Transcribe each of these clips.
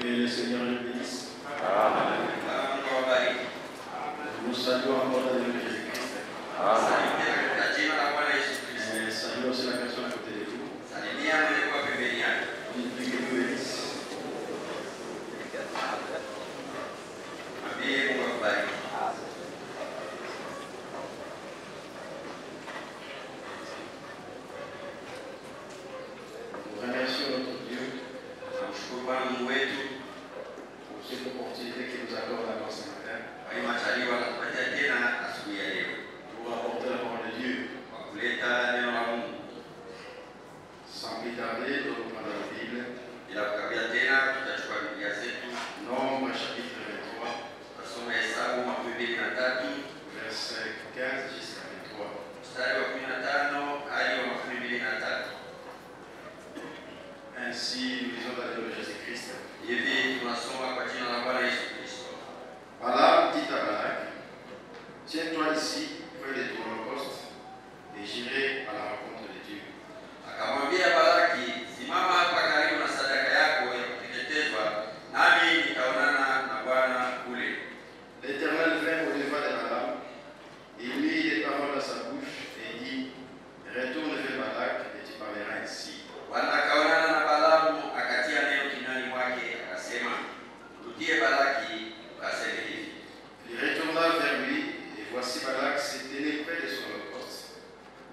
Que le Seigneur le bénisse. Amen. Nous saluons encore la Jésus-Christ. Amen. Et saluons aussi la personne à côté de vous. Que Dieu vous bénisse. Nous remercions notre Dieu pour cette opportunité qu'il nous accorde encore ce matin pour apporter la parole de Dieu. Sans plus tarder, nous allons prendre la Bible. Nombre chapitre 23, verset 15 jusqu'à 23. Ainsi, nous lisons dans le nom de Jésus-Christ. Balaam dit à Balak, tiens-toi ici, près de ton holocauste, et j'irai à la rencontre de Dieu. Akamwambia Balaki, simama hapa karibu na sadaka yako ya kuteketezwa, nami nitaonana na Bwana kule. L'Éternel vint au-devant de Balaam, il mit des paroles à sa bouche et dit, retourne vers Balak et tu parleras ainsi. Bwana akaonana na Balaamu, akatia neno kinywani mwake, akasema, rudie Balaki, ukaseme hivi. Il retourna vers lui, et voici Balak se tenait près de son holocauste,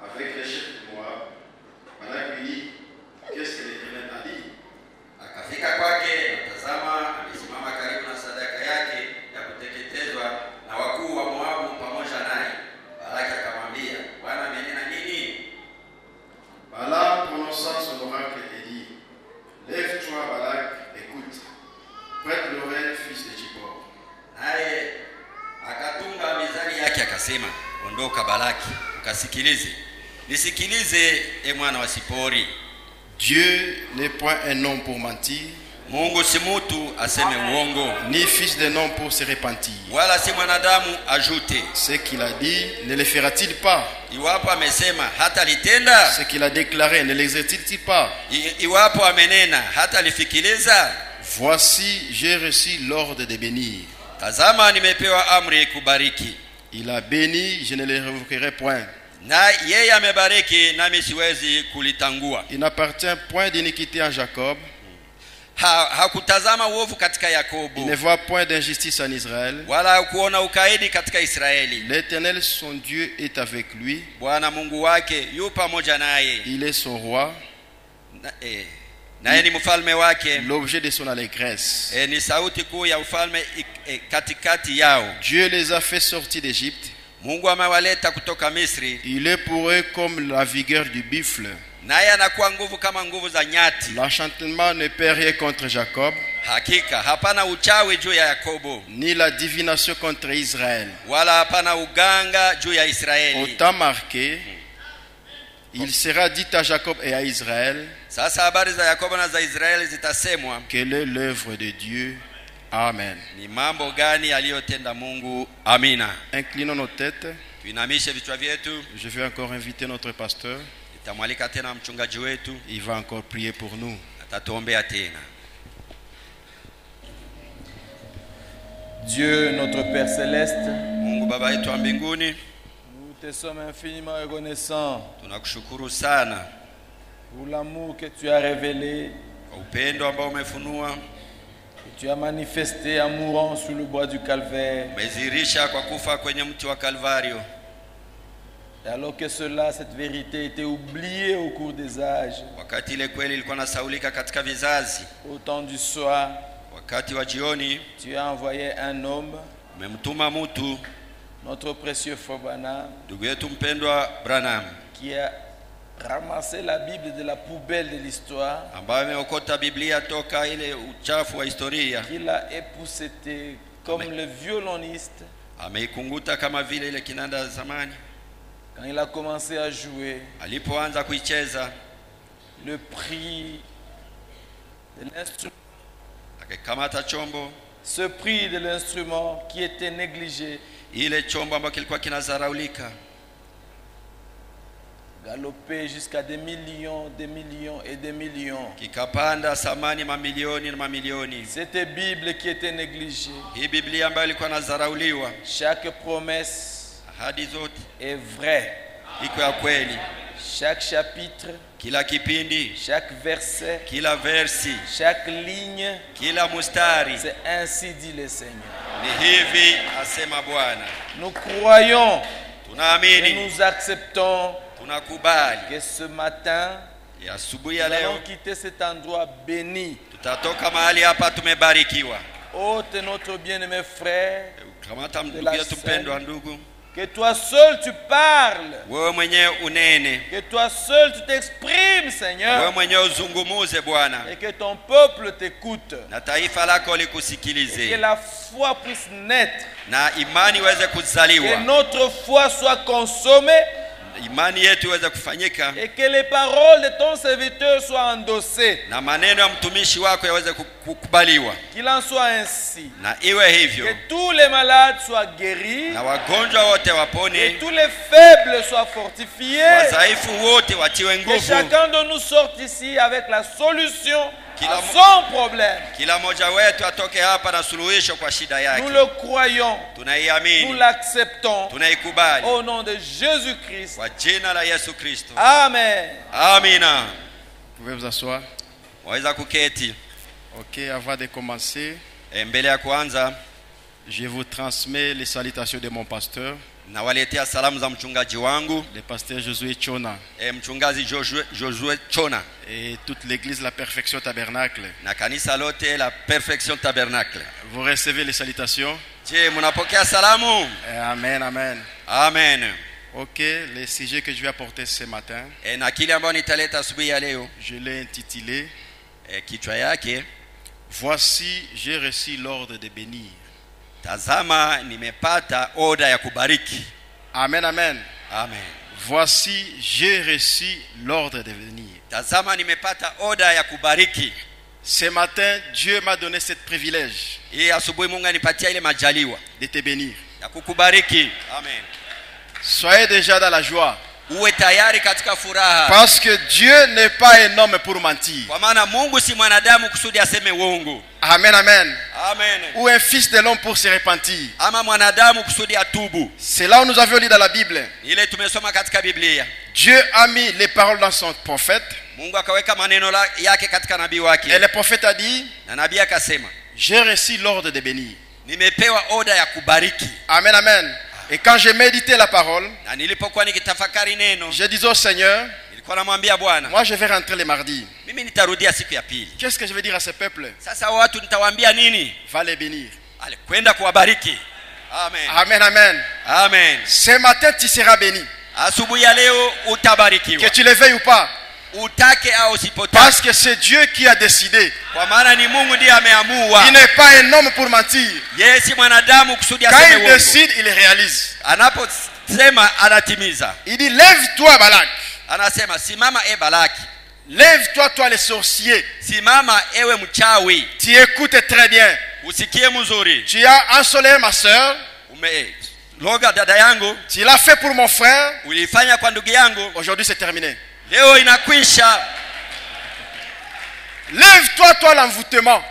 avec les chefs de Moab. Balak lui dit, qu'est-ce que l'Éternel t'a dit? Akafika kwake, na tazama, amesimama karibu na sadaka yake ya kuteketezwa na wakuu wa Moabu pamoja naye. Balaki akamwambia, Bwana amenena nini? Balaam prononça son oracle et dit, lève-toi Balak, écoute, prête l'oreille, fils de Zippor. Naye akatunga mizani yake akasema, ondoka Balaki, ukasikilize. Nisikilize, e mwana wa Sipori. Dieu n'est point un homme pour mentir, Mungu si mtu aseme uongo, ni fils d'un homme pour se repentir. wala si mwanadamu ajute. Ce qu'il a dit, ne le fera-t-il pas? Iwapo amesema hata litenda, Ce qu'il a déclaré, ne l'exécute-t-il pas? iwapo amenena hata lifikiliza. Voici, j'ai reçu l'ordre de bénir. Tazama, nimepewa amri kubariki. Il a béni, je ne le révoquerai point. Na yeye amebariki, nami siwezi kulitangua. Il n'appartient point d'iniquité en Jacob. Hakutazama uovu katika Il Yakobo, ne voit point d'injustice en Israël. wala kuona ukaidi katika Israeli. L'Éternel, son Dieu, est avec lui. Bwana Mungu wake yu pamoja naye, Il est son roi, naye ni mfalme wake. l'objet de son allégresse. Ni sauti kuu ya ufalme katikati yao. Dieu les a fait sortir d'Égypte. Mungu amewaleta kutoka Misri, Il est pour eux comme la vigueur du buffle. naye anakuwa nguvu kama nguvu za nyati. L'enchantement ne peut rien contre Jacob, Hakika hapana uchawi juu ya Yakobo, ni la divination contre Israël. wala hapana uganga juu ya Au Israeli. temps marqué, il sera dit à Jacob et à Israël, Sasa habari za Yakobo na za Israeli zitasemwa. quelle est l'œuvre de Dieu? Amen. Ni mambo gani aliyotenda Mungu? Amina. Inclinons nos têtes. Tuinamishe vichwa vyetu. Je vais encore inviter notre pasteur. Nitamwalika tena mchungaji wetu, Il va encore prier pour nous. atatuombea tena. Dieu, notre Père céleste, Mungu Baba yetu wa mbinguni, nous te sommes infiniment reconnaissants tunakushukuru sana pour l'amour que tu as révélé, kwa upendo ambao umefunua, que tu as manifesté en mourant sur le bois du Calvaire. umezirisha kwa kufa kwenye mti wa Kalvario. Et alors que cela, cette vérité était oubliée au cours des âges, Wakati ile kweli ilikuwa nasaulika katika vizazi, au temps du soir, wakati wa jioni tu as envoyé un homme, umemtuma mtu, notre précieux Fobana, ndugu yetu mpendwa Branham, qui a ramassé la Bible de la poubelle de l'histoire, ambaye ameokota Biblia toka ile uchafu wa historia, qui l'a épousseté comme le violoniste. ameikunguta kama vile ile kinanda zamani. Quand il a commencé à jouer, Alipoanza kuicheza, le prix de l'instrument, akakamata chombo, ce prix de l'instrument qui était négligé, ile chombo ambacho kilikuwa kinazaraulika, galopé jusqu'à des millions et des millions. kikapanda thamani mamilioni na mamilioni. Cette Bible qui était négligée, Hii Biblia ambayo ilikuwa inadharauliwa, chaque promesse ahadi zote est vraie. iko ya kweli. Chaque chapitre, Kila kipindi, chaque verset, kila versi, chaque ligne, kila mustari, c'est ainsi dit le Seigneur. ni hivi asema Bwana. Nous croyons et Tunaamini, nous acceptons tunakubali. que ce matin, Ya asubuhi ya nous allons leo quitter cet endroit béni. tutatoka mahali hapa tumebarikiwa. Ôte notre bien-aimé frère, Kamata ndugu yetu mpendwa, ndugu, que toi seul tu parles, wewe mwenyewe unene, que toi seul tu t'exprimes, wewe Seigneur, mwenyewe uzungumuze Bwana, et que ton peuple t'écoute. na taifa lako Que likusikilize, la foi puisse naître, na imani iweze que kuzaliwa, notre foi soit consommée imani yetu iweze kufanyika, et que les paroles de ton serviteur soient endossées. na maneno ya mtumishi wako yaweze kukubaliwa, Qu'il en soit ainsi. na iwe hivyo, Que tous les malades soient guéris, na wagonjwa wote que wapone, tous les faibles soient fortifiés, wadhaifu wote watiwe que nguvu, chacun de nous sorte ici avec la solution Qu'il à a- son problème. kila mmoja wetu atoke hapa na suluhisho kwa shida Nous yake. le croyons, nous Tunaiamini, l'acceptons tunaikubali au nom de Jésus-Christ. kwa jina la Yesu Kristo, Amen. amina. Vous pouvez vous asseoir. Waweza kuketi. Ok, avant de commencer, Mbele ya kuanza, je vous transmets les salutations de mon pasteur, nawaletea salamu za mchungaji wangu, le pasteur Josué Chona, mchungaji Josué Chona, et toute l'église La Perfection Tabernacle. na kanisa lote la Perfection Tabernacle. Vous recevez les salutations? Je, mnapokea salamu? Amen, amen. Amen. Ok, le sujet que je vais apporter ce matin, Na kile ambayo nitaleta asubuhi ya leo, je l'ai intitulé kichwa yake, Voici, j'ai reçu l'ordre de bénir. tazama nimepata oda ya kubariki. Amen, amen. Amen. Voici, j'ai reçu l'ordre de bénir. Tazama nimepata oda ya kubariki. Ce matin, Dieu m'a donné ce privilège Hii asubuhi Mungu anipatia ile majaliwa de te bénir. ya kukubariki. Amen. Soyez déjà dans la joie. Uwe tayari katika furaha. Parce que Dieu n'est pas un homme pour mentir. Kwa maana Mungu si mwanadamu kusudi aseme uongo. Amen, amen. Amen. Ou un fils de l'homme pour se repentir. Ama mwanadamu kusudi atubu. C'est là où nous avions lu dans la Bible. Ile tumesoma katika Biblia. Dieu a mis les paroles dans son prophète. Mungu akaweka maneno yake katika nabii wake. Et le prophète a dit, Na nabii akasema, j'ai reçu l'ordre de bénir. nimepewa oda ya kubariki. Amen, amen. Et quand j'ai médité la parole, Na nilipokuwa nikitafakari neno, je disais au Seigneur, nilikuwa namwambia Bwana, moi je vais rentrer le mardi. mimi nitarudia siku ya pili. Qu'est-ce que je vais dire à ce peuple? Sasa watu nitawaambia nini? Va les bénir. Alikwenda kuwabariki. Amen. Amen, amen. Amen. Ce matin, tu seras béni. Asubuhi ya leo utabarikiwa. Que tu le veuilles ou pas. Utake au usipotake. Parce que c'est Dieu qui a décidé. Kwa maana ni Mungu ndiye ameamua. Il n'est pas un homme pour mentir. Yeye si mwanadamu kusudi Quand aseme il uongo. décide, il réalise. Anaposema anatimiza. Il dit, lève-toi, Balak. Anasema simama Balaki. Lève-toi, toi les sorciers. Simama ewe mchawi. Tu écoutes très bien. Usikie mzuri. Tu as ensoleillé ma soeur. Loga dada yangu. Tu l'as fait pour mon frère. Ulifanya kwa ndugu yangu. Aujourd'hui c'est terminé. Leo inakwisha. Lève-toi, toi l'envoûtement.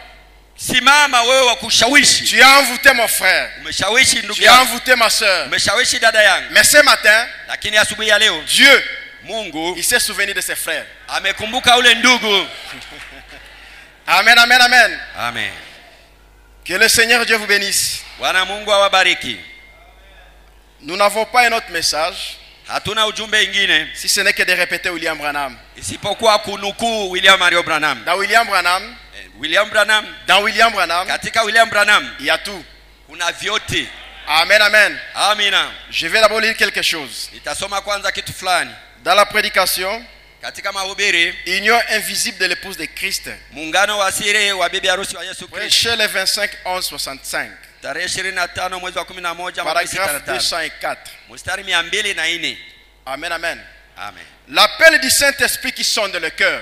Simama wewe wa kushawishi. Tu as envoûté mon frère. Umeshawishi ndugu Tu as yangu. envoûté ma soeur. Umeshawishi dada yangu. Mais ce matin, Lakini asubuhi ya leo Dieu, Mungu il s'est souvenu de ses frères. amekumbuka ule ndugu. Amen, amen, amen. Amen. Que le Seigneur Dieu vous bénisse. Bwana Mungu awabariki. Nous n'avons pas un autre message, Hatuna ujumbe ingine si ce n'est que de répéter William Branham. isipokuwa kunukuu William Mario Branham. Dans William Branham, dans William Branham, katika William Branham il y a tout. kuna vyote. Amen, amen. Amina. Je vais d'abord lire quelque chose. Nitasoma kwanza kitu fulani. Dans la prédication, Katika mahubiri, union invisible de l'épouse de Christ. muungano wa siri wa bibi harusi wa Yesu Kristo. Prêchez le 25-11-65. Tarehe 25 mwezi wa 11 Paragraphe 204. mstari 204. Amen, amen. Amen. L'appel du Saint-Esprit qui sonde le cœur.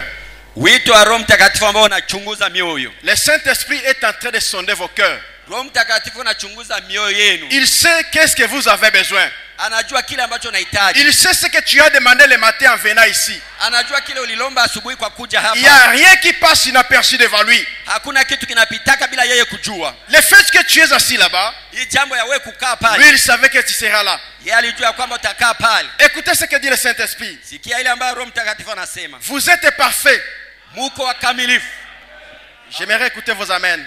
Wito wa Roho Mtakatifu ambao unachunguza mioyo. Le Saint-Esprit est en train de sonder vos cœurs. Roho Mtakatifu anachunguza mioyo yenu. Il sait qu'est-ce que vous avez besoin. Anajua kile ambacho unahitaji. Il sait ce que tu as demandé le matin en venant ici. Anajua kile ulilomba asubuhi kwa kuja hapa. Il n'y a rien qui passe inaperçu devant lui. Hakuna kitu kinapitaka bila yeye kujua. Le fait que tu es assis là-bas, Hii jambo ya wewe kukaa pale. lui il savait que tu seras là. Yeye alijua kwamba utakaa pale. Écoutez ce que dit le Saint-Esprit. Sikia ile ambayo Roho Mtakatifu anasema. Vous êtes parfaits. Muko wakamilifu. J'aimerais écouter vos amens.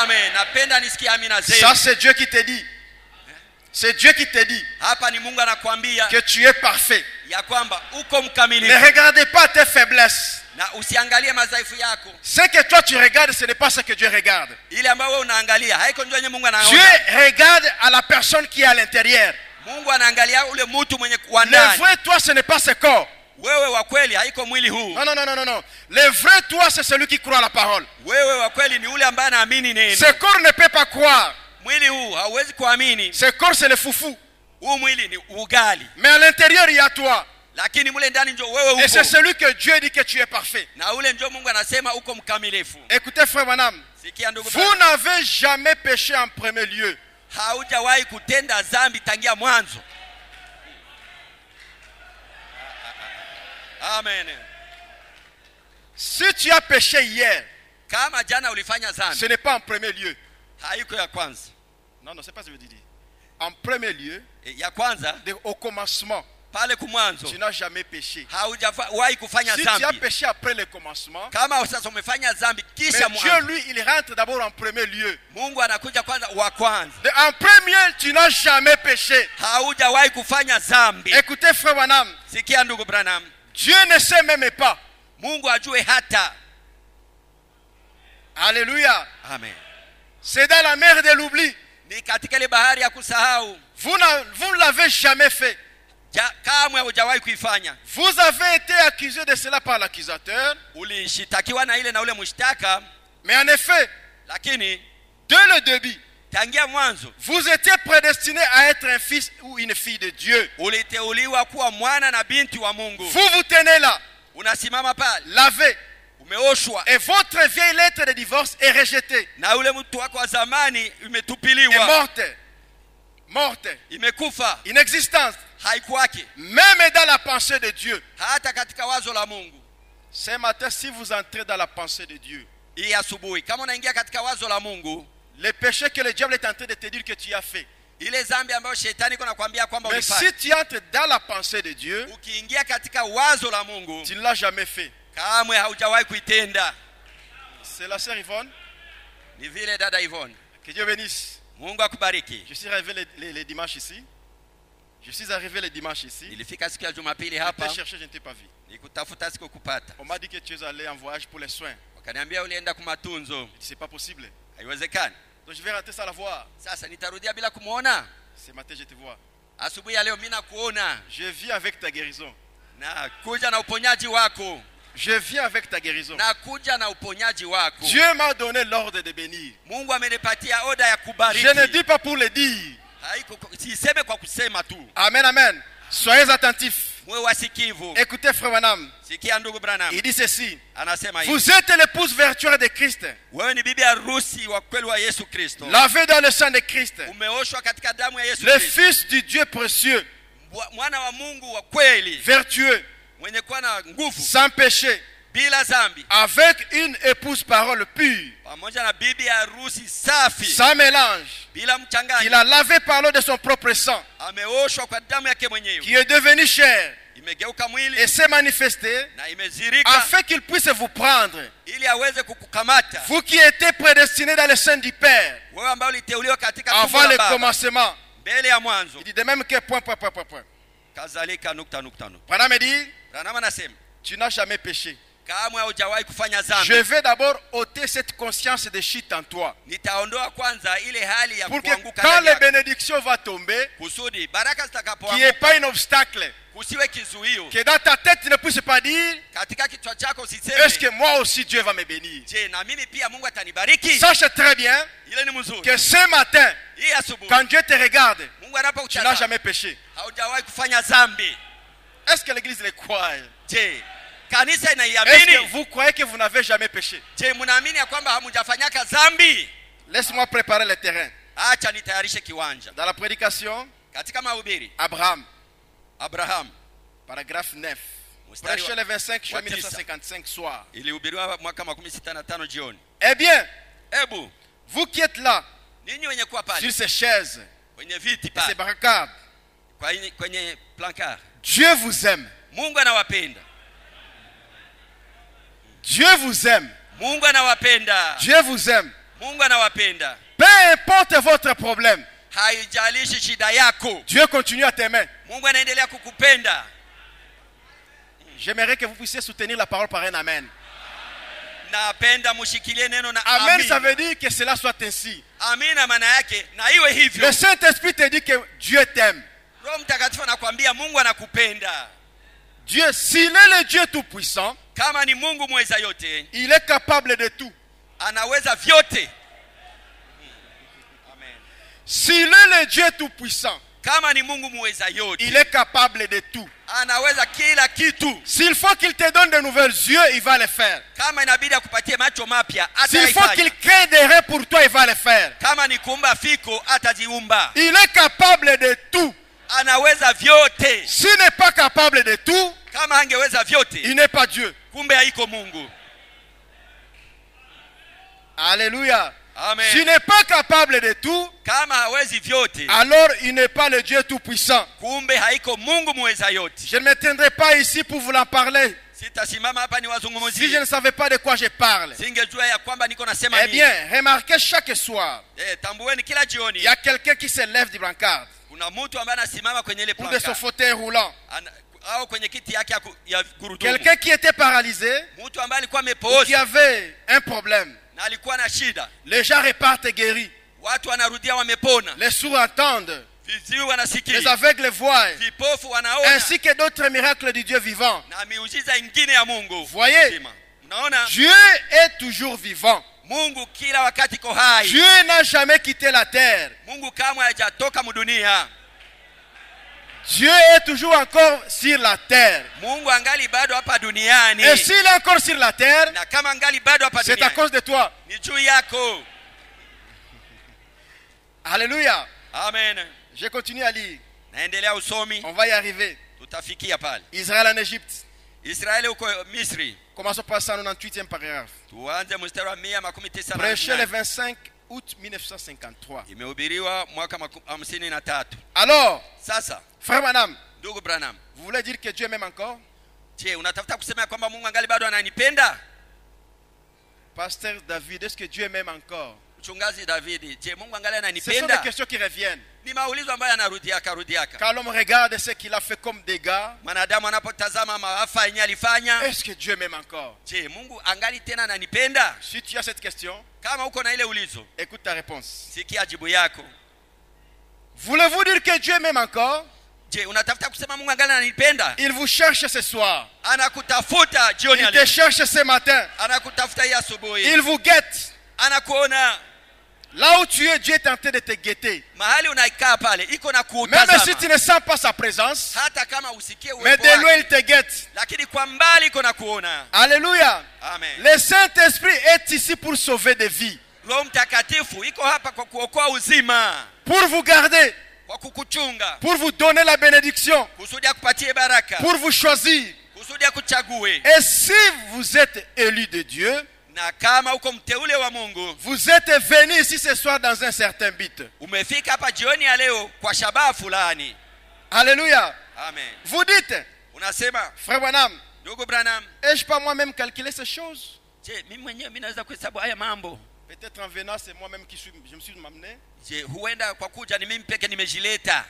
Amen. Napenda nisikie amina zenu. Ça c'est Dieu qui te dit. C'est Dieu qui te dit Hapa ni Mungu anakuambia que tu es parfait. ya kwamba uko Ne mkamilifu. regardez pas tes faiblesses. Na usiangalie madhaifu yako. Ce que toi tu regardes, ce n'est pas ce que Dieu regarde. Ile ambayo wewe unaangalia haiko ndio yenye Mungu Dieu anaona. regarde à la personne qui est à l'intérieur. Mungu anaangalia ule mtu mwenye kuwa Le ndani. vrai toi, ce n'est pas ce corps. Wewe wa kweli haiko mwili huu. Non, non, non, non, non, non. Le vrai toi, c'est celui qui croit à la parole. Wewe wa kweli ni ule ambaye anaamini neno. Ce corps ne peut pas croire. Mwili huu hauwezi kuamini. Ce corps, c'est le foufou. Huu mwili ni ugali. Mais à l'intérieur, il y a toi. Lakini mule ndani ndio wewe Et c'est uko. celui que Dieu dit que tu es parfait. Na ule ndio Mungu anasema uko mkamilifu. Écoutez, frère Manam. Sikia ndugu. Vous n'avez jamais péché en premier lieu. Haujawahi kutenda dhambi tangia mwanzo. Amen. Si tu as péché hier, Kama jana ulifanya ce dhambi, n'est pas en premier lieu. haiko ya kwanza. Non, non, c'est pas ce que je veux dire. En premier lieu, Ya kwanza au commencement, pale kumwanzo tu n'as jamais péché. haujawahi kufanya Si tu as dhambi. péché après le commencement, Kama sasa umefanya dhambi mais kisha Dieu, mwanzo, lui, il rentre d'abord en premier lieu. Mungu anakuja kwanza wa kwanza. En premier, tu n'as jamais péché. Haujawahi kufanya dhambi. Écoutez, frère Manam, Sikia ndugu Branham. Dieu ne sait même pas. Mungu ajue hata. Alléluia. Amen. C'est dans la mer de l'oubli. Ni katika ile bahari ya kusahau. Vous ne l'avez jamais fait. Kamwe hujawahi kuifanya. Vous avez été accusé de cela par l'accusateur. Ulishitakiwa na ile na ule mshtaka. Mais en effet, Lakini dès le début, tangia mwanzo vous étiez prédestiné à être un fils ou une fille de Dieu. uliteuliwa kuwa mwana na binti wa Mungu. Vous vous tenez là, Unasimama pale. lavé, Umeoshwa. et votre vieille lettre de divorce est rejetée, Na ule mtu wako wa zamani est imetupiliwa. morte, Imekufa. inexistante, Haikuwake. même dans la pensée de Dieu. Hata katika wazo la Mungu. Ce matin, si vous entrez dans la pensée de Dieu, Hii asubuhi kama unaingia katika wazo la Mungu, le péché que le diable est en train de te dire que tu as fait, ile dhambi ambayo shetani iko nakwambia kwamba mais ulifanya, si tu entres dans la pensée de Dieu, ukiingia katika wazo la Mungu, tu ne l'as jamais fait. kamwe haujawahi kuitenda. C'est la sœur Yvonne. Ni vile dada Yvonne. Que Dieu bénisse. Mungu akubariki. Je suis arrivé les dimanches ici. Je suis arrivé les dimanches ici. Nilifika siku ya Jumapili Je hapa, t'ai cherché, je ne t'ai pas vu. nikutafuta sikukupata. On m'a dit que tu es allé en voyage pour les soins. Wakaniambia ulienda kumatunzo. C'est pas possible. Haiwezekani. Donc je vais rentrer sans la voir. Sasa nitarudia bila kumuona. Ce matin, je te vois. Asubuhi ya leo mimi nakuona. Je viens avec ta guérison. Na kuja na uponyaji wako. Je viens avec ta guérison. Na kuja na uponyaji wako. Dieu m'a donné l'ordre de bénir. Mungu amenipatia oda ya kubariki. Je ne dis pas pour le dire. Siseme kwa kusema tu. Amen, amen. Soyez attentifs. Mwe wasikivu. Écoutez, frère Manam. Sikia ndugu Branham. Il dit ceci. Anasema hivi. Vous êtes l'épouse virtuelle de Christ. Wewe ni bibi harusi wa kweli wa Yesu Kristo. Lavé dans le sang de Christ. Umeoshwa katika damu ya Yesu Le Kristo. Fils du Dieu précieux. Mwana wa Mungu wa kweli. Vertueux. Mwenye kuwa na nguvu. Sans péché. Bila dhambi. Avec une épouse parole pure. Pamoja na bibi harusi safi. Sans mélange. Bila mchanganyo. Il a lavé par l'eau de son propre sang. Ameoshwa kwa damu yake mwenyewe. Qui est devenu chair. Imegeuka mwili. Et s'est manifesté. Na imezirika. Afin qu'il puisse vous prendre. Ili aweze kukukamata. Vous qui étiez prédestinés dans le sein du Père. Wewe ambao uliteuliwa katika tumbo avant la le Baba. commencement. Mbele ya mwanzo. Il dit de même que point. Kadhalika nukta nukta nukta. Branham me dit, Branham anasema, tu n'as jamais péché. kamwe hujawahi kufanya dhambi. Je vais d'abord ôter cette conscience de chute en toi. Nitaondoa kwanza ile hali ya Pour que kuanguka quand ndani les yako. bénédictions vont tomber, Kusudi baraka qu'il n'y zitakapoanguka ait pas un obstacle. kusiwe kizuio. Que dans ta tête, tu ne puisses pas dire, Katika kichwa chako est-ce usiseme, que moi aussi Dieu va me bénir? je na mimi pia Mungu atanibariki. Sache très bien Ile ni mzuri. que ce matin, Hii asubuhi quand Dieu te regarde, Mungu tu n'as anapokutazama jamais péché. haujawahi kufanya dhambi. Est-ce que l'église le croit? Je, kanisa Est-ce que inaiamini? vous croyez que vous n'avez jamais péché? Je, mnaamini ya kwamba hamujafanyaka dhambi? Laisse-moi préparer le terrain. Acha nitayarishe kiwanja. Dans la prédication, Katika mahubiri Abraham, paragraphe 9. Prêché le 25 juin 1955 soir. ilihubiriwa mwaka 65 jioni. Eh bien, Ebu vous qui êtes là, ninyi wenye kuwa sur pale ces chaises, kwenye viti ces pale brancards, kwenye plancard, Dieu vous aime. Mungu anawapenda. Dieu vous aime. Mungu anawapenda. Dieu vous aime. Mungu anawapenda. Peu importe votre problème, Haijalishi shida yako, Dieu continue à t'aimer. Mungu anaendelea kukupenda. J'aimerais que vous puissiez soutenir la parole par un amen. Napenda mushikilie neno na Amen, amen. ça veut dire que cela soit ainsi. Amina maana yake na iwe hivyo. Le Saint-Esprit te dit que Dieu t'aime. Roho Mtakatifu anakuambia Mungu anakupenda. Dieu, s'il est le Dieu tout-puissant, Kama ni Mungu mweza yote, il est capable de tout. anaweza vyote. Amen. S'il est le Dieu tout-puissant, Kama ni Mungu mweza yote, il est capable de tout. anaweza kila kitu. S'il faut qu'il te donne de nouvelles yeux, il va le faire. Kama inabidi akupatie macho mapya, S'il faut qu'il ataifanya. crée des rêves pour toi, il va le faire. Kama ni kuumba fiko, ataziumba. Il est capable de tout. Anaweza vyote. S'il n'est pas capable de tout, Kama angeweza vyote, il n'est pas Dieu. kumbe haiko Mungu. Alléluia. Amen. S'il n'est pas capable de tout, Kama hawezi vyote, alors il n'est pas le Dieu tout-puissant. kumbe haiko Mungu mweza yote. Je ne m'étendrai pas ici pour vous en parler. Sitasimama hapa Si je niwazungumzie. ne savais pas de quoi je parle. Singejua ya kwamba niko nasema Eh nini. bien, remarquez chaque soir, Tambueni kila il jioni y a quelqu'un qui se lève du brancard kuna mtu ambaye anasimama kwenye ile ou de son planka fauteuil roulant. au kwenye kiti yake ya gurudumu. Quelqu'un qui était paralysé Mtu ambaye alikuwa ou qui amepooza avait un problème. na alikuwa na shida. Les gens repartent guéris. Watu wanarudia wamepona. Les sourds entendent. Viziwi Les wanasikia. aveugles voient. Vipofu wanaona. Ainsi que d'autres miracles du Dieu vivant. Na miujiza ingine ya Mungu. Voyez, Sima. Unaona? Dieu est toujours vivant. Mungu kila wakati ko hai. Dieu n'a jamais quitté la terre. Mungu kamwe hajatoka mudunia. Dieu est toujours encore sur la terre. Mungu angali bado hapa duniani. Et s'il est encore sur la terre, Na kama angali bado hapa c'est à duniani, cause de toi. ni juu yako. Alléluia. Amen. Je continue à lire. Naendelea usomi, On va y arriver. tutafikia pale. Israël en Égypte. Israeli huko Misri. Commençons par 198e paragraphe. Tuanze mstari wa 198. Prêché le 25 août 1953. Imehubiriwa mwaka 53. Alors, Sasa, frère Madame, ndugu Branham, vous voulez dire que Dieu m'aime encore? je, unatafuta kusema ya kwamba Mungu angali bado ananipenda? Pasteur David, est-ce que Dieu m'aime encore? Mchungaji David, je, Mungu angali Ce sont des ananipenda? questions qui reviennent. Ni maulizo ambayo yanarudiaka. Quand l'homme regarde ce qu'il a fait comme dégâts, Mwanadamu anapotazama maafa yenye alifanya, est-ce que Dieu m'aime encore? je, Mungu angali tena ananipenda? Si tu as cette question, Kama uko na ile ulizo, écoute ta réponse. sikia jibu yako. Voulez-vous dire que Dieu m'aime encore? Je, unatafuta kusema Mungu angali ananipenda? Il vous cherche ce soir. Anakutafuta jioni Il ya te leo. cherche ce matin. Anakutafuta hii asubuhi. Il vous guette. Anakuona Là où tu es, Dieu est en train de te guetter. mahali unaikaa pale, iko na Même si tu kuutazama. ne sens pas sa présence, Hata kama usikie mais uwepo de loin wake, il te guette. lakini kwa mbali iko na kuona. Alléluia. Amen. Le Saint-Esprit est ici pour sauver des vies, Roho Mtakatifu iko hapa kwa kuokoa uzima, pour vous garder, kwa kukuchunga, pour vous donner la bénédiction, kusudi akupatie baraka, pour vous choisir. kusudi akuchague. Et si vous êtes élu de Dieu, Na kama uko mteule wa Mungu, vous êtes venu ici ce soir dans un certain but. umefika hapa jioni ya leo kwa shabaha fulani. Alléluia. Amen. Vous dites, Unasema, frère Branham, ndugu Branham, ai-je pas moi-même calculé ces choses? je, mimi mwenyewe mimi naweza kuhesabu haya mambo? Peut-être en venant, c'est moi-même qui je me suis amené. Je, huenda kwa kuja ni mimi peke nimejileta.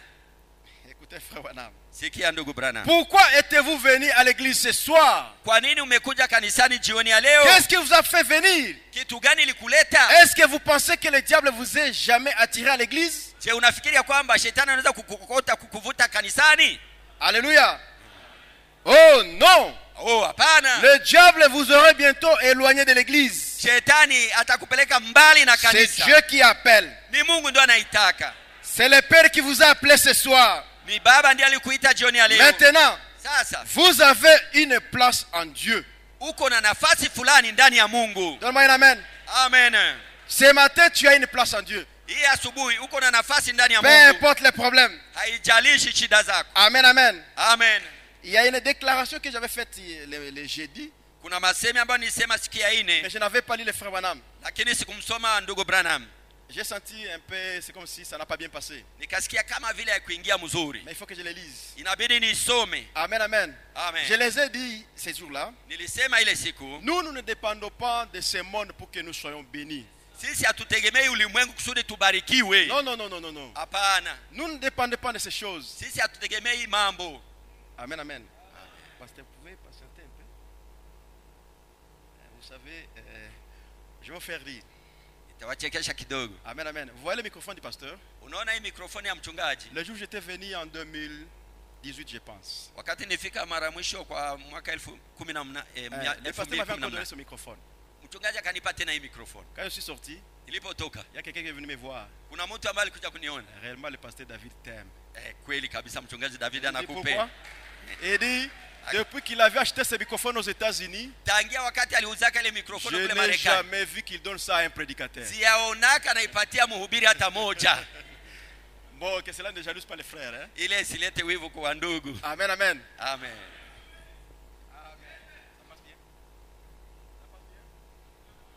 Écoutez, frère Branham. Sikia ndugu Branham. Pourquoi êtes-vous venu à l'église ce soir? Kwa nini umekuja kanisani jioni ya leo? Qu'est-ce qui vous a fait venir? Kitu gani likuleta? Est-ce que vous pensez que le diable vous ait jamais attiré à l'église? Je, unafikiria kwamba shetani anaweza kukukokota kukuvuta kanisani? Alléluia. Oh non! Oh, hapana. Le diable vous aurait bientôt éloigné de l'église. Shetani atakupeleka mbali na C'est kanisa. Dieu qui appelle. Ni Mungu ndo anaitaka. C'est le Père qui vous a appelé ce soir. Ni Baba ndiye alikuita jioni ya leo. Maintenant, Sasa vous avez une place en Dieu. uko na nafasi fulani ndani ya Mungu. Donne-moi un amen. Amen. Ce matin, tu as une place en Dieu. Hii asubuhi uko na nafasi ndani ya Peu Mungu. importe les problèmes. Haijalishi shida zako. Amen, amen. Amen. Il y a une déclaration que j'avais faite le jeudi, Kuna masemi ambayo nilisema siku ya mais ine, je n'avais pas lu le frère Branham. lakini sikumsoma ndugu Branham. J'ai senti un peu, c'est comme si ça n'a pas bien passé. Nikasikia kama vile haikuingia mzuri. Mais il faut que je les lise. Inabidi niisome. Amen, amen. Amen. Je les ai dit ces jours-là. Nilisema ile siku, Nous ne dépendons pas de ce monde pour que nous soyons bénis. sisi hatutegemei ulimwengu kusudi tubarikiwe. Non, non, non, non, non, non. Hapana. Nous ne dépendons pas de ces choses. Sisi hatutegemei mambo. Amen, amen. Pasteur, vous pouvez patienter un peu? Vous savez, je vais vous faire rire. Itawachekesha kidogo. Amen, amen. Vous voyez le microphone du pasteur? Unaona hii mikrofoni ya mchungaji? Le jour où j'étais venu en 2018, je pense. Wakati nifika mara mwisho kwa mwaka 2018, Le pasteur m'avait encore donné ce microphone. mchungaji akanipa tena hii mikrofoni. Quand je suis sorti, Nilipotoka, il y a quelqu'un qui est venu me voir. kuna mtu ambaye alikuja kuniona. Réellement, le pasteur David t'aime. Kweli kabisa mchungaji David Il dit pourquoi? anakupenda. Il dit, depuis qu'il avait acheté ce microphone aux États-Unis, Tangia wakati aliuzaka ile mikrofoni je kule n'ai Marekani, jamais vu qu'il donne ça à un prédicateur. siyaonaka anaipatia mhubiri hata moja. Bon, que cela ne jalouse pas les frères. Hein? Ile silete wivu kwa ndugu. Amen, amen. Amen.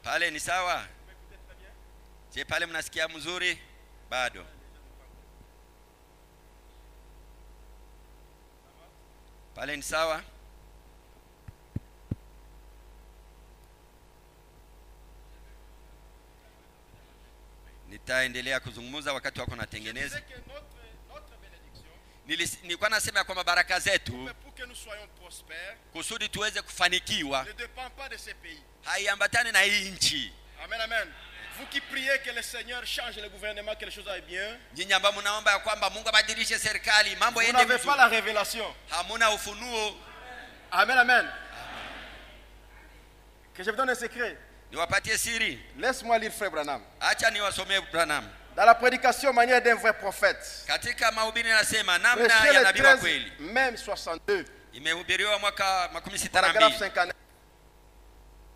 Pale ni sawa? Je, pale mnasikia mzuri? Bado. Pale ni sawa? Nitaendelea kuzungumza wakati wako natengeneza. Nilikuwa nasema kwamba baraka zetu Pour que nous soyons prospères, kusudi tuweze kufanikiwa ne dépend pas de ces pays. haiambatani na hii nchi. Amen, amen. Vous qui priez que le Seigneur change le gouvernement, que les choses aillent bien, Nyinyi ambao mnaomba ya kwamba Mungu abadilishe serikali, mambo vous yaende n'avez pas vizuri, la révélation. hamuna ufunuo. Amen, amen. Que je vous donne un secret. Niwapatie siri, Laisse-moi lire frère Branham. acha niwasomee Branham. Dans la prédication manière d'un vrai prophète, Katika mahubiri nasema namna prêché ya le nabii wa 13 kweli, même 62, imehubiriwa mwaka paragraphe 62. 59.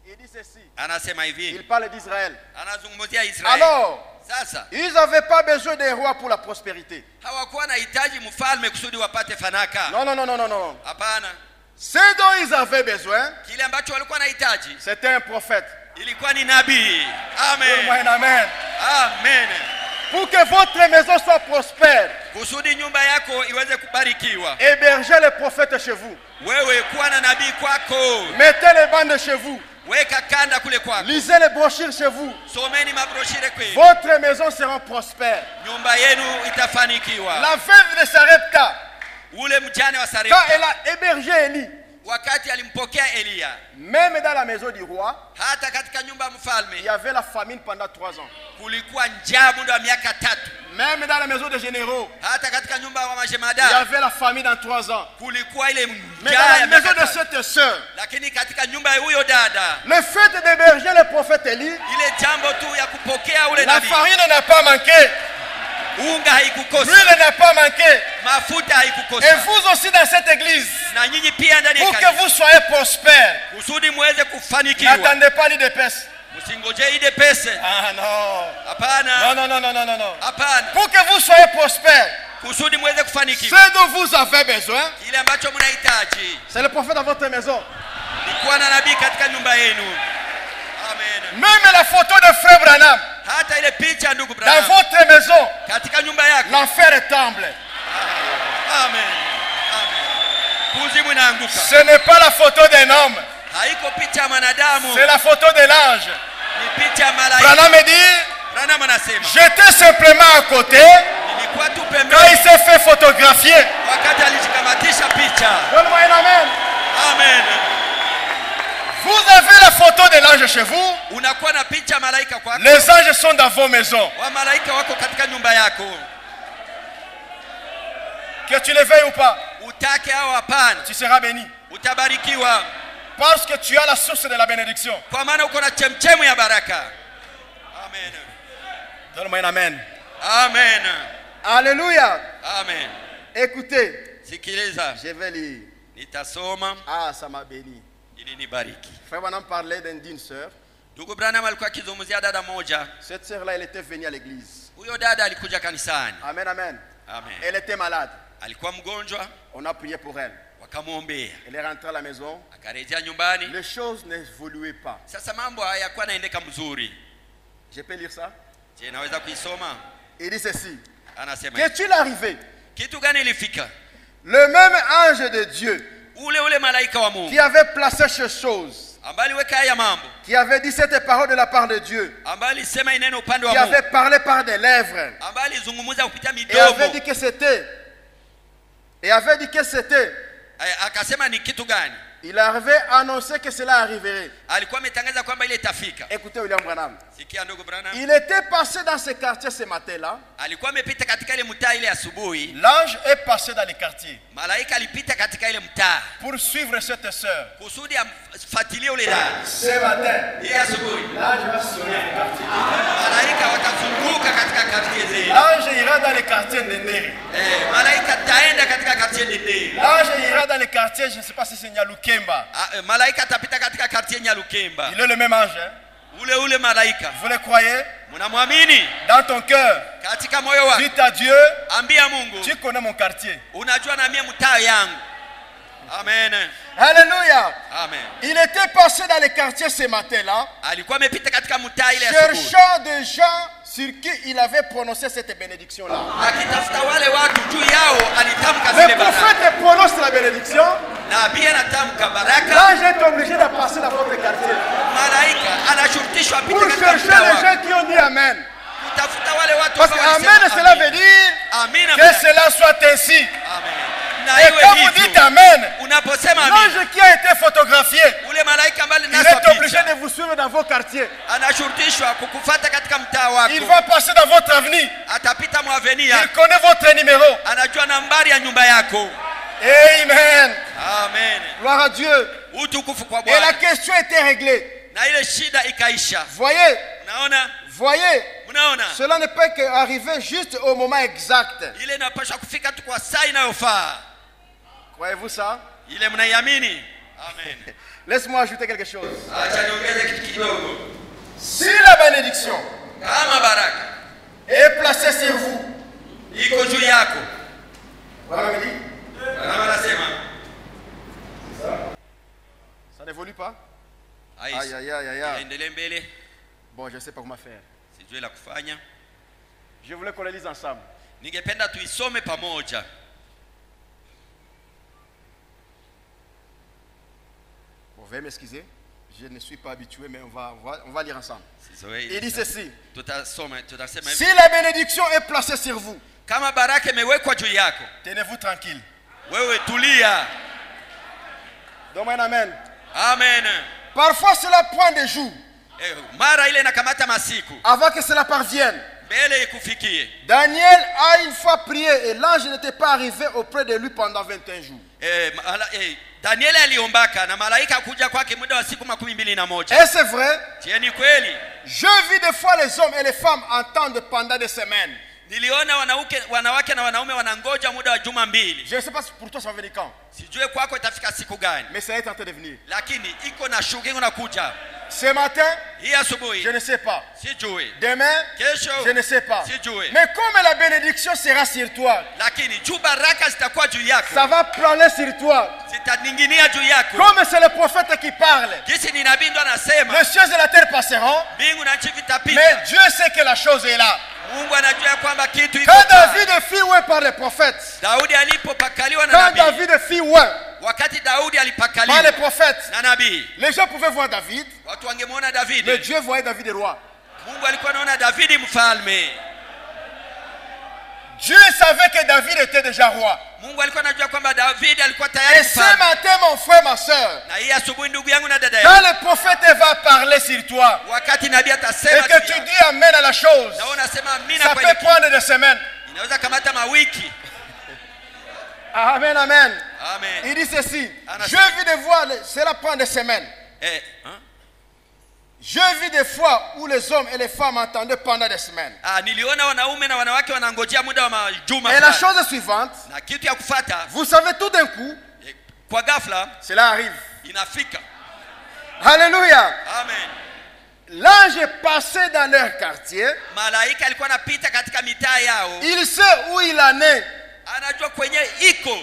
Il dit ceci. Anasema Il hivi, parle d'Israël. anazungumzia Israeli. Alors, Sasa ils n'avaient pas besoin des rois pour la prospérité. hawakuwa na hitaji mfalme kusudi wapate fanaka. Non, non, non, non, non, non. Hapana, Ce dont ils avaient besoin, kile ambacho walikuwa na hitaji c'était un prophète. ilikuwa ni nabii. Donne-moi Amen. un amen. Amen. Pour que votre maison soit prospère, Kusudi nyumba yako iweze kubarikiwa, hébergez les prophètes chez vous. wewe kuwa na nabii kwako, Mettez les bandes chez vous. weka kanda kule kwako, Lisez les brochures chez vous. someni mabroshire kwenu, Votre maison sera prospère. nyumba yenu itafanikiwa. La veuve de Sarepta, Ule mjane wa quand Sarepta elle a hébergé Élie, wakati alimpokea Eliya, même dans la maison du roi, hata katika nyumba ya il y mfalme avait la famine pendant 3 ans. kulikuwa njaa muda wa miaka 3. Même dans la maison des généraux, Hata katika nyumba ya il y majemadari avait la famine dans 3 ans. kulikuwa ile Mais njaa dans ya la maison miaka de 3. cette sœur, Lakini katika nyumba ya huyo dada, le fait d'héberger le prophète Élie, ile jambo tu ya kupokea ule la nabii, farine n'a pas manqué, unga haikukosa, l'huile n'a pas manqué. mafuta Et haikukosa. vous aussi dans cette église, Na nyinyi pia ndani ya pour que kanisa, vous soyez prospères, kusudi muweze kufanikiwa, n'attendez pas ni de peste. msingoje ide pesa. Ah non. Hapana, Non, non, non, non, non, non, non. hapana, Pour que vous soyez prospères, kusudi muweze kufanikiwa, ce dont vous avez besoin, kile ambacho mnahitaji c'est le prophète dans votre maison. ni kuwa na nabii katika nyumba yenu. Amen. Même la photo de frère Branham, Hata ile picha ndugu dans Branham votre maison, katika nyumba yako. l'enfer tremble. Amen. Amen. Kuzimu inaanguka. Ce n'est pas la photo d'un homme, Haiko picha ya mwanadamu, c'est la photo de l'ange. ni picha ya malaika. Branham me dit, Branham anasema, j'étais simplement à côté nilikuwa tu quand il pembeni s'est fait photographier. wakati alijikamatisha picha. Donne-moi un amen. Amen. Vous avez la photo de l'ange chez vous. Unakuwa na picha ya malaika kwako. Les anges sont dans vos maisons. Wa malaika wako katika nyumba yako. Que tu le veuilles ou pas, Utake au hapana, tu seras béni. utabarikiwa Parce que tu as la source de la bénédiction. kwa maana uko na chemchemu ya baraka. Amen. Donne-moi un amen. Amen. Alléluia. Amen. Écoutez, Sikiliza, je vais lire. nitasoma Ah, ça m'a béni. ili nibariki. Frère Branham parlait d'une sœur. Ndugu Branham alikuwa akizungumzia dada moja. Cette sœur-là, elle était venue à l'église. Huyo dada alikuja kanisani. Amen, amen. Amen. Elle était malade. Alikuwa mgonjwa, On a prié pour elle. wakamwombea. Elle est rentrée à la maison. Akarejea nyumbani. Les choses n'évoluaient pas. Sasa mambo hayakuwa naendeka mzuri. Je peux lire ça? Je, naweza kuisoma? Il dit ceci. Anasema Qu'est-il arrivé? kitu gani ilifika? Le même ange de Dieu Ule malaika wa Mungu qui avait placé ces choses, ambaye aliweka haya mambo, qui avait dit cette parole de la part de Dieu, ambaye alisema ineno upande wa qui Mungu, avait parlé par des lèvres, ambaye alizungumza kupitia et avait midomo, dit que c'était, akasema ni kitu gani? il avait annoncé que cela arriverait. Alikuwa ametangaza kwamba ile itafika. Écoutez William Branham. Sikia ndugu Branham. Il était passé dans ce quartier ce matin-là. Alikuwa amepita katika ile mtaa ile asubuhi. L'ange est passé dans les quartiers Malaika alipita katika ile mtaa pour suivre cette sœur. kusudi amfuatilie ule dada. Ce matin, Ile asubuhi l'ange va sonner dans les quartiers. malaika watazunguka katika quartier zile. L'ange ira dans les quartiers de Nderi. Malaika taenda katika quartier de Nderi. L'ange ira dans les quartiers, je ne sais pas si c'est Nyalukemba. Malaika atapita katika quartier Nyalukemba. Il est le même ange. Hein? Ule malaika. Vous le croyez? Mnamwamini? Dans ton cœur. Katika moyo wako. Dites à Dieu. Ambia Mungu. Tu connais mon quartier. Unajua na mimi mtaa yangu. Amen. Alléluia. Amen. Il était passé dans les quartiers ce matin-là. Alikuwa amepita katika mtaa ile asubuhi. Cherchant des gens sur qui il avait prononcé cette bénédiction-là. Akitafuta wale watu juu yao alitamka Le zile baraka. prophète prononce la bénédiction. Nabii anatamka baraka. L'ange est obligé de passer dans votre quartier. Malaika anashurutishwa apite Pour katika chercher mtaa les wako. gens qui ont dit Amen. Kutafuta wale watu Parce que Amen, cela veut dire Amina. que cela soit ainsi. Amen. Na Et iwe quand vous hivyo. dites Amen, Unaposema amina, l'ange qui a été photographié, ule malaika ambaye il est obligé de vous suivre dans vos quartiers. anashurutishwa kukufuata katika mtaa wako. Il va passer dans votre avenue. Atapita mwaveni Il yako. connaît votre numéro. Anajua nambari ya nyumba yako. Amen. Amen. Gloire à Dieu. Utukufu kwa Et la Bwana. question était réglée. Na ile shida ikaisha. Voyez, Unaona? Unaona? Cela ne peut qu'arriver juste au moment exact. Ile inapaswa kufika tu kwa saa inayofaa. Croyez-vous ça? Ile mnaiamini? Amen. Laisse-moi ajouter quelque chose. Acha niongeze kitu kidogo. Si la bénédiction Kama baraka est placée sur vous, iko juu yako. voilà, me dit. Kama nasema. Ça n'évolue pas? Aïe Aïe, aïe, aïe, aïe, aïe. Endelee mbele. Bon, je ne sais pas comment faire. Sijui la kufanya. Je voulais qu'on le lise ensemble. Ningependa tuisome pamoja. Bon, veuillez m'excuser. Je ne suis pas habitué, mais on va lire ensemble. Sizoei. Il dit ceci. Tutasema Si la bénédiction est placée sur vous, kama baraka imewekwa juu yako, tenez-vous tranquille. wewe tulia. Donne-moi un amen. Amen. Parfois cela prend des jours Mara ile nakamata masiku avant que cela parvienne. mbele ikufikie. Daniel a une fois prié et l'ange n'était pas arrivé auprès de lui pendant 21 jours. Daniel aliombaka na malaika kuja kwake muda wa siku 21. Et c'est vrai. Je ni kweli. Je vis des fois les hommes et les femmes entendre pendant des semaines. Niliona wanawake na wanaume wanangoja muda wa juma 2. Je ne sais pas si pour toi ça va venir quand. Sijue kwako itafika siku gani. Mais ça est en train de venir. Lakini iko na shughuli inakuja. Ce matin, hii asubuhi, je ne sais pas. Sijui. Demain, kesho, je ne sais pas. Sijui. Mais comme la bénédiction sera sur toi, lakini juu baraka zitakuwa juu yako, ça va planer sur toi. Zitaninginia juu yako. Comme c'est le prophète qui parle. Jinsi ni nabii ndo anasema. Les cieux et la terre passeront. Mbingu na nchi vitapita. Mais Dieu sait que la chose est là. Mungu anajua kwamba kitu iko. Quand David fit oué par les prophètes. Daudi alipopakaliwa na Quand nabii. David fit oué. Wakati Daudi alipakaliwa par les prophètes. Na nabii. Les gens pouvaient voir David. Watu wangemuona David. Mais Dieu voyait David roi. Mungu alikuwa anaona David mfalme. Dieu savait que David était déjà roi. Mungu alikuwa anajua kwamba David alikuwa tayari mfalme. Et ce matin mon frère, ma soeur. Na hii asubuhi ndugu yangu na dada yangu. Quand le prophète va parler sur toi. Wakati nabii atasema. Et que tu dis amen à la chose. Na unasema amina kwa. Ça peut prendre des semaines. Inaweza kamata mawiki. Amen, amen. Amen. Il dit ceci. Je vis des fois, cela prend des semaines. Je vis des fois où les hommes et les femmes entendaient pendant des semaines. Niliona wanaume na wanawake wanangojea muda wa majuma. Et la chose suivante. Na kitu ya kufuata. Vous savez tout d'un coup. Kwa ghafla. Cela arrive. Inafika. Alléluia. Amen. L'ange est passé dans leur quartier. malaika alikuwa anapita katika mitaa yao, Il sait où il en est. anajua kwenye iko.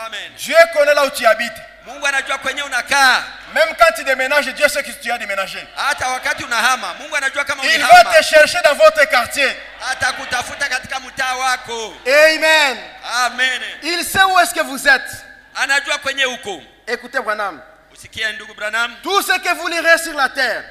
Amen. Dieu connaît là où tu habites. Mungu anajua kwenye unakaa. Même quand tu déménages, Dieu sait que tu as déménagé. Hata wakati unahama, Mungu anajua kama Il va unahama. te chercher dans votre quartier. Atakutafuta katika mtaa wako. Amen. Amen. Il sait où est-ce que vous êtes. Anajua kwenye uko. Écoutez, Branham. Usikie ndugu Branham, Tout ce que vous lirez sur la terre,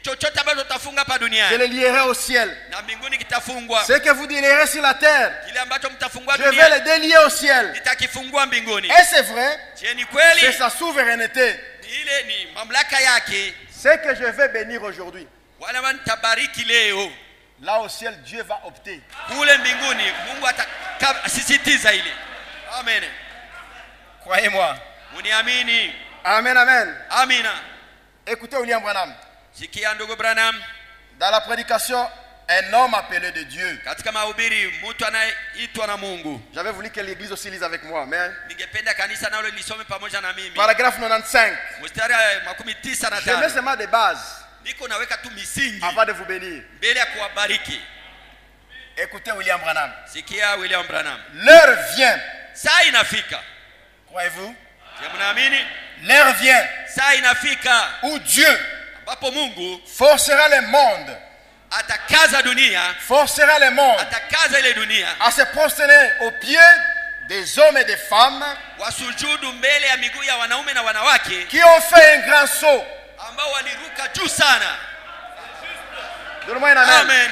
chochote ambacho utafunga hapa je duniani le lierai au ciel. na mbinguni kitafungwa. Ce que vous lirez sur la terre, Kile ambacho mtafungua je vais le duniani délier au ciel. nitakifungua mbinguni. Et c'est vrai, Je ni c'est kweli, sa souveraineté. ile ni mamlaka yake. Ce que je vais bénir aujourd'hui, Wala nitabariki leo. là au ciel, Dieu va opter. Kule mbinguni Mungu atasisitiza ile. Amen. Croyez-moi. Uniamini. Amen, amen. Amina. Écoutez William Branham. Sikia ndugu Branham, Dans la prédication, un homme appelé de Dieu. katika mahubiri mtu anayeitwa na Mungu. J'avais voulu que l'église aussi lise avec moi, mais Ningependa kanisa nalo lisome pamoja na mimi. paragraphe 95. Mstari wa 95. Je mets seulement des bases Niko naweka tu misingi avant de vous bénir. mbele ya kuwabariki. Écoutez William Branham. Sikia William Branham. L'heure vient. Saa inafika. Croyez-vous? Je mnaamini? L'heure vient Saa inafika où Dieu ambapo Mungu forcera le monde, atakaza dunia, forcera le monde atakaza ile dunia à se prosterner aux pieds des hommes et des femmes wasujudu mbele ya miguu ya wanaume na wanawake qui ont fait un grand saut. ambao waliruka juu sana. Donne-moi un amen. Amen.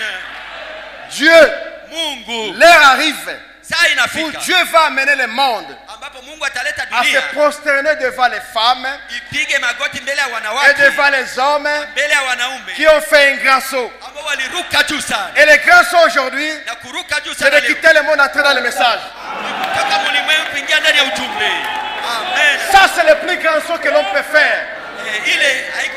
Dieu, Mungu, l'heure arrive saa où inafika Dieu va amener le monde ambapo Mungu ataleta à se dunia prosterner devant les femmes ipige magoti mbele ya et wanawake, devant les hommes mbele ya wanaume qui ont fait un grand saut. ambao waliruka juu sana. Et le grand saut aujourd'hui, Na kuruka juu c'est sana de leo quitter le monde, entrer dans le message. kutoka ulimwengu kuingia ndani ya ujumbe. Amen. Ça, c'est le plus grand saut que l'on peut faire. Ile haiko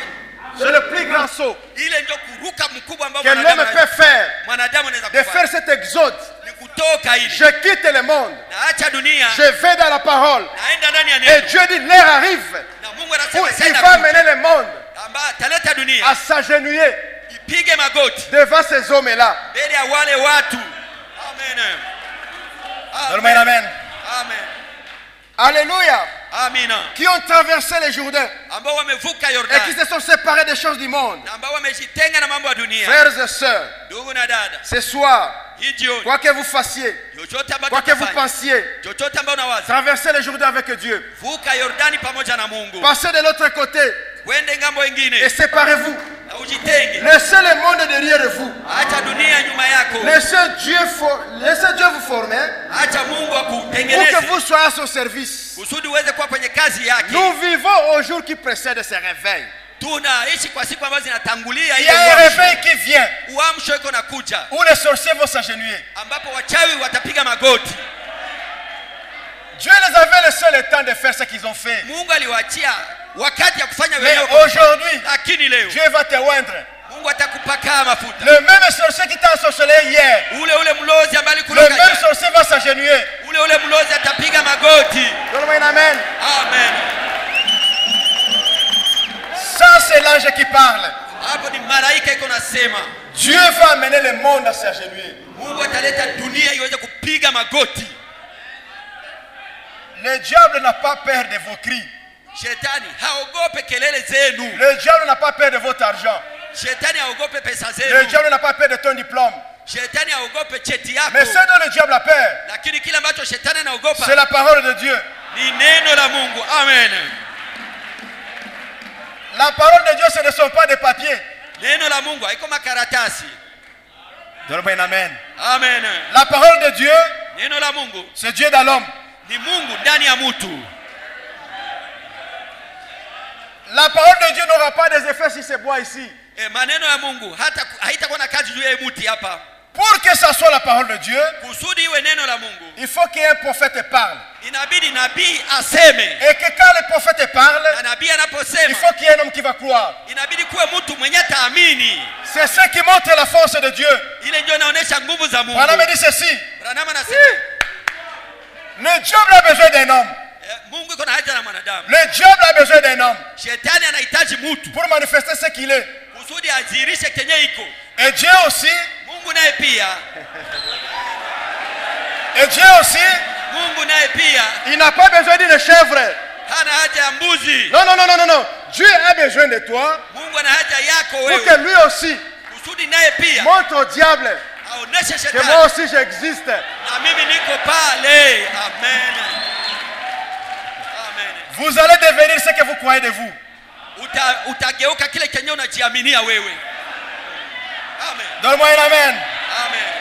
C'est le plus grand saut ile ndio kuruka mkubwa ambao que l'homme peut faire. mwanadamu anaweza De kufanya. faire cet exode. Ni kutoka ile. Je quitte le monde. Naacha dunia, Je vais dans la parole. naenda ndani ya Et neno. Dieu dit, l'heure arrive Na Mungu où anasema il va amener le monde ambaye ataleta dunia à s'agenouiller ipige magoti devant ces hommes-là. mbele ya wale watu. Amen. Donne-moi un amen. Amen. Alléluia. Amina. Qui ont traversé le Jourdain Ambao wamevuka et qui Yordani se sont séparés des choses du monde. na ambao wamejitenga na mambo ya dunia. Frères et sœurs, Ndugu na dada, ce soir, hii jioni quoi que vous fassiez, chochote ambacho quoi que vous utafanya, pensiez, chochote ambao unawaza, traversez le Jourdain avec Dieu. vuka Yordani pamoja na Mungu. Passez de l'autre côté Wende ngambo et ingine séparez-vous. na ujitenge. Laissez le monde derrière vous. Acha dunia nyuma yako. Laissez Dieu vous former Acha Mungu pour que akutengeneze vous soyez à son service. kusudi uweze kuwa kwenye kazi yake. Nous vivons au jour qui précède ce réveil. Tunaishi kwa siku ambazo zinatangulia Il y ile a un réveil qui vient uamsho iko nakuja où les sorciers vont s'agenouiller. ambapo wachawi watapiga magoti. Dieu les avait laissé le temps de faire ce qu'ils ont fait. Mungu aliwaachia wakati ya kufanya Mais wenyewe, aujourd'hui, lakini leo Dieu va te oindre. Mungu atakupaka mafuta. Le même sorcier qui t'a ensorcelé hier, Ule mlozi ambaye le alikuloga même jana, sorcier va s'agenouiller. ule mlozi atapiga magoti. Donne-moi un amen. Amen. Ça, c'est l'ange qui parle. Hapo ni malaika iko nasema Dieu va amener le monde à s'agenouiller. Mungu ataleta dunia iweze kupiga magoti. Le diable n'a pas peur de vos cris. Shetani haogope kelele zenu. Le diable n'a pas peur de votre argent. Shetani haogope pesa Le zenu. diable n'a pas peur de ton diplôme. Shetani haogope cheti yako. Mais ce dont le diable a peur, Lakini kile ambacho shetani c'est anaogopa la parole de Dieu. ni neno la Mungu. Amen. La parole de Dieu, ce ne sont pas des papiers. Neno la Mungu haiko makaratasi. Donne-moi un amen. Amen. La parole de Dieu, Neno la Mungu c'est Dieu dans l'homme. ni Mungu ndani ya mtu. La parole de Dieu n'aura pas des effets sur ces bois ici. Maneno ya Mungu haitakuwa na kazi juu ya mti hapa. Pour que ça soit la parole de Dieu, Kusudi iwe neno la Mungu, il faut qu'un prophète parle. inabidi nabii aseme. Et que quand le prophète parle, Na nabii il anaposema, faut qu'il y ait un homme qui va croire. inabidi kuwe mtu mwenye taamini. C'est ce qui montre la force de Dieu. Ile ndio inaonyesha nguvu za Mungu. Branham dit ceci. Branham anasema Le diable a besoin d'un homme. Mungu iko na haja na mwanadamu. Le diable a besoin d'un homme Shetani anahitaji mtu pour manifester ce qu'il est. kusudi azirishe kenye iko. Et Dieu aussi, Mungu naye pia, et Dieu aussi, Mungu naye pia il n'a pas besoin d'une chèvre. hana haja ya mbuzi. Non, non, non, non, non, non. Dieu a besoin de toi Mungu ana haja yako pour wewe, que lui aussi kusudi naye pia montre au diable aoneshe que shetani moi aussi j'existe. na mimi niko pale. Amen. Amen. Vous allez devenir ce que vous croyez de vous. Utageuka kile kenye unajiaminia wewe. Amen. Donne-moi un amen. Amen.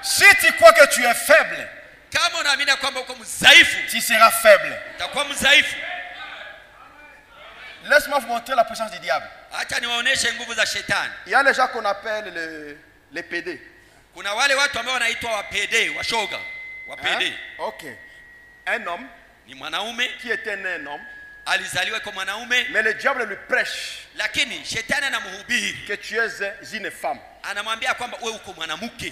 Si tu crois que tu es faible, Kama unaamini kwamba uko mdhaifu, tu seras faible. utakuwa mdhaifu. Laisse-moi vous montrer la puissance du diable. Acha niwaoneshe nguvu za shetani. Il y a les gens qu'on appelle les PD. Kuna wale watu ambao wanaitwa wapede, washoga, wapede. Hein? Ok. Un homme Ni mwanaume qui était né un homme, alizaliwa kwa mwanaume, mais le diable lui prêche lakini shetani anamhubiri, que tu es une femme. anamwambia kwamba wewe uko mwanamke,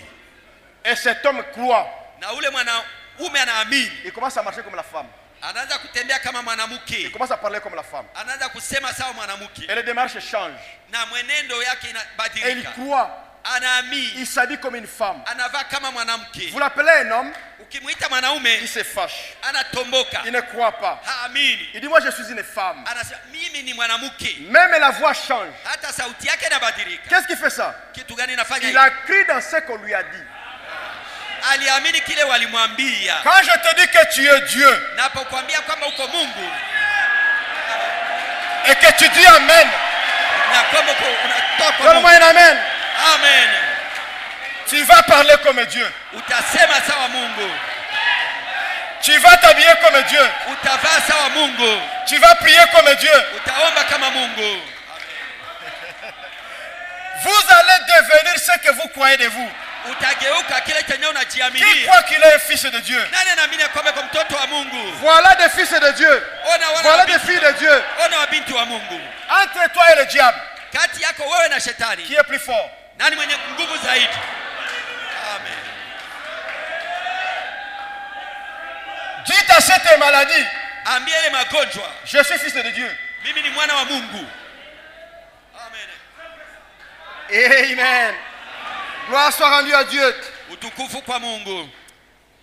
Et cet homme croit. na ule mwanaume anaamini, Il commence à marcher comme la femme. anaanza kutembea kama Il mwanamke, commence à parler comme la femme. anaanza kusema sawa mwanamke, Et les démarches changent. na mwenendo yake Et il inabadilika. croit. Anaamini, Il s'habille comme une femme. anavaa kama mwanamke. Vous l'appelez un homme, Ukimuita il mwanaume se fâche. anatomboka, Il ne croit pas. haamini, Il dit, moi je suis une femme. anasema mimi ni mwanamke, Même la voix change. hata sauti yake inabadilika. Qu'est-ce qui fait ça? Kitu gani inafanya Il hivi? a cru dans ce qu'on lui a dit. Aliamini kile walimwambia. Quand je te dis que tu es Dieu Napokuambia kwamba uko Mungu et que tu dis Amen, na kwamba unatoka kwa donne-moi Mungu, un Amen. amen, Tu vas parler comme Dieu. utasema sawa Mungu, Tu vas t'habiller comme Dieu. utavaa sawa Mungu, Tu vas prier comme Dieu. utaomba kama Mungu. Vous allez devenir ce que vous croyez de vous. Utageuka kile chenye Qui unajiaminia. croit qu'il est un fils de Dieu? Nani anaamini kwamba kwa mtoto wa Mungu? Voilà des fils de Dieu. Ona wana Voilà wa des binti, filles de Dieu. ona wa binti wa Mungu. Entre toi et le diable, Kati yako wewe na shetani, qui est plus fort? nani mwenye nguvu zaidi? Amen. Dites à cette maladie, Ambia ile magonjwa, je suis fils de Dieu. mimi ni mwana wa Mungu. Amen. Amen. Gloire soit rendue à Dieu. Utukufu kwa Mungu.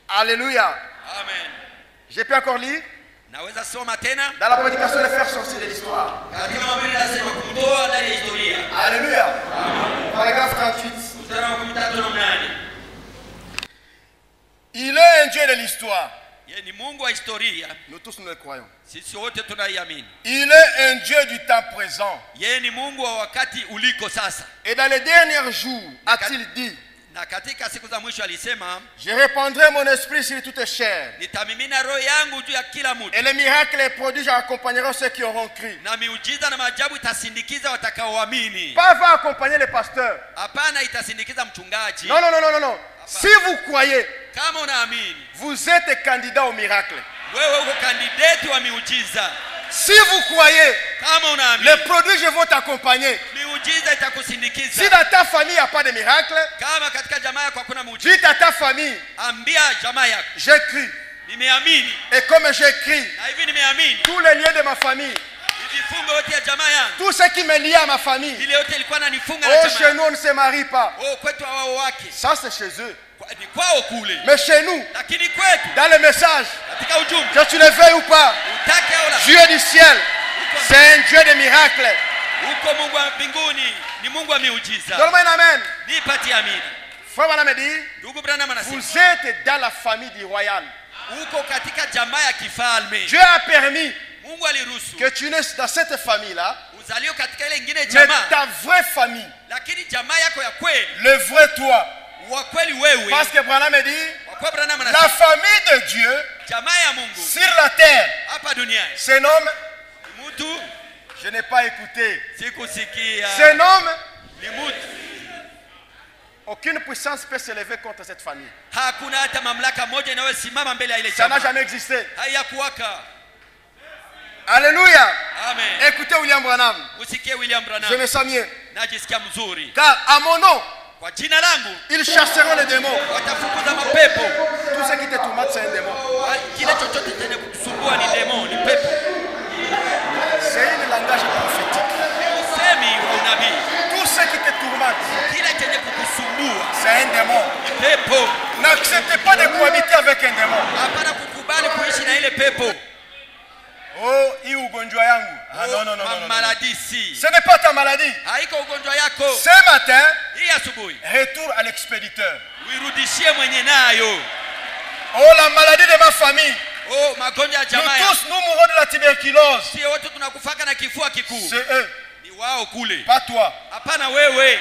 Alléluia. Amen. J'ai pu encore lire Naweza soma tena dans la prédication de faire sortir de l'histoire. katika mahubiri nasema kumtoa ndani ya historia. Alléluia. Paragraphe 38. Mstari wa 13. Il est un Dieu de l'histoire. Yeye ni Mungu wa historia, Nous tous nous le croyons. sisi wote tunaiamini. Il est un Dieu du temps présent. Yeye ni Mungu wa wakati uliko sasa. Et dans les derniers jours, a-t-il dit, Na katika siku za mwisho alisema, je répandrai mon esprit sur toute chair. nitamimina roho yangu juu ya kila mtu, Et les miracles et prodiges accompagneront ceux qui auront cru. na miujiza na maajabu itasindikiza watakaoamini. Pas va accompagner les pasteurs. Hapana, itasindikiza mchungaji. Non, non, non, non, non, non. Si vous croyez, Kama unaamini, vous êtes candidat au miracle. wewe uko kandidati wa miujiza. Si vous croyez, Kama unaamini, les prodiges vont t'accompagner. miujiza itakusindikiza. Si dans ta famille il n'y a pas de miracle, Kama katika jamaa yako hakuna muujiza, dites à ta famille, ambia jamaa yako, j'ai cru. nimeamini, Et comme j'ai cru, na hivi nimeamini. tous les liens de ma famille, Vifungo yote ya jamaa yangu, tout ce qui me lie à ma famille, ile yote ilikuwa nanifunga na oh, jamaa chez nous on ne se marie pas. Oh, kwetu hawao wake. Ça c'est chez eux. Ni kwao kule. Mais chez nous, Lakini kwetu, dans le message, katika ujumbe, que tu le veuilles ou pas, utake au la, Dieu du ciel, c'est un Dieu de miracles. uko Mungu wa mbinguni, ni Mungu wa miujiza. Donne-moi un amen. Nipatie amina. Frère Branham dit, Ndugu Branham anasema, vous êtes dans la famille du royal. uko katika jamaa ya kifalme. Dieu a permis Mungu aliruhusu que tu naisses dans cette famille-là, uzalio katika ile nyingine mais jamaa, ta vraie famille, lakini jamaa yako ya kweli, le vrai toi. wa kweli wewe, Parce que Branham dit, kwa Branham la anasema, famille de Dieu jamaa ya Mungu sur la terre hapa duniani, se nomme, mtu je n'ai pas écouté, sikusikia, se nomme, ni mtu. aucune puissance peut s'élever contre cette famille. Hakuna hata mamlaka moja inayosimama mbele ya ile Ça n'a jamaa. jamais existé. Hayakuwaka. Alléluia. Amen. Écoutez William Branham. Usikie William Je Branham. me sens mieux. Najisikia mzuri. Car à mon nom, Kwa jina langu ils chasseront les démons. watafukuza mapepo. Tout ce qui te tourmente, c'est un démon. Kile chochote chenye kukusumbua ni demo, ni pepo. C'est un langage prophétique. Usemi tourmente, kile chenye kukusumbua c'est un démon. pepo. N'acceptez pas de cohabiter avec un démon. Hapana kukubali kuishi na ile pepo. Oh, hii ugonjwa yangu. Ah, non, non, non, non, non. Maladie si. Ce n'est pas ta maladie. Haiko ugonjwa yako. Ce matin, Hii asubuhi retour à l'expéditeur. uirudishie mwenye nayo. Oh, la maladie de ma famille. Oh, magonjwa ya Nous jamaa. tous, nous mourons de la tuberculose. Si wote tunakufaka na kifua kikuu. C'est eux, Ni wao kule. pas toi. Hapana wewe.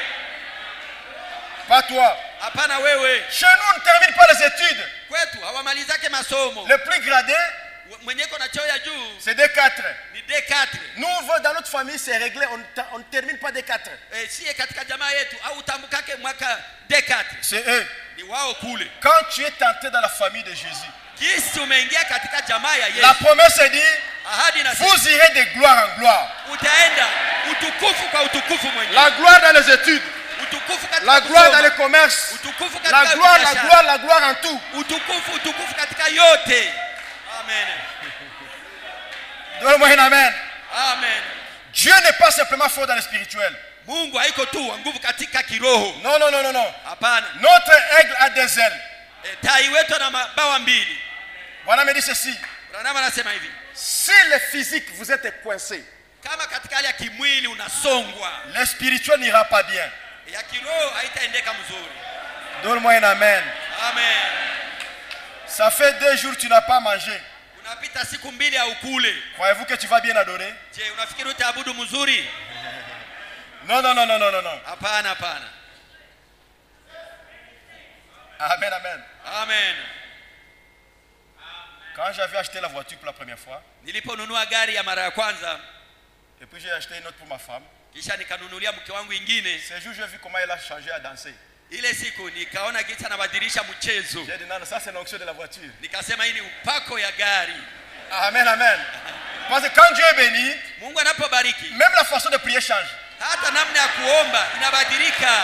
Pas toi. Hapana wewe. Chez nous, on ne termine pas les études. Kwetu hawamalizake masomo. Le plus gradé, Mwenye kona cheo ya juu c'est D4. ni D4. Nous, dans notre famille, c'est réglé. On ne termine pas D4. Si katika jamaa yetu au utambukake mwaka D4. C'est eux. Ni wao kule. Quand tu es tenté dans la famille de Jésus, Kisi umeingia katika jamaa ya Yesu. la promesse est dit, Ahadi na vous irez de gloire en gloire. utaenda utukufu kwa utukufu mwenyewe. La gloire dans les études, Utukufu katika la gloire dans kusoma. les commerces, Utukufu katika la gloire, la biashara. gloire, la gloire en tout. Utukufu katika yote. Amen. Donne-moi un amen. Amen. Dieu n'est pas simplement fort dans le spirituel. Mungu haiko tu wa nguvu katika kiroho. Non, non, non, non, non. Hapana. Notre aigle a des ailes. Tai wetu na mabawa mbili. Bwana me dit ceci. Branham anasema hivi. Si le physique vous êtes coincé, Kama katika hali ya kimwili unasongwa, le spirituel n'ira pas bien. ya kiroho haitaendeka mzuri. Donne-moi un amen. Amen. Ça fait 2 jours que tu n'as pas mangé. Unapita siku mbili au kule. Croyez-vous que tu vas bien adorer? Je, unafikiri utaabudu mzuri? Non, non, non, non, non, non, non. Hapana, hapana. Amen, amen. Amen. Quand j'avais acheté la voiture pour la première fois, Niliponunua gari ya mara ya kwanza, et puis j'ai acheté une autre pour ma femme, kisha nikanunulia mke wangu ingine. ce jour j'ai vu comment elle a changé à danser. Ile siku nikaona jinsi anabadilisha mchezo. J'ai dit non, ça c'est l'onction de la voiture. Nikasema hii ni upako ya gari. Amen, amen. Parce que quand Dieu est béni, Mungu anapobariki, même la façon de prier change. hata namna ya kuomba inabadilika.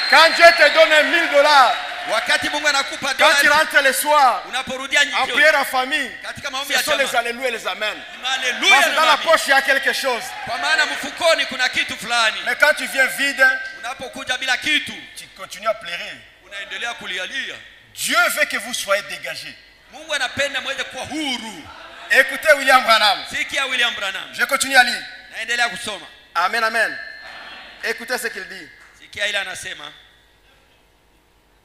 Quand Dieu te donne $1000, Wakati Mungu anakupa quand tu dolari, rentres le soir, unaporudia en jioni prière en famille, katika maombi ce ya sont les jamaa, alléluia et les amen. Parce haleluya que na dans la amina. poche, il y a quelque chose. Kwa maana mfukoni kuna kitu fulani. Mais quand tu viens vide, Unapokuja bila kitu, tu continues à pleurer. unaendelea kulialia. Dieu veut que vous soyez dégagés. Mungu anapenda mweze kuwa huru. Écoutez William Branham. Sikia William Branham. Je continue à lire. Naendelea kusoma. Amen, amen. Écoutez ce qu'il dit. Sikia ile anasema,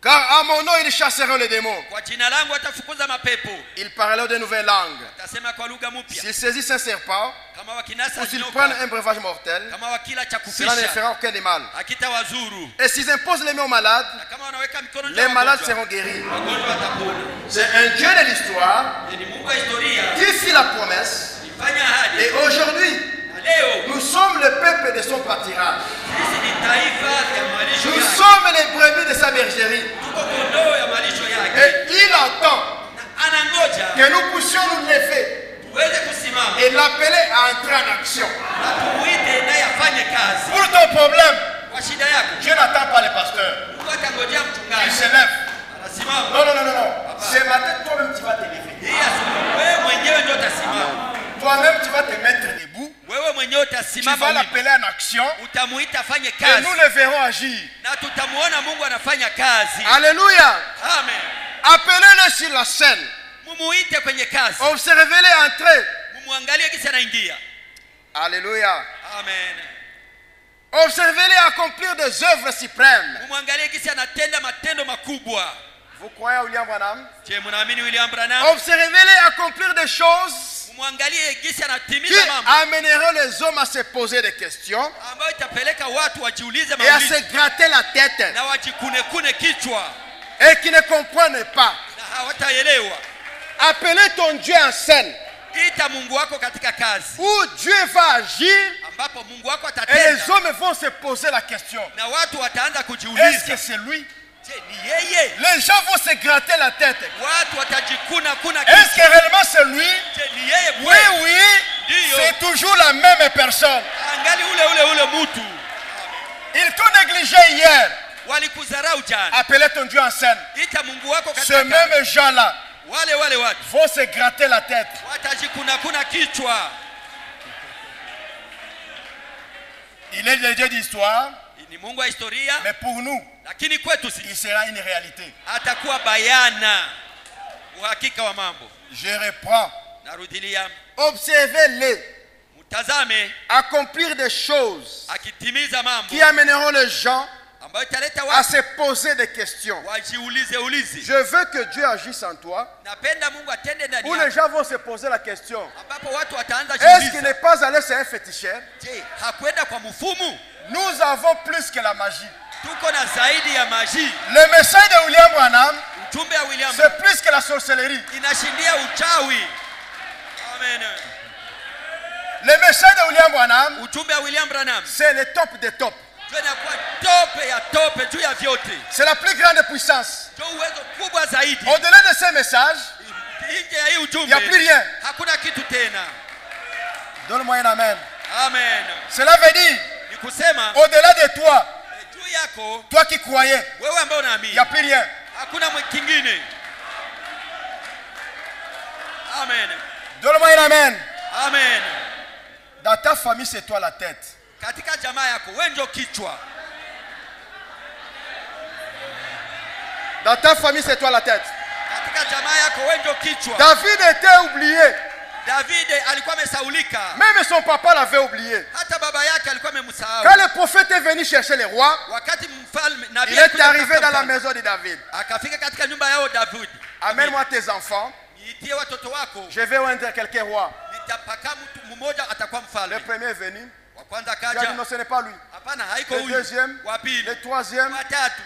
Car à mon nom, ils chasseront les démons. kwa jina langu atafukuza mapepo. Ils parleront de nouvelles langues. Atasema kwa lugha mpya. S'ils saisissent un serpent, Kama wakinasa ou s'ils prennent nyoka, un breuvage mortel, kama wakila cha cela ne kufisha, fera aucun de mal. hakitawazuru. Et s'ils imposent les mains aux malades, Na kama wanaweka mikono juu les ya malades wagonjwa, seront guéris. wagonjwa watapona. C'est un Dieu de l'histoire Ni Mungu wa historia, qui fit la promesse. ifanya ahadi. Et aujourd'hui, Na leo nous sommes le peuple de son pâturage. sisi ni taifa ya malisho Nous yake. sommes les brebis de sa bergerie. Tuko kondoo ya malisho yake. Et il entend Na anangoja que nous puissions nous lever tuweze kusimama et l'appeler à entrer en action. na tumuite naye afanye kazi. Pour ton problème, Kwa shida yako, Dieu n'attend pas les pasteurs. Mungu atangojea Il mchungaji. se lève. Anasimama. Non, non, non, non, non. Ce matin, toi-même, tu vas te lever. Hii asubuhi wewe mwenyewe ndio utasimama. Toi-même, tu vas te mettre debout. Wewe mwenyewe Tu utasimama vas wima. l'appeler en action. Utamuita afanye Et kazi. nous le verrons agir. Na tutamuona Mungu anafanya kazi. Alléluia. Amen. Appelez-le sur la scène. Mumuite kwenye kazi. Observez-les entrer. Mumuangalie kisa anaingia. Alléluia. Amen. Observez-les accomplir des œuvres suprêmes. Mumuangalie kisa anatenda matendo makubwa. Vous croyez à William Branham? Je, mnaamini William Branham? Observez-les accomplir des choses Mumuangalie kisa qui anatimiza mambo amèneront les hommes à se poser des questions ambayo itapeleka watu wajiulize et à maulizo se gratter la tête na wajikune kichwa et qui ne comprennent pas. na hawataelewa. Appelez ton Dieu en scène Ita Mungu wako katika kazi où Dieu va agir ambapo Mungu wako et les atatenda hommes vont se poser la question. na watu wataanza Est-ce que kujiuliza, c'est lui? je, ni yeye? Les gens vont se gratter la tête. Watu watajikuna Est-ce kichwa, que réellement c'est lui? je, ni yeye Oui, kweli? oui. Ndio. C'est toujours la même personne. Angali ule mutu. Ils t'ont négligé hier. Walikudharau jana. Appelez ton Dieu en scène. Ita Mungu wako Ces katika kazi. mêmes gens-là Wale watu vont se gratter la tête. watajikuna kichwa. Il est le Dieu d'histoire, ni Mungu wa historia, mais pour nous, lakini kwetu il sisi sera une réalité. atakuwa bayana, uhakika wa mambo. Je reprends. Narudilia, Observez-les mtazame accomplir des choses akitimiza mambo qui amèneront les gens ambayo italeta à watu se poser des questions. wajiulize. Je veux que Dieu agisse en toi, Napenda Mungu atende ndani où les yako, gens vont se poser la question. ambapo watu wataanza Est-ce qu'il jiuliza, n'est pas allé chez un féticheur? je, hakwenda kwa mfumu? Nous avons plus que la magie. Tuko na zaidi ya maji. Le message de William Branham, Ujumbe wa William c'est plus que la sorcellerie. inashindia uchawi. Amen. Le message de William Branham, Ujumbe wa William Branham c'est le top des tops. ndio inakuwa tope ya tope juu ya vyote, C'est la plus grande puissance. ndio uwezo kubwa zaidi. Au-delà de ces messages, Nje ya hii il n'y ujumbe a plus rien. hakuna kitu tena. Donne-moi un amen. Amen. Cela veut dire, Ni kusema au-delà de toi, juu yako toi qui croyais, wewe ambao il unaamini n'y a plus rien. hakuna kingine. Amen. Donne-moi un amen. Amen. Dans ta famille, c'est toi la tête. Katika jamaa yako wewe ndio kichwa. Dans ta famille, c'est toi la tête. Katika jamaa yako wewe ndio kichwa. David était oublié. David alikuwa amesaulika. Même son papa l'avait oublié. Hata baba yake alikuwa amemsahau. Quand le prophète est venu chercher les rois, Wakati mfalme nabii il est arrivé dans la maison de David. akafika katika nyumba yao David. Amène-moi tes enfants. Niitie watoto wako. Je vais oindre quelqu'un roi. Nitapaka mtu mmoja atakuwa Le mfalme. premier est venu. Wa kwanza Il a dit kaja. non, ce n'est pas lui. Hapana, haiko Le huyu. deuxième, Wa pili. le troisième. Wa tatu.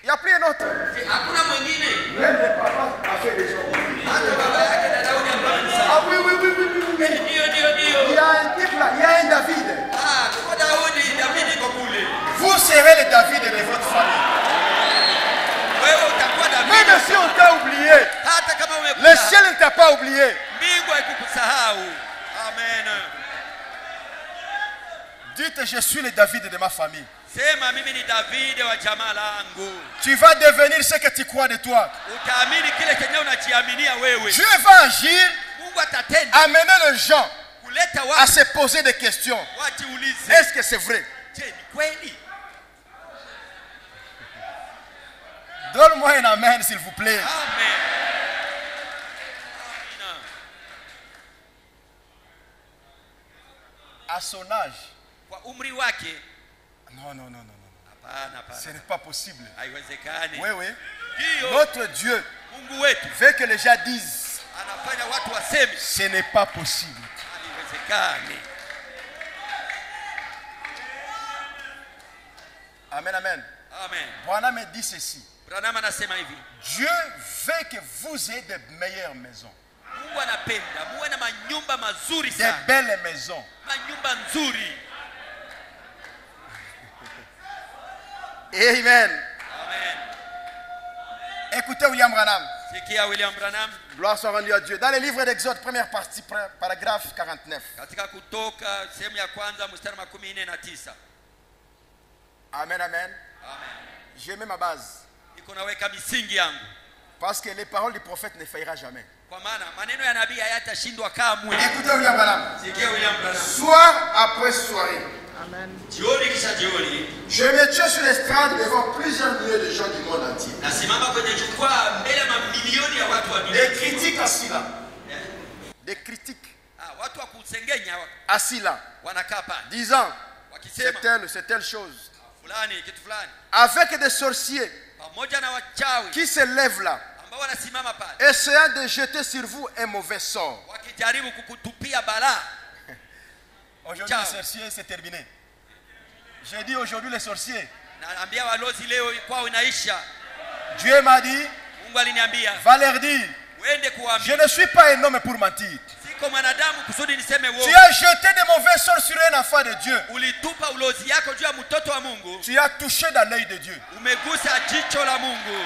Il n'y a plus un autre. Hakuna mwingine. Même le papa a fait des choses. Hata baba yake na Daudi ambaye amemsahau. Ah oui, oui, oui, oui, oui, oui. Ndio. Il y a un type là, il y a un David. Ah, kwa Daudi, David iko kule. Vous serez le David de votre famille. Wewe utakuwa David. Même si on t'a oublié, Hata kama le umekufa. ciel ne t'a pas oublié. Mbingu haikukusahau. Amen. Dites, je suis le David de ma famille. Sema mimi ni David wa jamaa langu. Tu vas devenir ce que tu crois de toi. Utaamini kile chenye unajiaminia wewe. Dieu va agir, Mungu atatenda amener les gens kuleta à watu se poser des questions. wajiulize. Est-ce que c'est vrai? Je, ni kweli? Donne-moi un amen, s'il vous plaît. Amen. Amina. À son âge. Kwa umri wake. Non, non, non, non, non. Hapana, Ce n'est pas possible. haiwezekani. Oui, oui. Ndio Notre Dieu Mungu wetu veut que les gens disent, anafanya watu waseme ce n'est pas possible. haiwezekani. Amen, amen. Amen. Branham me dit ceci. Branham anasema hivi. Dieu veut que vous ayez de meilleures maisons. Mungu anapenda muwe na manyumba mazuri Des sana. belles maisons. Manyumba nzuri. Amen. Amen. Écoutez William Branham. Sikia William Branham Gloire soit rendue à Dieu. Dans le livre d'Exode, première partie, paragraphe 49. katika Kutoka sehemu ya kwanza mstari 49. Amen, amen. Amen. Je mets ma base. Niko naweka misingi yangu. Parce que les paroles du prophète ne faillira jamais. Kwa maana maneno ya nabii hayatashindwa kamwe. Écoutez William Branham. Sikia William Branham. Soir après soirée, Jioni kisha jioni je me tiens sur l'estrade devant plusieurs milliers de gens du monde entier. nasimama kwenye jukwaa mbele ya mamilioni ya watu wa dunia. Des critiques assis là. Des critiques Watu wa kusengenya assis là. wanakaa pale Disant, wakisema c'est telle chose. fulani kitu fulani, Avec des sorciers pamoja na wachawi qui se lèvent là, ambao wanasimama pale essayant de jeter sur vous un mauvais sort. wakijaribu kukutupia balaa. Aujourd'hui, Ciao. les sorciers, c'est terminé. J'ai dit aujourd'hui, les sorciers. Naambia walozi leo kwao inaisha. Dieu m'a dit, Mungu aliniambia va leur dire, uende je kuambia, ne suis pas un homme pour mentir. siko mwanadamu kusudi niseme Tu uongo. as jeté de mauvais sorts sur un enfant de Dieu. Ulitupa ulozi yako juu ya mtoto wa Mungu, Tu as touché dans l'œil de Dieu. umegusa jicho la Mungu.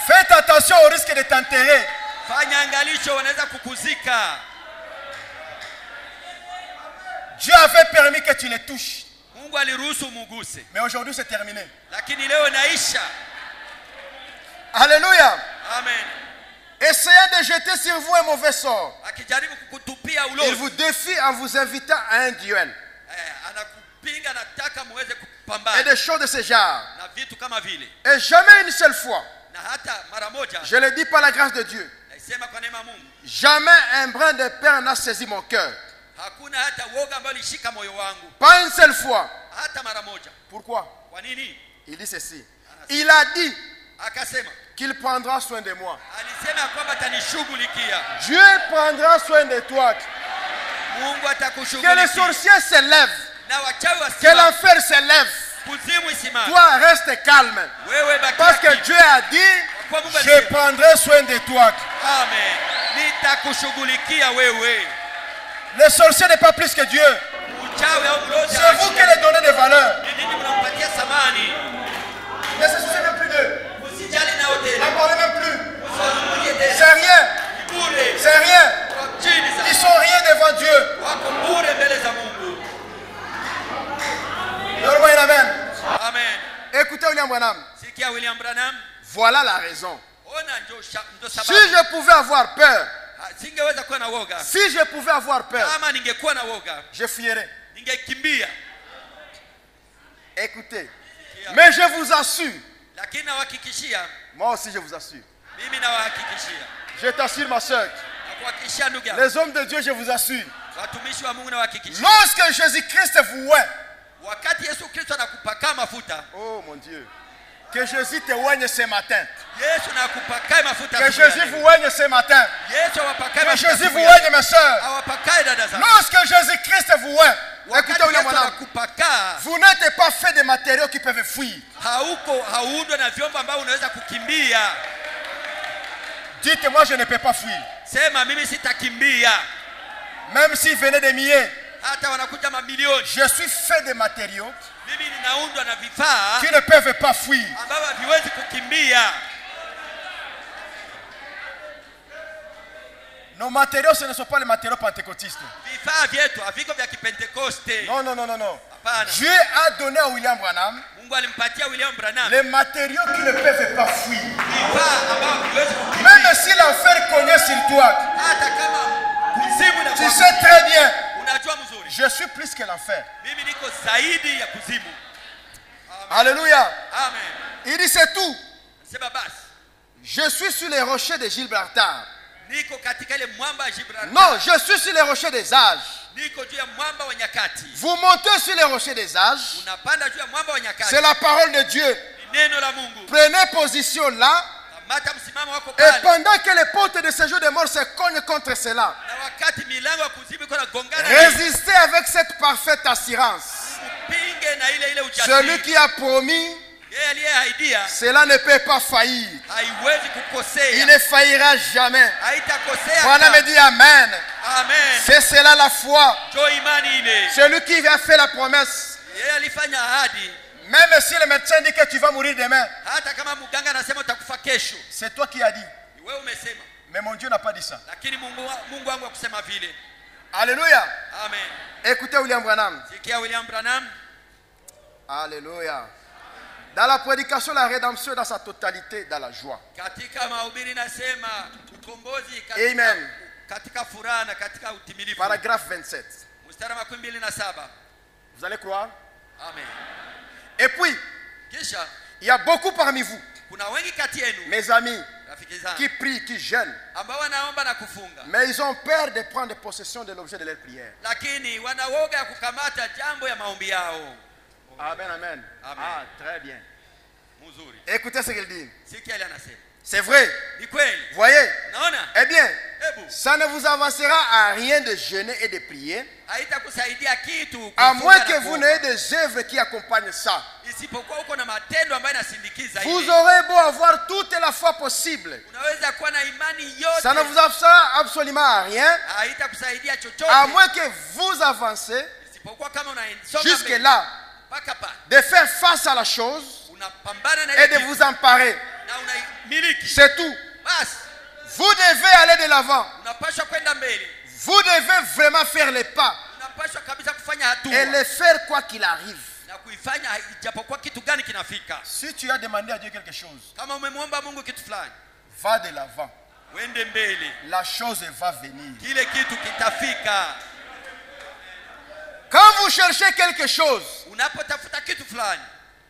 Faites attention au risque de t'enterrer. Fanya angalisho, wanaweza kukuzika. Dieu avait permis que tu les touches. Mungu aliruhusu muguse, Mais aujourd'hui, c'est terminé. lakini leo inaisha. Alléluia. Amen. Essayant de jeter sur vous un mauvais sort. Akijaribu kukutupia Il ulozi, vous défie en vous invitant à un duel. kupinga, nataka muweze kupambana et des choses de ce genre. na vitu kama vile. Et jamais une seule fois, Na hata mara moja, je le dis par la grâce de Dieu, naisema kwa neema ya Mungu, jamais un brin de pain n'a saisi mon cœur. hakuna hata woga ambao ulishika moyo wangu, Pas une seule fois. hata mara moja. Pourquoi? Kwa nini? Il dit ceci. Il a dit Akasema, qu'il prendra soin de moi. alisema kwamba atanishughulikia. Dieu prendra soin de toi. Mungu Que les atakushughulikia. sorciers se lèvent. Na wachawi Que wasimame, l'enfer se lève. kuzimu isimame. Toi, reste calme. Wewe baki Parce que kimya. Dieu a dit, Kwa Mungu je alisema, prendrai soin de toi. amen, nitakushughulikia wewe. Les sorciers n'est pas plus que Dieu. Uchawi au mlozi C'est vous qui les donnez des valeurs. ni nini mnampatia thamani? Ne se souciez même plus d'eux. Usijali nao tena. N'en parlez même plus. Usizungumzie tena. C'est rien. Bure. C'est rien. Kwa chini Ils sana. sont rien devant Dieu. Wako bure mbele za Mungu. Donne-moi un amen. Amen. Écoutez William Branham. Sikia William Branham. Voilà la raison. Ona ndio Si sababu. je pouvais avoir peur, Singeweza kuwa na woga. si je pouvais avoir peur, Kama ningekuwa na woga, je fuirais. ningekimbia. Écoutez. Mais je vous assure, Lakini nawahakikishia, moi aussi je vous assure. mimi nawahakikishia. Je t'assure ma soeur. Nakuhakikishia ndugu yangu. Les hommes de Dieu, je vous assure. Watumishi wa Mungu nawahakikishia. Lorsque Jésus-Christ vous oint, Wakati Yesu Kristo anakupaka mafuta, oh mon Dieu, que Jésus te oigne ce matin. Yesu nakupaka mafuta. Que siku ya Jésus leo. vous oigne ce matin. Yesu awapakae Que mafuta. Jésus siku vous ya oigne leo. mes soeurs. Awapakae dada zangu. Lorsque Jésus-Christ vous oint, Wakati écoutez William Yesu Branham, anakupaka, vous n'êtes pas fait de matériaux qui peuvent fuir. haundwe na vyombo ambavyo unaweza kukimbia. Dites-moi, je ne peux pas fuir. Sema mimi sitakimbia. Même s'ils venaient des milliers, Hata wanakuja mamilioni. je suis fait de matériaux Mimi ninaundwa na vifaa qui ne peuvent pas fuir. ambavyo haviwezi kukimbia. Nos matériaux, ce ne sont pas les matériaux pentecôtistes. Vifaa vyetu haviko vya Kipentekoste. Non, non, non, non, non. Hapana. Dieu a donné à William Branham Mungu alimpatia William Branham les matériaux qui ne peuvent pas fuir. vifaa ambavyo haviwezi kukimbia. Même si l'enfer cognait sur toi, Hata kama kuzimu na tu sais très bien, unajua mzuri. je suis plus que l'enfer. Mimi niko zaidi ya kuzimu. Alléluia. Amen. Il dit c'est tout. Sema basi. Je suis sur les rochers de Gibraltar. Niko katika ile mwamba wa Gibraltar. Non, je suis sur les rochers des âges. Niko juu ya mwamba wa nyakati. Vous montez sur les rochers des âges. Unapanda juu ya mwamba wa nyakati. C'est la parole de Dieu. Ni neno la Mungu. Prenez position là. Kamata msimamo wako Et pale. pendant que les portes de séjour des morts se cognent contre cela, Na wakati milango ya kuzimu iko nagongana, résistez avec cette parfaite assurance. upinge na ile Celui ujasiri. qui a promis, Yeye aliyeahidia cela ne peut pas faillir. haiwezi Il kukosea. ne faillira jamais. Haitakosea. Voilà me dit Amen. Amen. C'est cela la foi. Jo imani ile. Celui qui a fait la promesse, Yeye alifanya ahadi. même si le médecin dit que tu vas mourir demain, Hata kama mganga anasema utakufa kesho, c'est toi qui as dit. ni wewe umesema. Mais mon Dieu n'a pas dit ça. Lakini Mungu wangu akusema vile. Alléluia. Amen. Écoutez William Branham. Sikia William Branham. Alléluia. Dans la prédication, la rédemption dans sa totalité, dans la joie. Katika mahubiri nasema ukombozi Amen. katika furaha na katika utimilifu. Paragraphe 27. Mstari wa 27. Vous allez croire? Amen. Et puis, Kisha il y a beaucoup parmi vous, kuna wengi kati yenu mes amis, rafiki zangu qui prient, qui jeûnent, ambao wanaomba na kufunga, mais ils ont peur de prendre possession de l'objet de leur prière. lakini wanawoga ya kukamata jambo ya maombi yao. Amen, amen. Amen. Ah, très bien. Mzuri. Écoutez ce qu'il dit. Sikia ile anasema. C'est vrai. Ni kweli. Vous voyez? Naona? Eh bien, Hebu ça ne vous avancera à rien de jeûner et de prier, haitakusaidia kitu à moins kufunga que na vous kuomba. n'ayez des œuvres qui accompagnent ça. Isipokuwa uko na matendo ambayo yanasindikiza Vous hili. aurez beau avoir toute la foi possible, Unaweza kuwa na imani yote. ça ne vous avancera absolument à rien, haitakusaidia chochote. à moins que vous avancez Isipokuwa kama unaisonga jusque-là, mpaka pale. de faire face à la chose Unapambana na et ile de kitu vous emparer. na unaimiliki. C'est tout. Basi Vous devez aller de l'avant. unapaswa kwenda mbele. Vous devez vraiment faire les pas Unapaswa kabisa kufanya hatua et les faire quoi qu'il arrive. na kuifanya ijapokuwa kitu gani kinafika. Si tu as demandé à Dieu quelque chose, Kama umemwomba Mungu kitu fulani, va de l'avant. wende mbele. La chose va venir. Kile kitu kitafika. Quand vous cherchez quelque chose, unapotafuta kitu fulani,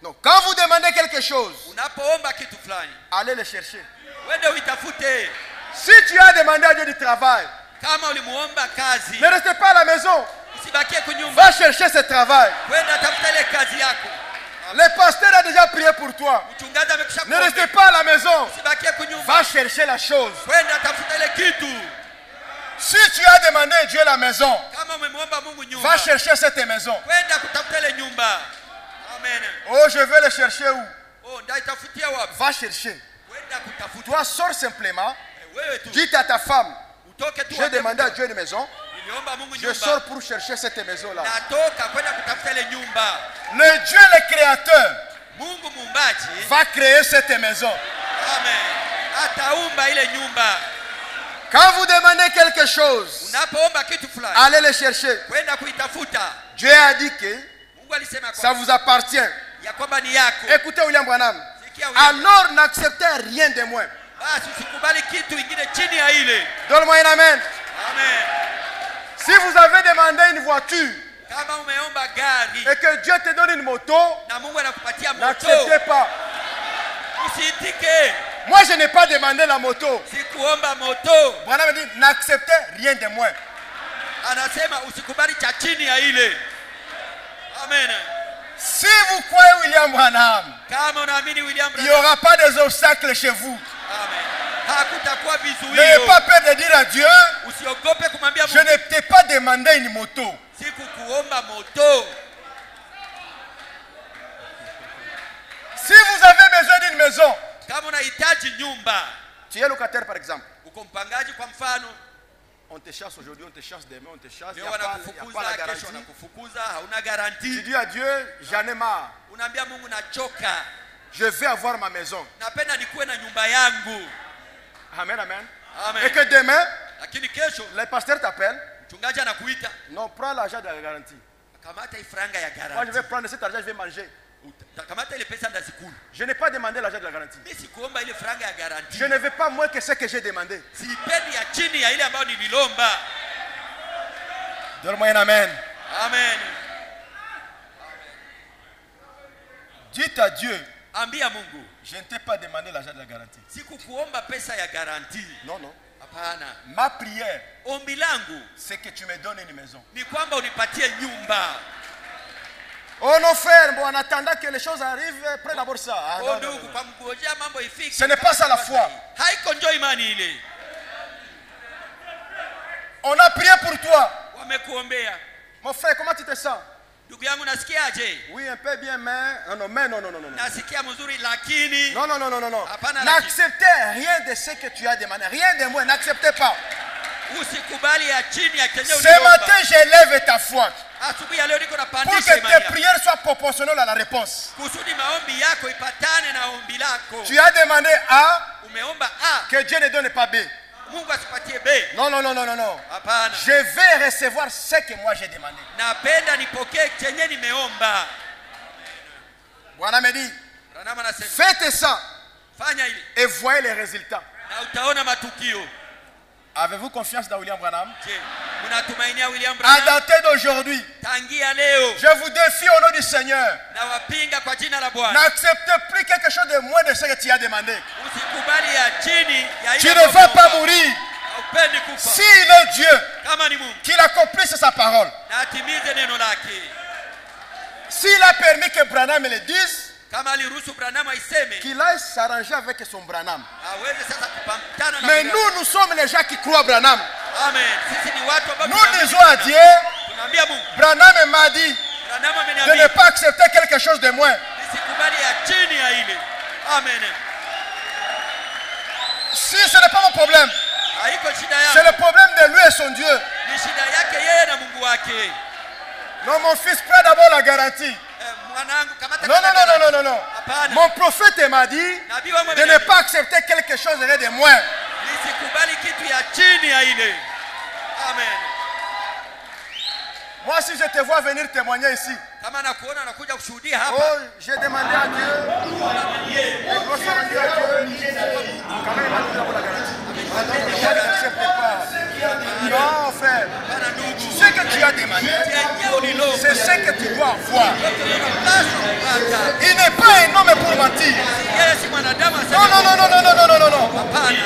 donc quand vous demandez quelque chose, unapoomba kitu fulani, allez le chercher. wende uitafute. Si tu as demandé à Dieu du travail, Kama ulimuomba kazi, ne restez pas à la maison. usibakie kunyumba, Va chercher ce travail. wenda tafuta ile kazi yako. Le pasteur a déjà prié pour toi. Mchungaji amekwisha Ne restez pas à la maison. usibakie kunyumba, Va chercher la chose. wenda tafuta ile kitu. Si tu as demandé à Dieu la maison, Kama umemuomba Mungu va nyumba, chercher cette maison. wenda kutafuta ile nyumba. Amen. Oh, je vais le chercher où? Oh, ndaitafutia wapi? Va chercher. Wenda kutafuta. Toi, sors simplement. Wewe tu. Dis à ta femme, Utoke tu. j'ai demandé à Dieu une maison. Niliomba Mungu Je nyumba. sors pour chercher cette maison-là. Natoka kwenda kutafuta ile nyumba. Le Dieu, le créateur, Mungu muumbaji va créer cette maison. Amen. Ataumba ile nyumba. Quand vous demandez quelque chose, Unapoomba kitu fulani, allez le chercher. kwenda kuitafuta. Dieu a dit que Mungu alisema ça vous appartient. ya kwamba ni yako. Écoutez William Branham. Sikia William. Alors n'acceptez rien de moi. Basi usikubali kitu ingine chini ya ile. Donne-moi un amen. Amen. Si vous avez demandé une voiture Kama umeomba gari et que Dieu te donne une moto, na Mungu anakupatia moto, n'acceptez pas. usiitike. Moi, je n'ai pas demandé la moto. Sikuomba moto. Branham dit, n'acceptez rien de moi. Anasema usikubali cha chini ya ile. Amen. Si vous croyez William Branham, Kama unaamini William il n'y Branham, aura pas des obstacles chez vous. amen, hakutakuwa N'ayez vizuio. pas peur de dire à Dieu, Usiogope kumwambia je Mungu, ne t'ai pas demandé une moto. sikukuomba moto. Si vous avez besoin d'une maison, Kama unahitaji nyumba, tu es locataire par exemple. uko mpangaji kwa mfano, On te chasse aujourd'hui, on te chasse demain, on te chasse. Il leo n'y a pas la wanakufukuza, kesho garantie. wanakufukuza, hauna Tu garanti. dis à Dieu, j'en ai marre. Unaambia Mungu nachoka, Je vais avoir ma maison. napenda nikuwe na nyumba yangu. Amen, amen. Et Amen. que demain, Lakini kesho le pasteur t'appelle. mchungaji anakuita, Non, prends l'argent de la garantie. kamata hii franga ya Moi, je garanti. vais prendre cet argent, je vais manger. Kamata ile pesa ndazikula. Je n'ai pas demandé l'argent de la garantie. Mimi sikuomba ile franga ya garanti. Je ne veux pas moins que ce que j'ai demandé. Sipendi ya chini ya ile ambayo nililomba. Donne-moi un amen. Amen. Dites à Dieu, Ambia Mungu, je ne t'ai pas demandé l'argent de la garantie. sikukuomba pesa ya garanti. Non, non. Hapana. Ma prière, Ombi langu c'est que tu me donnes une maison. ni kwamba unipatie nyumba. Oh non, frère, bon, en attendant que les choses arrivent, prends d'abord ça. Ah, non, Oh non, non, ndugu, non. kwa mngojea mambo ifike. Ce n'est pas ça la foi. Haiko njoo imani ile. On a prié pour toi. Wamekuombea. Mon frère, comment tu te sens? Ndugu yangu nasikiaje? Oui, un peu bien, mais non, non, non, non, non. Nasikia mzuri lakini Non, non, non, non, non, non. Hapana, N'acceptez rien de ce que tu as demandé. Rien de moi, n'acceptez pas. usikubali ya chini ya kenye Ce uliomba. matin, j'élève ta foi. Asubuhi ya leo niko Pour napandisha que imani tes yako. prières soient proportionnelles à la réponse. Kusudi maombi yako ipatane na ombi lako. Tu as demandé A, Umeomba A, que Dieu ne donne pas B. Mungu asipatie B. Non, non, non, non, non, non. Hapana. Je vais recevoir ce que moi j'ai demandé. Napenda nipokee chenye nimeomba. Bwana me dit, Branham anasema, faites ça fanya ile et voyez les résultats. na utaona matukio. Avez-vous confiance dans William Branham? Je, unatumainia William À Branham? dater d'aujourd'hui, Tangia leo je vous défie au nom du Seigneur. na wapinga kwa jina la Bwana. N'acceptez plus quelque chose de moins de ce que tu as demandé. Usikubali ya chini ya Tu ile ne vas ambayo pas umeomba. mourir. Haupendi kufa. S'il est Dieu, Kama ni Mungu qu'il accomplisse sa parole. na atimize neno lake. S'il a permis que Branham le dise, Kama aliruhusu Branham aiseme, qu'il aille s'arranger avec son Branham. aweze sasa kupambana na Mais Branham. nous sommes les gens qui croient Branham. Amen. Sisi ni watu ambao Nous tunaamini disons à Branham. Dieu, Tunaambia Mungu, Branham m'a dit Branham de ne ameniambia pas accepter quelque chose de moins. nisikubali ya chini ya ile. Amen. Si ce n'est pas mon problème, Haiko shida c'est yangu. le problème de lui et son Dieu. Ni shida yake yeye na Mungu wake. Non, mon fils, prends d'abord la garantie. Mwanangu kamata Non, non, non, non, non, non, non. Hapana. Mon prophète m'a dit Nabii wangu de ne ameniambia, pas accepter quelque chose de moins. nisikubali kitu ya chini ya ile. Amen. Moi, si je te vois venir témoigner ici, Kama nakuona nakuja kushuhudia hapa. oh, j'ai demandé à Dieu, et gloire soit rendue à Dieu. Quand même, il m'a donné d'abord la garantie. Non, frère. Ce que tu as demandé, c'est ce que tu dois avoir. Il n'est pas un homme pour mentir. Non, non, non, non, non, non, non, non, non.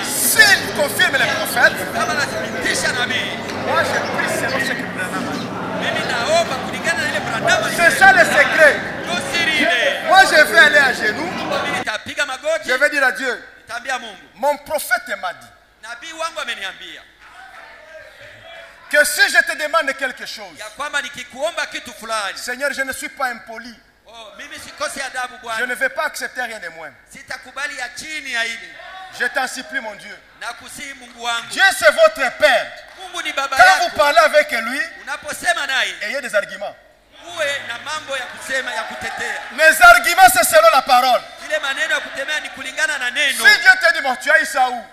S'il confirme les prophètes, moi je prie selon ce que Branham a dit. C'est ça le secret. Moi je vais aller à genoux. Je vais dire à Dieu, mon prophète m'a dit que si je te demande quelque chose, Seigneur, je ne suis pas impoli. Je ne vais pas accepter rien de moins. Je t'en supplie, mon Dieu. Dieu, c'est votre Père. Quand vous parlez avec lui, ayez des arguments. Les arguments, c'est selon la parole. Si Dieu te dit, bon, tu as eu ça où?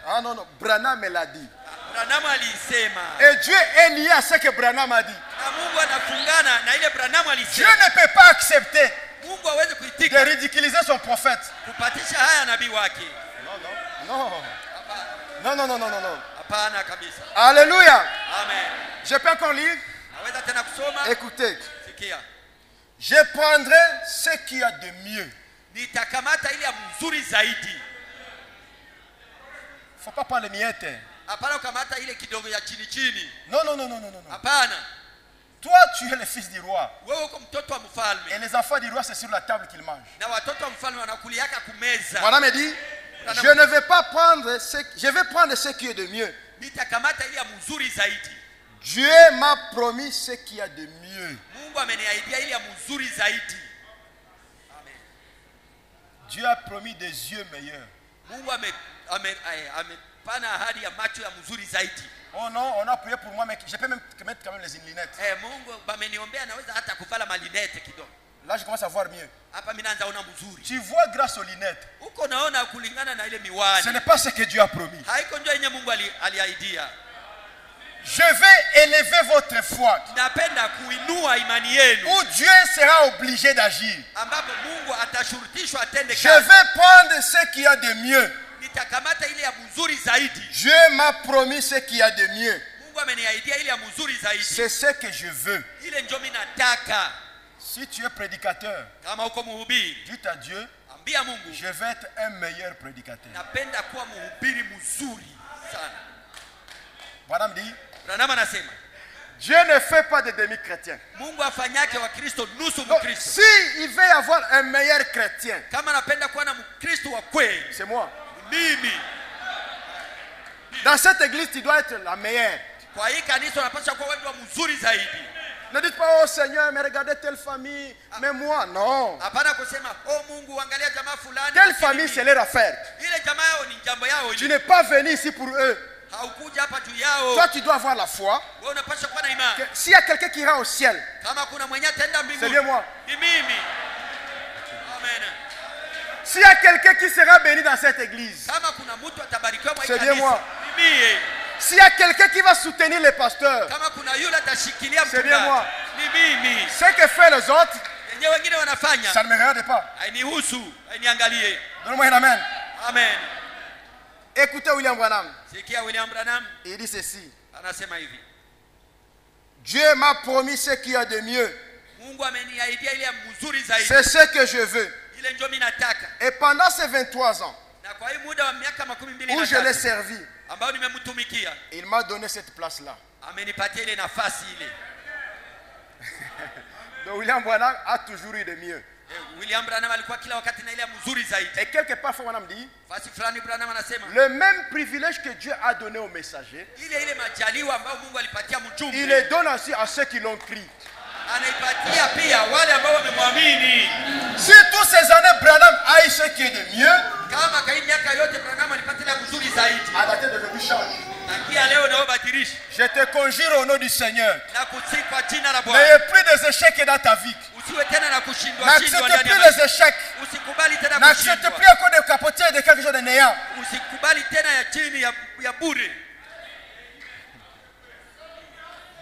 Ah non, non, Branham me l'a dit. Et Dieu est lié à ce que Branham a dit. Dieu ne peut pas accepter de ridiculiser son prophète. Non, non, non, non, non, non, non. Alléluia. Je peux encore lire? Écoutez. Je prendrai ce qu'il y a de mieux. Il ne faut pas parler miette. Non, non, non, non, non, non. Toi, tu es le fils du roi. Et les enfants du roi, c'est sur la table qu'ils mangent. Voilà, me dit, je ne vais pas prendre je vais prendre ce qui est de mieux. Dieu m'a promis ce qu'il y a de mieux. Dieu a promis des yeux meilleurs. Oh non, on a prié pour moi, mais je peux même mettre quand même les lunettes. Là, je commence à voir mieux. Tu vois grâce aux lunettes. Ce n'est pas ce que Dieu a promis. Je vais élever votre foi. Où Dieu sera obligé d'agir. Je vais prendre ce qu'il y a de mieux. Dieu m'a promis ce qu'il y a de mieux. C'est ce que je veux. Si tu es prédicateur, dis à Dieu, je vais être un meilleur prédicateur. Voilà me dit, Dieu ne fait pas de demi-chrétiens. Si il veut y avoir un meilleur chrétien, c'est moi. Dans cette église, tu dois être la meilleure. Ne dites pas, oh Seigneur, mais regardez telle famille, mais moi, non. Telle famille, c'est leur affaire. Tu n'es pas venu ici pour eux. Toi, tu dois avoir la foi. S'il y a quelqu'un qui ira au ciel, c'est bien moi. S'il y a quelqu'un qui sera béni dans cette église, c'est bien moi. S'il y a quelqu'un qui va soutenir les pasteurs, c'est bien moi. Ce que font les autres, ça ne me regarde pas. Donne-moi un amen. Amen. Écoutez William Branham. Il dit ceci. Dieu m'a promis ce qu'il y a de mieux. C'est ce que je veux. Et pendant ces 23 ans où je l'ai servi, il m'a donné cette place-là. Donc William Branham a toujours eu de mieux. Et quelque part, Branham dit, le même privilège que Dieu a donné aux messagers, il les donne aussi à ceux qui l'ont crié. Si toutes ces années Branham a eu ce qui est de mieux, à la tête de l'Église change. Je te conjure au nom du Seigneur. N'ayez plus des échecs dans ta vie. N'accepte plus les échecs. N'accepte plus encore de capoter de quelque chose de néant.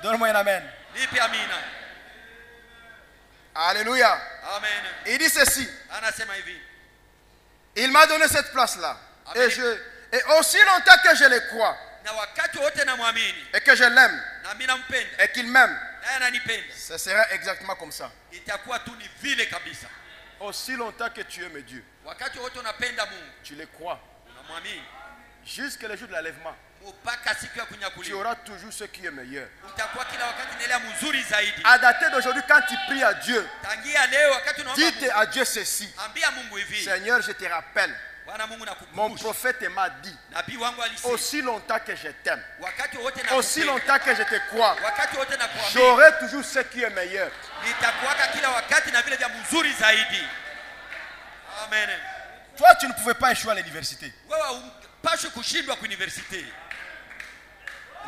Donne-moi un amen. Alléluia. Amen. Il dit ceci. Il m'a donné cette place-là. Et aussi longtemps que je le crois na wakati wote namwamini et que je l'aime na mimi nampenda et qu'il m'aime, naye ananipenda, ce sera exactement comme ça. itakuwa tu ni vile kabisa. Aussi longtemps que tu aimes Dieu, Wakati wote unapenda Mungu, tu le crois, unamwamini, jusqu'à le jour de l'enlèvement, mpaka siku ya tu kunyakuliwa auras toujours ce qui est meilleur. utakuwa kila wakati endelea mzuri zaidi. À dater d'aujourd'hui, quand tu pries à Dieu, Tangia leo wakati unaomba dites Mungu, à Dieu ceci: ambia Mungu hivi, Seigneur, je te rappelle, Bwana Mungu mon nakukumbusha, prophète m'a dit, nabii wangu alisema, aussi longtemps que je t'aime, wakati wote aussi nakupenda, longtemps que je te crois, wakati wote nakuamini, j'aurai toujours ce qui est meilleur. nitakuwaka kila wakati na vile vya mzuri zaidi. Amen. Toi, tu ne pouvais pas échouer à l'université. Wewe upashwe kushindwa kwa university.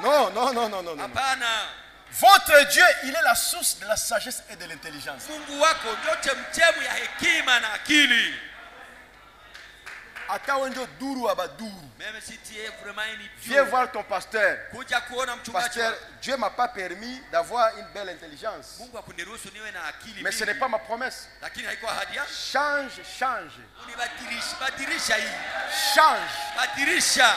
Non, non, non, non, non, non. Hapana. Votre Dieu, il est la source de la sagesse et de l'intelligence. Mungu wako ndio chemchemu ya hekima na akili. Ata wenjo duru abaduru. Mimi sitie vraiment ni Viens voir ton pasteur. kuja kuona mchungaji. Pasteur, Dieu m'a pas permis d'avoir une belle intelligence. Mungu akuniruhusu niwe na akili. Mais ce n'est pas ma promesse. Lakini haiko ahadi yako. Change, change. Unibadilisha, badilisha hii. Change. Badilisha.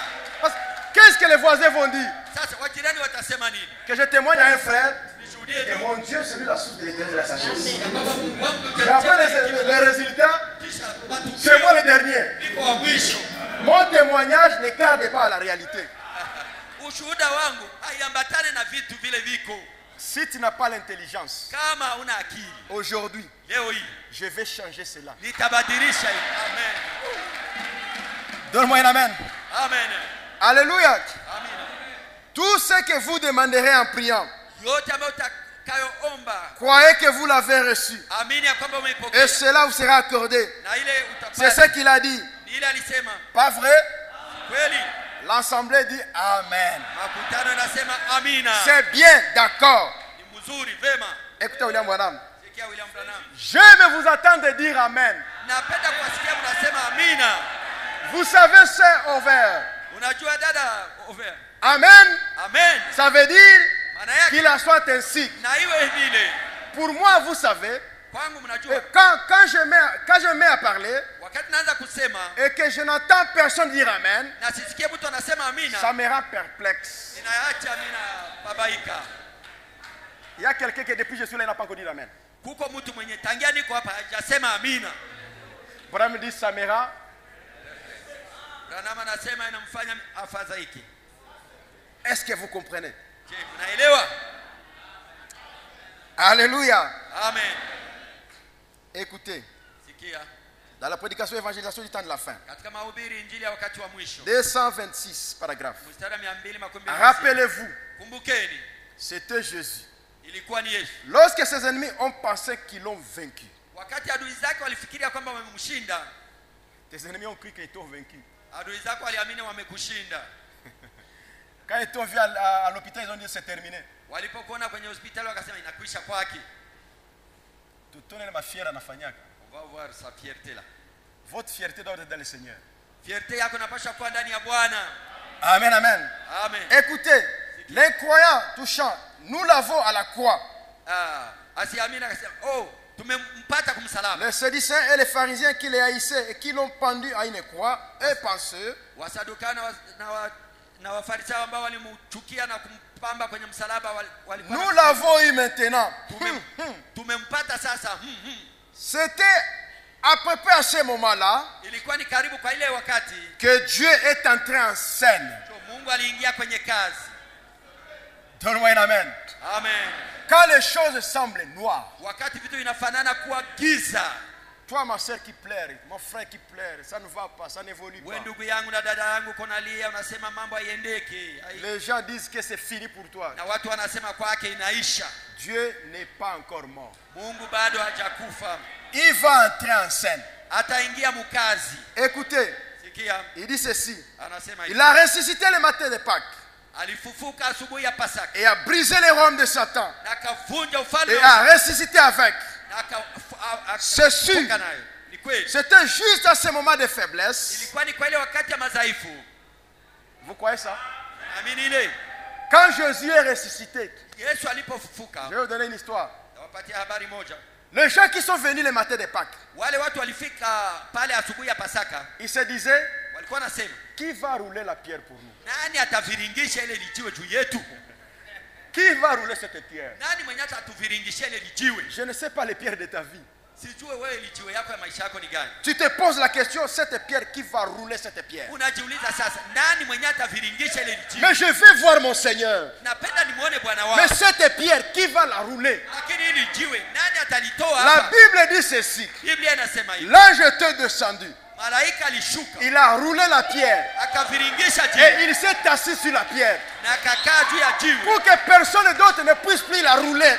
Qu'est-ce que les voisins vont dire? Sasa wajirani watasema nini? Que je témoigne à un frère. Nishuhudie Et tu. mon Dieu, c'est lui la source de l'intelligence et de la sagesse. Baba Mungu wangu Et après les résultats, kisha matukio. c'est moi le dernier. Niko wa mwisho. Mon témoignage ne cadre pas à la réalité. Ushuhuda wangu haiambatane na vitu vile viko. Si tu n'as pas l'intelligence, Kama una akili, aujourd'hui, leo hii je vais changer cela. nitabadilisha hii. Amen. Donne-moi un amen. Amen. Alléluia. Amina. Tout ce que vous demanderez en priant, Yote ambayo utakayoomba, croyez que vous l'avez reçu. amini ya kwamba umeipokea. Et cela vous sera accordé. Na ile C'est utapata. ce qu'il a dit. Ni ile alisema. Pas vrai? Kweli. L'assemblée dit Amen. Makutano yanasema amina. C'est bien, d'accord. Ni mzuri, vema. Écoutez William Branham. Sikia William Branham. J'aime vous attendre dire Amen. Napenda kuwasikia mnasema amina. Vous savez, c'est ouvert. Unajua dada over. Amen. Amen. Ça veut dire Maana yake qu'il en soit ainsi. na iwe vile. Pour moi, vous savez, Kwangu mnajua quand je mets à parler wakati naanza kusema et que je n'entends personne dire Amen, na sisikie mtu anasema amina, ça me rend perplexe. inaacha mina babaika. Il y a quelqu'un qui depuis je suis là n'a pas encore dit Amen. Kuko mtu mwenye tangia niko hapa hajasema amina. Pour me dire ça me rend. Branham anasema inamfanya afadhaike. Est-ce que vous comprenez? Je, unaelewa? Alléluia. Amen. Écoutez, Sikia. dans la prédication et évangélisation du temps de la fin, Katika mahubiri injili ya wakati wa mwisho. 226 paragraphe. Mstari wa 226. Rappelez-vous, Kumbukeni, c'était Jésus. ilikuwa ni Yesu. Lorsque ses ennemis ont pensé qu'ils l'ont vaincu, Wakati adui zake walifikiria kwamba wamemshinda, tes ennemis ont cru qu'ils t'ont vaincu. adui zako waliamini wamekushinda. Quand ils t'ont vu à l'hôpital, ils ont dit c'est terminé. Walipokuona kwenye hospitali wakasema inakwisha kwake. Tutone ma fière anafanyaka. On va voir sa fierté là. Votre fierté doit être dans le Seigneur. Fierté yako inapaswa kuwa ndani ya Bwana. Amen, amen. Amen. Écoutez, les croyants touchants, nous l'avons à la croix. Asiamini akasema, "Oh, tumempata kumsalaba." Les sédiciens et les pharisiens qui les haïssaient et qui l'ont pendu à une croix, eux pensaient, Wasadukana na Wafarisayo ambao walimchukia na kumpamba kwenye msalaba walikuwa nous l'avons eu maintenant. tumempata sasa. C'était à peu près à ce moment-là Ilikuwa ni karibu kwa ile wakati que Dieu est entré en scène. Mungu aliingia kwenye kazi. Donne-moi un amen. Amen. Quand les choses semblent noires, Wakati vitu vinafanana kuwa giza, toi ma soeur qui pleure, mon frère qui pleure, ça ne va pas, ça n'évolue wewe pas. ndugu yangu na dada yangu konalia, unasema mambo haiendeki. Les gens disent que c'est fini pour toi. Na watu wanasema kwake inaisha. Dieu n'est pas encore mort. Mungu bado hajakufa. Il va entrer en scène. Ataingia mukazi. Écoutez, Sikia, il dit ceci. anasema Il hivi. a ressuscité le matin de Pâques Alifufuka asubuhi ya Pasaka. et a brisé les royaumes de Satan Na akavunja ufalme et a ressuscité avec. na C'est sûr. akafufuka nayo. Ni kweli. C'était juste à ce moment de faiblesse. Ilikuwa ni kwa ile wakati ya madhaifu. Vous croyez ça? Amini ile. Quand Jésus est ressuscité, Yesu alipofufuka, je vais vous donner une histoire. nawapatia habari moja. Les gens qui sont venus le matin de Pâques, Wale watu walifika pale asubuhi ya Pasaka, ils se disaient, walikuwa nasema, qui va rouler la pierre pour nous? nani ataviringisha ile lijiwe juu yetu? Qui va rouler cette pierre? Nani mwenye atatuviringisha ile lijiwe? Je ne sais pas les pierres de ta vie. Sijue wewe lijiwe yako ya maisha yako ni gani? Tu te poses la question, cette pierre, qui va rouler cette pierre? Unajiuliza sasa, nani mwenye ataviringisha ile lijiwe? Mais je vais voir mon Seigneur. Napenda nimuone Bwana Mais wangu. cette pierre, qui va la rouler? Lakini hili lijiwe nani atalitoa La hapa? Bible dit ceci. Biblia inasema hivi. L'ange était descendu. Malaika alishuka. Il a roulé la pierre. Akaviringisha Et jiwe. il s'est assis sur la pierre. Na akakaa juu ya jiwe. Pour que personne d'autre ne puisse plus la rouler.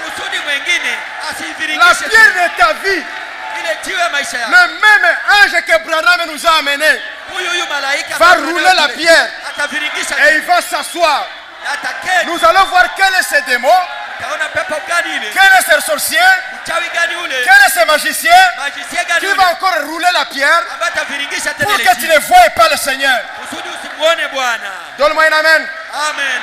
Kusudi mwingine La asiviringishe pierre de ta vie. ile jiwe ya maisha yako. Le même ange que Branham nous a amené Huyu malaika va rouler la pierre. ataviringisha et il jiwe. va s'asseoir. Ataketi. Nous allons voir quel est ce démon, Taona pepo gani ile? quel est ce sorcier, Mchawi gani ule? quel est ce magicien Magicien gani qui ule? va encore rouler la pierre Ambaye ataviringisha tena pour ile que tu jiwe. ne voies pas le Seigneur. Kusudi usimuone Bwana. Donne-moi un amen. Amen.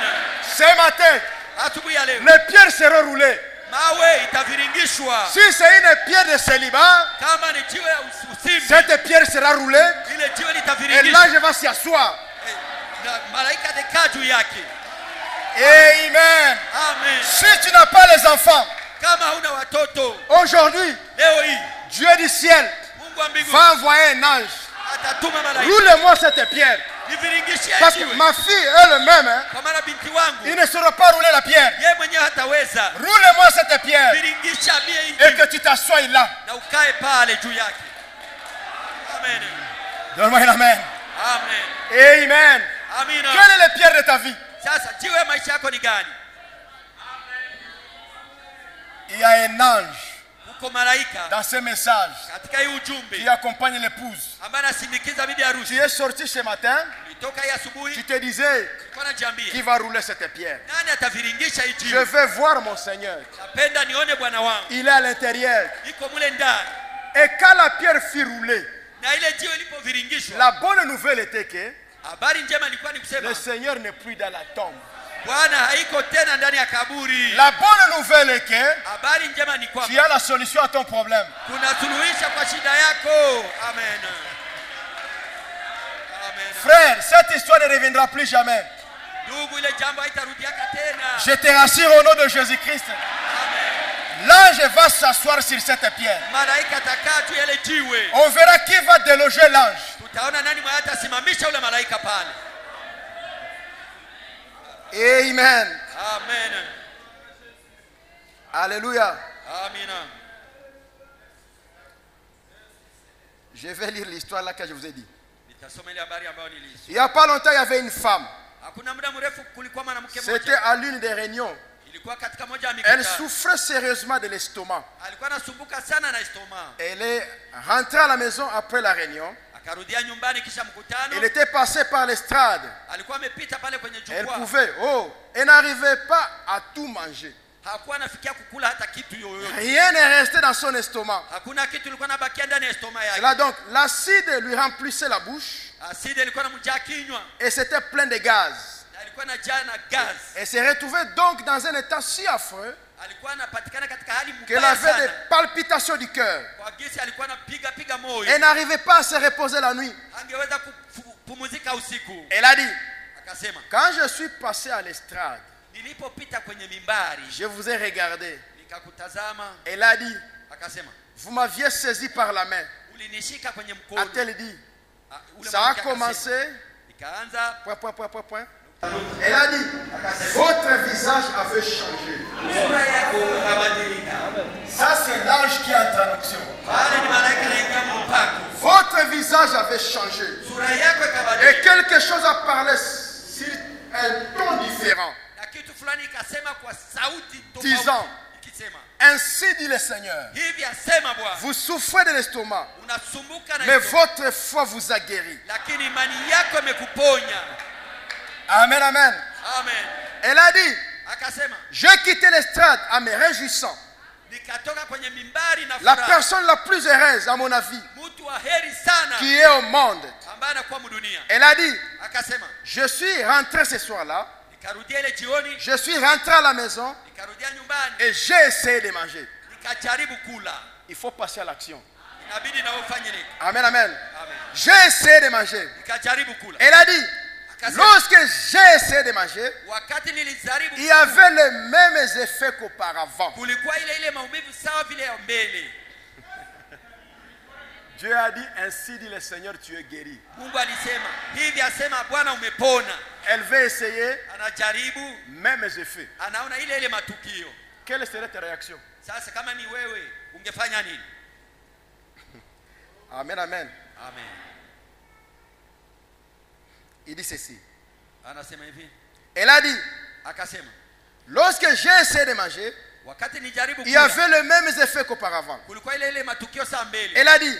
Ce matin, Asubuhi ya leo les pierres seront roulées. mawe itaviringishwa. Si c'est une pierre de célibat, Kama ni jiwe ya usimbi, cette pierre sera roulée ile jiwe et litaviringishwa. l'ange va s'y asseoir. Na malaika atakaa juu yake. Amen. Amen. Si tu n'as pas les enfants, Kama huna watoto aujourd'hui, leo hii, Dieu du ciel Mungu wa mbinguni va envoyer un ange. atatuma malaika. Roule-moi cette pierre. Niviringishie Parce que jiwe. ma fille elle-même, hein, Kwa maana binti wangu il ne saura pas rouler la pierre. yeye mwenyewe hataweza. Roule-moi cette pierre Viringisha mie hii et que jiwe tu t'assoies là. na ukae pale juu yake. Amen. Donne-moi un amen. Amen. Amen. Amina. Quelle est la pierre de ta vie? Sasa jiwe ya maisha yako ni gani? Il y a un ange Uko malaika dans ce message katika hii ujumbe qui accompagne l'épouse. ambaye anasindikiza bibi harusi. Tu es sorti ce matin, Nitoka hii tu asubuhi te disais, nilikuwa najiambia, qui va rouler cette pierre? nani ataviringisha hii Je jiwe? vais voir mon Seigneur. Napenda nione Bwana wangu. Il est à l'intérieur. Iko mule ndani. Et quand la pierre fut roulée, Na ile jiwe ilipoviringishwa, la bonne nouvelle était que habari njema ilikuwa ni kusema le Seigneur n'est plus dans la tombe. Bwana haiko tena ndani ya kaburi. La bonne nouvelle est que Habari njema ni tu kwamba as la solution à ton problème. kuna suluhisho kwa shida yako. Amen. Amen. Frère, cette histoire ne reviendra plus jamais. Ndugu, ile jambo haitarudiaka tena. Je te rassure au nom de Jésus-Christ. Amen. L'ange va s'asseoir sur cette pierre. Malaika atakaa juu ya ile jiwe. On verra qui va déloger l'ange. Tutaona nani mwenye atasimamisha ule malaika pale. Amen. Amen. Alléluia. Amina. Je vais lire l'histoire là que je vous ai dit. Nitasoma ile habari ambayo nilisoma. Il n'y a pas longtemps, il y avait une femme. Hakuna muda mrefu kulikuwa mwanamke C'était mmoja. à l'une des réunions. Ilikuwa katika moja ya Elle mikutano. souffrait sérieusement de l'estomac. Alikuwa anasumbuka sana na estoma. Elle est rentrée à la maison après la réunion. Akarudia nyumbani kisha mkutano. Elle était passée par l'estrade. Alikuwa amepita pale kwenye Elle jukwaa. pouvait, elle n'arrivait pas à tout manger. Hakuwa anafikia kukula hata kitu yoyote. Rien n'est resté dans son estomac. Hakuna kitu ilikuwa nabakia ndani ya estoma yake. Là donc, l'acide lui remplissait la bouche Asidi ilikuwa namjaa kinywa. et c'était plein de gaz. Na alikuwa anajaa na gas. Elle se retrouvait donc dans un état si affreux Alikuwa anapatikana katika hali qu'elle mbaya avait des sana. palpitations du cœur. Kwa gisi alikuwa anapiga moyo. Elle n'arrivait pas à se reposer la nuit. Angeweza kupumzika usiku. Elle a dit, Akasema, quand je suis passé à l'estrade, nilipopita kwenye mimbari, je vous ai regardé. nikakutazama. Elle a dit, Akasema, vous m'aviez saisi par la main. ulinishika kwenye mkono. A-t-elle dit, Ule ça a mwanamke commencé, akasema, ikaanza. point. Elle a dit, votre visage avait changé. Sura yako ikabadilika. Ça, c'est l'ange qui entre en action. Pale ni malaika anaingia mpako. Votre visage avait changé. Sura yako ikabadilika. Et quelque chose a parlé sur un ton différent. Na kitu fulani ikasema kwa sauti Disant, tofauti. Ikisema, ainsi dit le Seigneur, hivi asema Bwana, vous souffrez de l'estomac, unasumbuka na mais hicho, votre foi vous a guéri. lakini imani yako imekuponya. Amen, amen. Amen. Elle a dit, Akasema, j'ai quitté l'estrade en me réjouissant. nikatoka kwenye mimbari na La furaha. personne la plus heureuse, à mon avis, Mtu wa heri sana qui est au monde. ambaye anakuwa mdunia. Elle a dit, Akasema, je suis rentré ce soir-là, nikarudia ile jioni, je suis rentré à la maison nikarudia nyumbani, et j'ai essayé de manger. nikajaribu kula. Il faut passer à l'action. Inabidi na ufanye nini? Amen, amen. Amen. j'ai essayé de manger. Elle a dit, lorsque j'ai essayé de manger, il y avait les mêmes effets qu'auparavant. Dieu a dit, ainsi dit le Seigneur, tu es guéri. Elle veut essayer mêmes effets. Quelle serait ta réaction? Amen, amen. Amen. Il dit ceci. Elle a dit, lorsque j'ai essayé de manger, il y avait les mêmes effets qu'auparavant. Elle a dit,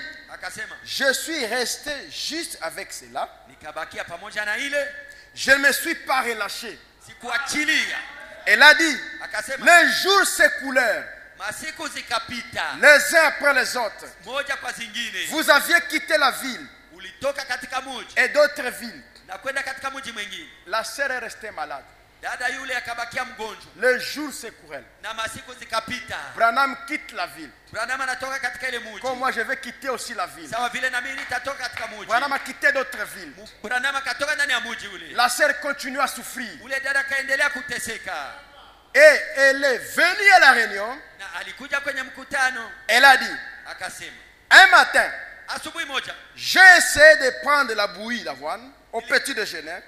je suis resté juste avec cela. Je ne me suis pas relâché. Elle a dit, les jours s'écoulèrent, les uns après les autres. Vous aviez quitté la ville et d'autres villes. La sœur est restée malade. Les jours s'écoulèrent. Branham quitte la ville. Comme moi je vais quitter aussi la ville. Branham a quitté d'autres villes. La sœur continue à souffrir. Et elle est venue à la réunion. Elle a dit, un matin, j'ai essayé de prendre la bouillie d'avoine au petit déjeuner.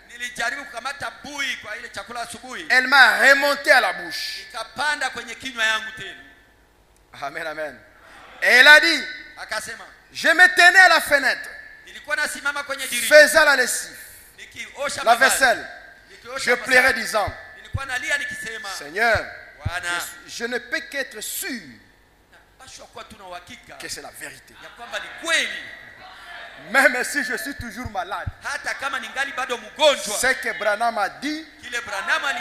Elle m'a remonté à la bouche. Amen, amen. Et elle a dit, je me tenais à la fenêtre, faisant la lessive, la vaisselle. Je pleurais disant, Seigneur, je ne peux qu'être sûr que c'est la vérité. Même si je suis toujours malade, ce que Branham a dit,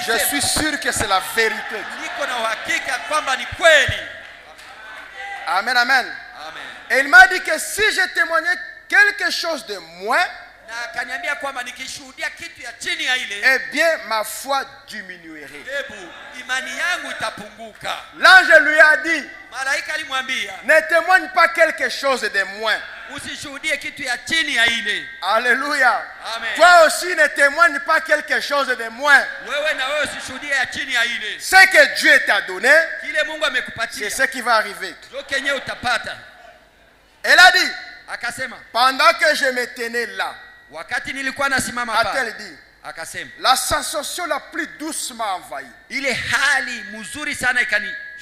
je suis sûr que c'est la vérité. Amen, amen. Et il m'a dit que si je témoignais quelque chose de moins, eh bien ma foi diminuerait. L'ange lui a dit, ne témoigne pas quelque chose de moins. Alléluia. Toi aussi ne témoigne pas quelque chose de moins. Ce que Dieu t'a donné, c'est ce qui va arriver. Elle a dit, pendant que je me tenais là, a-t-elle dit, la sensation la plus douce m'a envahi. Je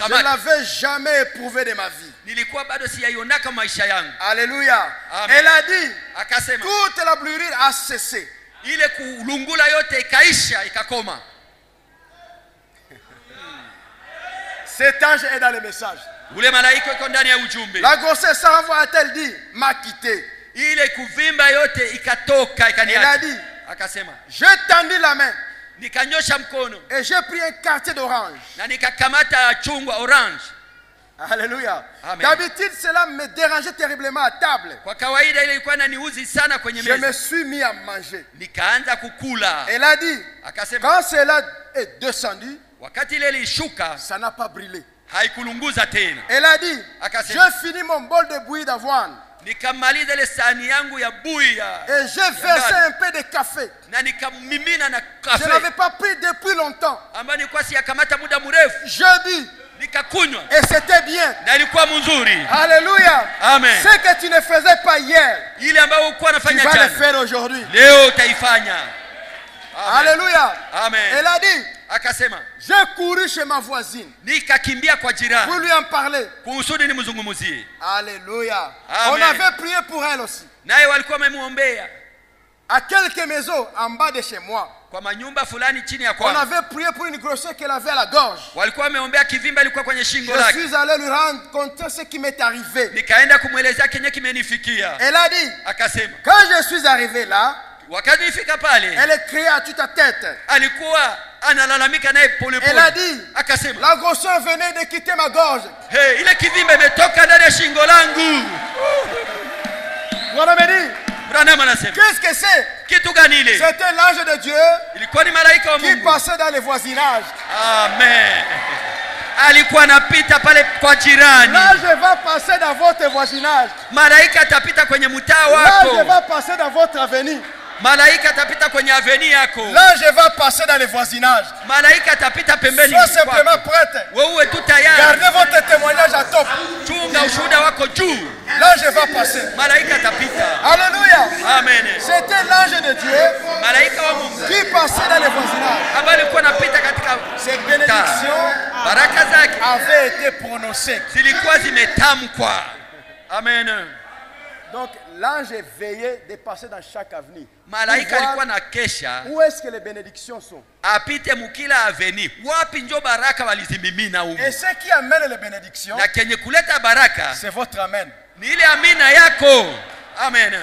ne l'avais jamais éprouvé de ma vie. Alléluia. Elle a dit, toute la brûlure a cessé. Cet ange est dans le message. La grossesse envoie, a-t-elle dit, m'a quitté. Elle a dit, j'ai tendu la main et j'ai pris un quartier d'orange. Alléluia. D'habitude, cela me dérangeait terriblement à table. Je me suis mis à manger. Elle a dit, quand cela est descendu, ça n'a pas brûlé. Elle a dit, j'ai fini mon bol de bouillie d'avoine. Et j'ai versé un peu de café. Je n'avais pas pris depuis longtemps. Je dis, et c'était bien. Alléluia. Amen. Ce que tu ne faisais pas hier, tu vas le faire aujourd'hui. Alléluia. Amen. Elle a dit, j'ai couru chez ma voisine pour lui en parler. Alléluia. Amen. On avait prié pour elle aussi. À quelques maisons en bas de chez moi, on avait prié pour une grossesse qu'elle avait à la gorge. Je suis allé lui rendre compte de ce qui m'est arrivé. Elle a dit, quand je suis arrivé là, elle criait à toute ta tête. Elle a dit, la grosseur venait de quitter ma gorge. Voilà, me dit, qu'est-ce que c'est? C'était l'ange de Dieu qui passait dans les voisinages. Amen. alikuwa anapita pale kwa jirani. L'ange va passer dans votre voisinage. Malaika atapita kwenye mtaa L'ange wako. va passer dans votre avenue. Malaika atapita kwenye aveni yako. L'ange va passer dans les voisinages. Malaika atapita pembeni Sois simplement kwako. prête. Wewe tu tayari. Gardez votre témoignage à top. Chunga ushuhuda wako juu. L'ange va passer. Malaika atapita. Alléluia. Amen. C'était l'ange de Dieu Malaika wa Mungu qui passait dans les voisinages. ambaye alikuwa anapita katika Ces bénédictions baraka zake avaient été prononcées. zilikuwa zimetamkwa. Amen. Donc l'ange veillait de passer dans chaque avenue. Malaika alikuwa na kesha Où est-ce que les bénédictions sont? apite mukila aveni. Wapi njo baraka walizimimina huko. Et ce qui amène les bénédictions, Na kenye kuleta baraka c'est votre amen. ni ile amina yako. Amen.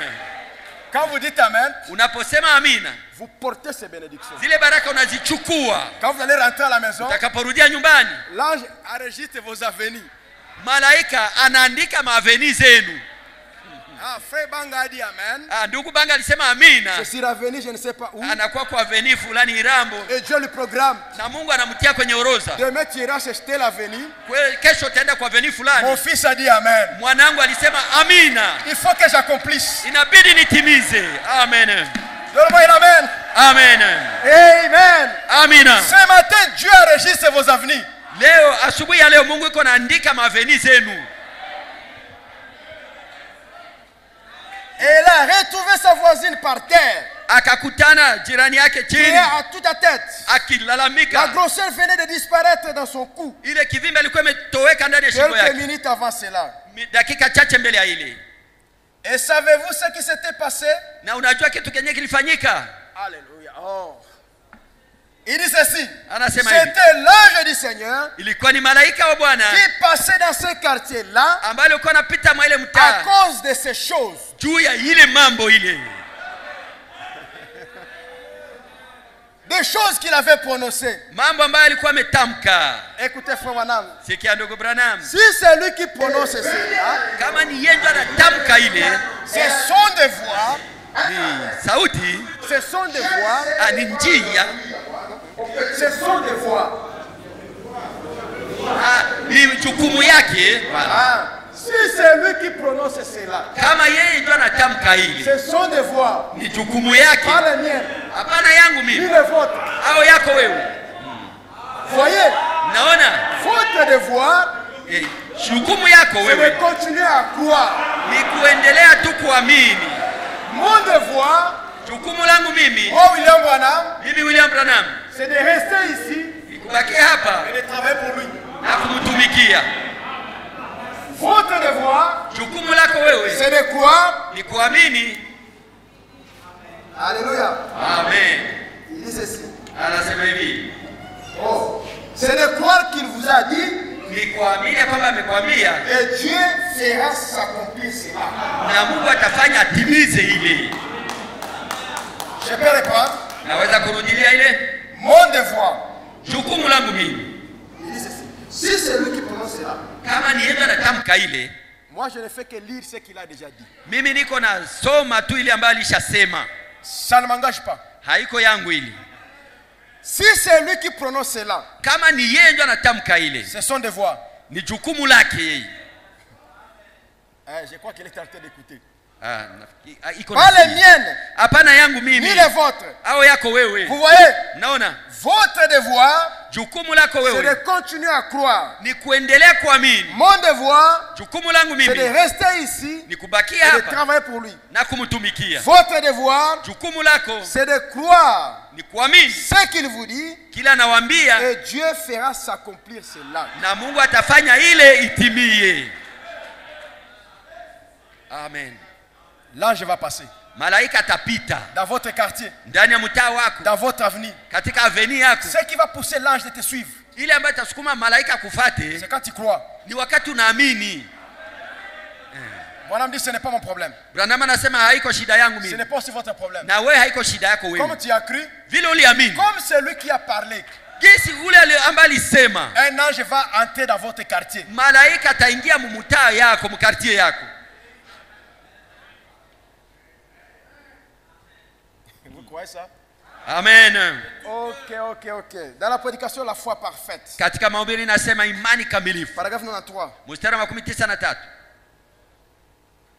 Quand vous dites amen, Unaposema amina, vous portez ces bénédictions. zile baraka unazichukua. Quand vous allez rentrer à la maison, Utakaporudia nyumbani, l'ange enregistre vos avenues. malaika anaandika maaveni zenu. Ah, frère Banga a dit amen. Ndugu Banga alisema amina. Je suis revenu, je ne sais pas où. Anakuwa kwa aveni fulani Irambo, Et Dieu le programme. na Mungu anamtia kwenye orodha. Demain, tu iras acheter l'avenue. Kesho utaenda kwa aveni fulani. Mon fils a dit amen. Mwanangu alisema amina. Il faut que j'accomplisse. Inabidi nitimize. Amen. Donne-moi un amen. Amen. Amen. Amina. Ce matin, Dieu enregistre vos avenues. Leo asubuhi ya leo Mungu iko naandika maaveni zenu. Et elle a retrouvé sa voisine par terre. Akakutana jirani yake Qui est chini à toute ta tête. La akilalamika. grosseur venait de disparaître dans son cou. Ile kivimbe ilikuwa imetoweka ndani ya shingo Quelques yake minutes avant cela. dakika chache mbele ya ile. Et savez-vous ce qui s'était passé? Na unajua kitu kenye kilifanyika? Alléluia. Oh. Il dit ceci. Anasema hivi. C'était l'ange du Seigneur Ilikuwa ni malaika wa Bwana qui passait dans ce quartier-là ambaye alikuwa anapita mwa ile à mtaa cause de ces choses. juu ya ile mambo ile. Des choses qu'il avait prononcées. Mambo ambayo alikuwa ametamka. Écoutez, frère Branham. Sikia ndugu Branham. Si c'est lui qui prononce cela, Kama ni yeye ndo anatamka ile, ce sont des voix. ni sauti, Ce sont des voix. ni njia, Ce sont des voix. ni jukumu yake. Ah. Si c'est lui qui prononce cela, Kama yeye ndo anatamka ile, ce sont des voix. ni jukumu yake. Pas les miennes, Hapana yangu ni mimi les vôtres. au yako wewe. Voyez, Naona votre devoir, jukumu yako c'est de wewe continuer à croire. ni kuendelea tu kuamini. Mon devoir, Jukumu langu mimi, oh William Branham, mimi William Branham, c'est de rester ici ni kubakia hapa et de travailler pour lui. na kumtumikia. Votre devoir, Jukumu lako wewe c'est de croire. ni kuamini. Alléluia. Amen. Il dit ceci. Anasema hivi, Oh, c'est de croire qu'il vous a dit ni kuamini kwamba amekwambia et Dieu fera s'accomplir cela. na Mungu atafanya atimize ile. Je peux répondre. Naweza kurudilia ile Mon devoir, jukumu langu mimi. il dit ceci. Si c'est lui qui prononce cela, Kama ni yeye anatamka ile, moi je ne fais que lire ce qu'il a déjà dit. mimi niko na soma tu ile ambayo alishasema, Ça ne m'engage pas. haiko yangu ile. Si c'est lui qui prononce cela, Kama ni yeye ndo anatamka ile, c'est son devoir. ni jukumu lake yeye. Je crois qu'il est en train d'écouter. Iko Pas na les miennes, hapana yangu ni mimi les vôtres. au yako wewe. Vous voyez, Naona votre devoir, jukumu lako c'est de wewe continuer à croire. ni kuendelea kuamini. Mon devoir, Jukumu langu c'est de mimi rester ici ni kubakia et de hapa travailler pour lui. na kumtumikia. Votre devoir, Jukumu lako c'est de croire ni kuamini ce qu'il vous dit kila nawaambia, et Dieu fera s'accomplir cela. na Mungu atafanya ile itimie. Amen. L'ange va passer Malaika atapita dans votre quartier, ndani ya mtaa wako, dans votre avenue. katika aveni yako. Ce qui va pousser l'ange de te suivre, Ile ambayo itasukuma malaika akufate c'est quand tu crois. ni wakati unaamini. Bonhomme dit, ce n'est pas mon problème. Branham anasema haiko shida yangu Ce mimi, n'est pas aussi votre problème. na wewe haiko shida yako Comme wewe. tu as cru, Vile uliamini, comme celui qui a parlé, jinsi ule ambaye alisema, un ange va entrer dans votre quartier. malaika ataingia mumutaa yako, mkartie yako. Vous croyez ça? Amen. Ok. Dans la prédication, la foi parfaite. Katika mahubiri nasema imani kamilifu. Paragraphe 93. Mstari wa 93.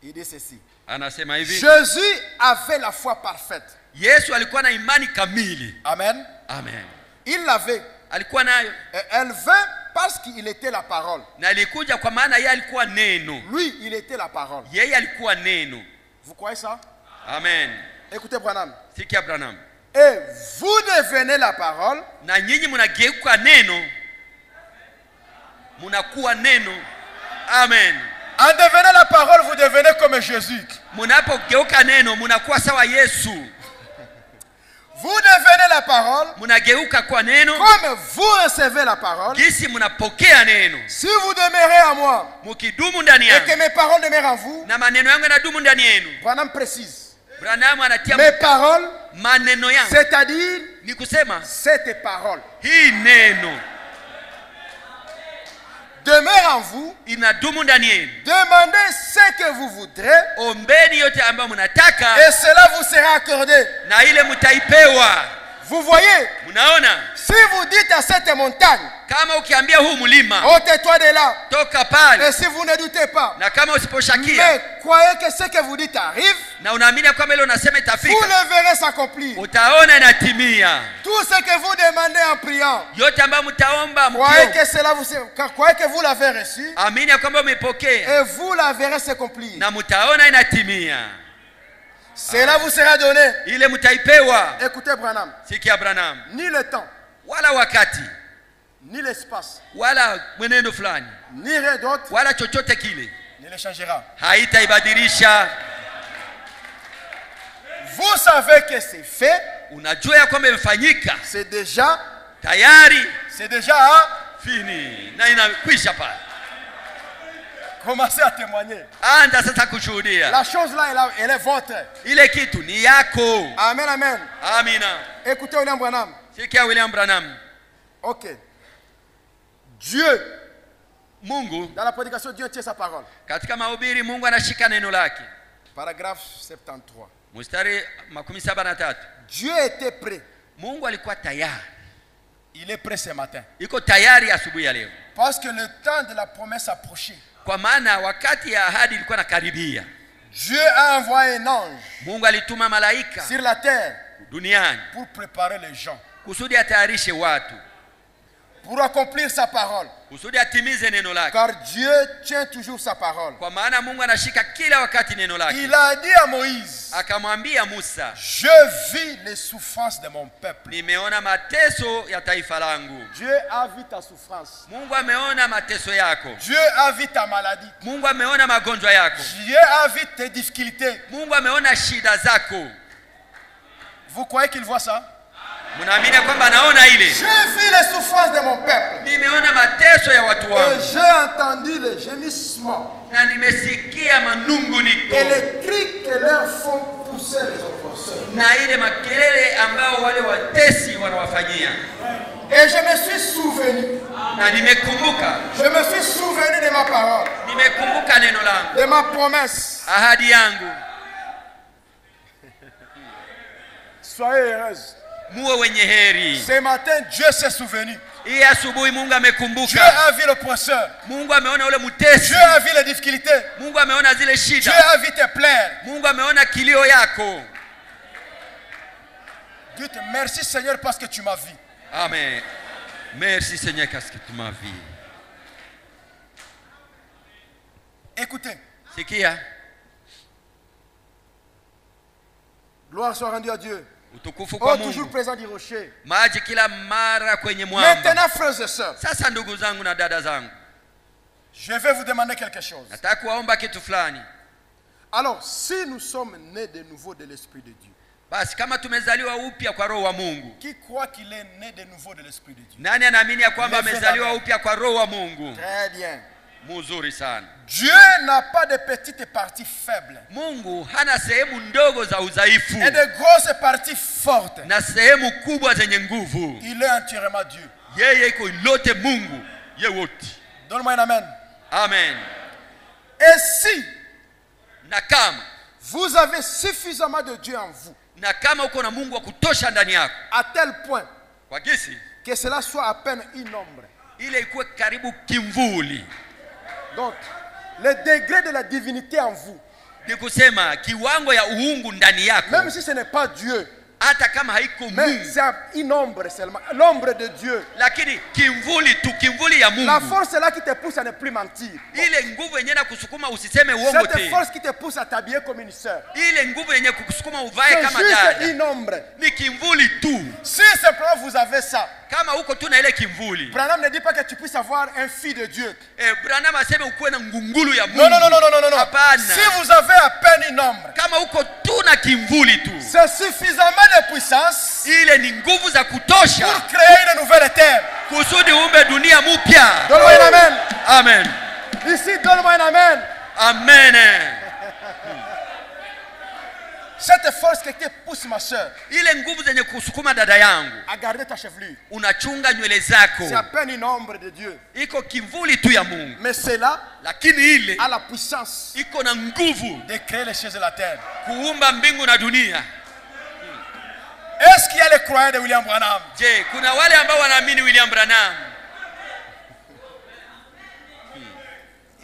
Il dit ceci. Anasema hivi. Jésus avait la foi parfaite. Yesu alikuwa na imani kamili. Amen. Amen. Il l'avait. Alikuwa nayo. Et elle vint parce qu'il était la parole. Na ilikuja kwa maana yeye alikuwa neno. Lui, il était la parole. Yeye alikuwa neno. Vous croyez ça? Amen. Écoutez Branham. Sikia Branham. Et vous devenez la parole. Na nyinyi mnageuka neno. Mnakuwa neno. Amen. En devenant la parole, vous devenez comme Jésus. Mnapogeuka neno, mnakuwa sawa Yesu. Vous devenez la parole. Mnageuka kwa neno. Comme vous recevez la parole. Jinsi mnapokea neno. Si vous demeurez en moi. Mkidumu ndani Et yangu. que mes paroles demeurent en vous. Na maneno yangu yanadumu ndani yenu. Branham précise. Branham anatia Mes paroles. maneno yangu. C'est-à-dire. Ni kusema. Cette parole. Hii neno. Demeure en vous. Inadumu ndani yenu. Demandez ce que vous voudrez. Ombeni yote ambayo mnataka. Et cela vous sera accordé. Na ile mtaipewa. Vous voyez? Mnaona? Si vous dites à cette montagne. Kama ukiambia huu mlima. Ôte-toi de là. Toka pale. Et si vous ne doutez pas. Na kama usiposhakia. Mais croyez que ce que vous dites arrive. Na unaamini kwamba ile unasema itafika. Vous le verrez s'accomplir. Utaona inatimia. Tout ce que vous demandez en priant. Yote ambayo mtaomba croyez que cela vous croyez que vous l'avez reçu. Amini kwamba umepokea. Et vous la verrez s'accomplir. Na mtaona inatimia. Cela vous sera donné. Ile mtaipewa. Écoutez Branham. Sikia Branham. Ni le temps. Wala wakati. Ni l'espace. Wala mwenendo fulani. Ni rien d'autre. Wala chochote kile. Ne le changera. Haitaibadilisha. Vous savez que c'est fait. Unajua ya kwamba imefanyika. C'est déjà tayari. C'est déjà fini. Na inakwisha pale. Commencez à témoigner. Anda sasa kushuhudia. La chose là, elle est votre. Ile kitu ni yako. Amen, amen. Amina. Écoutez William Branham. Sikia William Branham. Ok. Dieu. Mungu. Dans la prédication, Dieu tient sa parole. Katika mahubiri Mungu anashika neno lake. Paragraphe 73. Mstari 73. Dieu était prêt. Mungu alikuwa tayari. Il est prêt ce matin. Iko tayari asubuhi ya leo. Parce que le temps de la promesse approchait. Kwa maana wakati ya ahadi ilikuwa nakaribia. Dieu a envoyé un ange. Mungu alituma malaika sur la terre duniani pour préparer les gens. Kusudi atayarishe watu. Pour accomplir sa parole. Kusudi atimize neno lake. Car Dieu tient toujours sa parole. Kwa maana Mungu anashika kila wakati neno lake. Il a dit à Moïse. Akamwambia Musa. Je vis les souffrances de mon peuple. Nimeona mateso ya taifa langu. Dieu a vu ta souffrance. Mungu ameona mateso yako. Dieu a vu ta maladie. Mungu ameona magonjwa yako. Dieu a vu tes difficultés. Mungu ameona shida zako. Vous croyez qu'il voit ça? Munaamini kwamba anaona ile? J'ai vu les souffrances de mon peuple. Nimeona mateso ya watu wangu. Et j'ai entendu les gémissements. Na nimesikia manunguniko. Et les cris que leur font pousser les oppresseurs. Na ile makelele ambao wale watesi wanawafanyia. Et je me suis souvenu. Na nimekumbuka. Je me suis souvenu de ma parole. Nimekumbuka neno langu. De ma promesse. Ahadi yangu. Soyez heureuse. Muwe wenye heri. Ce matin, Dieu s'est souvenu. Hii asubuhi Mungu amekumbuka. Dieu a vu l'oppresseur. Mungu ameona ule mtesi. Dieu a vu les difficultés. Mungu ameona zile shida. Dieu a vu tes plaies. Mungu ameona kilio yako. Dites merci Seigneur parce que tu m'as vu. Amen. Merci Seigneur parce que tu m'as vu. Écoutez. Sikia. Gloire soit rendue à Dieu. Utukufu kwa Mungu. Toujours présent du rocher. Maji kila mara kwenye mwamba. Maintenant frères et sœurs. Sasa ndugu zangu na dada zangu. Je vais vous demander quelque chose. Nataka kuwaomba kitu fulani. Alors, si nous sommes nés de nouveau de l'Esprit de Dieu. Basi kama tumezaliwa upya kwa roho wa Mungu. Qui croit qu'il est né de nouveau de l'Esprit de Dieu? Nani anaamini ya kwamba amezaliwa upya kwa roho wa Mungu? Très bien. Mzuri sana. Dieu n'a pas de petites parties faibles. Mungu hana sehemu ndogo za udhaifu. Et de grosses parties fortes. Na sehemu kubwa zenye nguvu. Il est entièrement Dieu. Yeye iko lote Mungu. Yeye wote. Donne-moi un amen. Amen. Et si na kama vous avez suffisamment de Dieu en vous, Na kama uko na Mungu wa kutosha ndani yako, à tel point kwa gisi que cela soit à peine une ombre. ile ikuwe karibu kimvuli. Donc, le degré de la divinité en vous, Ni kusema kiwango ya uungu ndani yako, même si ce n'est pas Dieu, hata kama haiko mais Mungu, c'est une ombre seulement, l'ombre de Dieu. lakini kimvuli tu, kimvuli ya La Mungu. force est là qui te pousse à ne plus mentir. Ile nguvu yenye na kusukuma usiseme uongo Cette te. force qui te pousse à t'habiller comme une sœur. Ile nguvu yenye kukusukuma uvae C'est kama juste dada. une ombre. Ni kimvuli tu. Si simplement vous avez ça, Kama uko tu na ile kimvuli. Branham ne dit pas que tu puisses avoir un fils de Dieu. Branham aseme ukuwe na ngungulu ya Mungu. Non, non, non, non, non, non, non. Hapana. Si vous avez à peine une ombre, Kama uko tu na kimvuli tu, c'est suffisamment de puissance ile ni nguvu za kutosha pour créer une nouvelle terre. kusudi umbe dunia mpya. Donne-moi un amen. Amen. Ici, donne-moi un amen. Amen. Cette force qui te pousse, ma soeur, Ile nguvu zenye kusukuma dada yangu, à garder ta chevelure, unachunga nywele zako, c'est à peine une ombre de Dieu. iko kimvuli tu ya Mungu, Mais cela lakini ile a la puissance iko na nguvu de créer les choses de la terre. kuumba mbingu na dunia. Est-ce qu'il y a les croyants de William Branham? Je, kuna wale ambao wanaamini William Branham?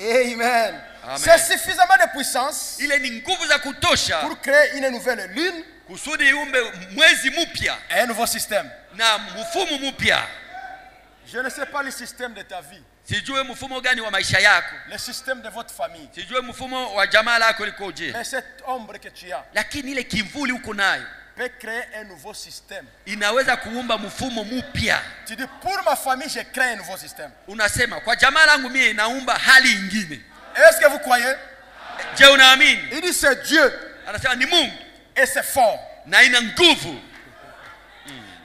Amen. Amen. C'est suffisamment de puissance Ile ni nguvu za kutosha pour créer une nouvelle lune kusudi iumbe mwezi mpya et un nouveau système. na mfumo mpya. Je ne sais pas le système de ta vie, Sijue mfumo gani wa maisha yako, le système de votre famille, sijue mfumo wa jamaa lako likoje, mais cette ombre que tu as lakini ile kimvuli uko nayo peut créer un nouveau système. inaweza kuumba mfumo mpya. Tu dis, pour ma famille, je crée un nouveau système. Unasema kwa jamaa langu mie naumba hali ingine. Est-ce que vous croyez? Je, unaamini? Il dit, c'est Dieu Anasema ni Mungu et c'est fort. na ina nguvu.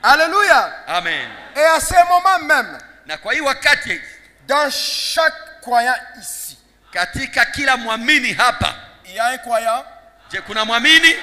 Alléluia. Amen. Et à ce moment même, Na kwa hii wakati, dans chaque croyant ici, katika kila mwamini hapa, il y a un croyant. je, kuna mwamini?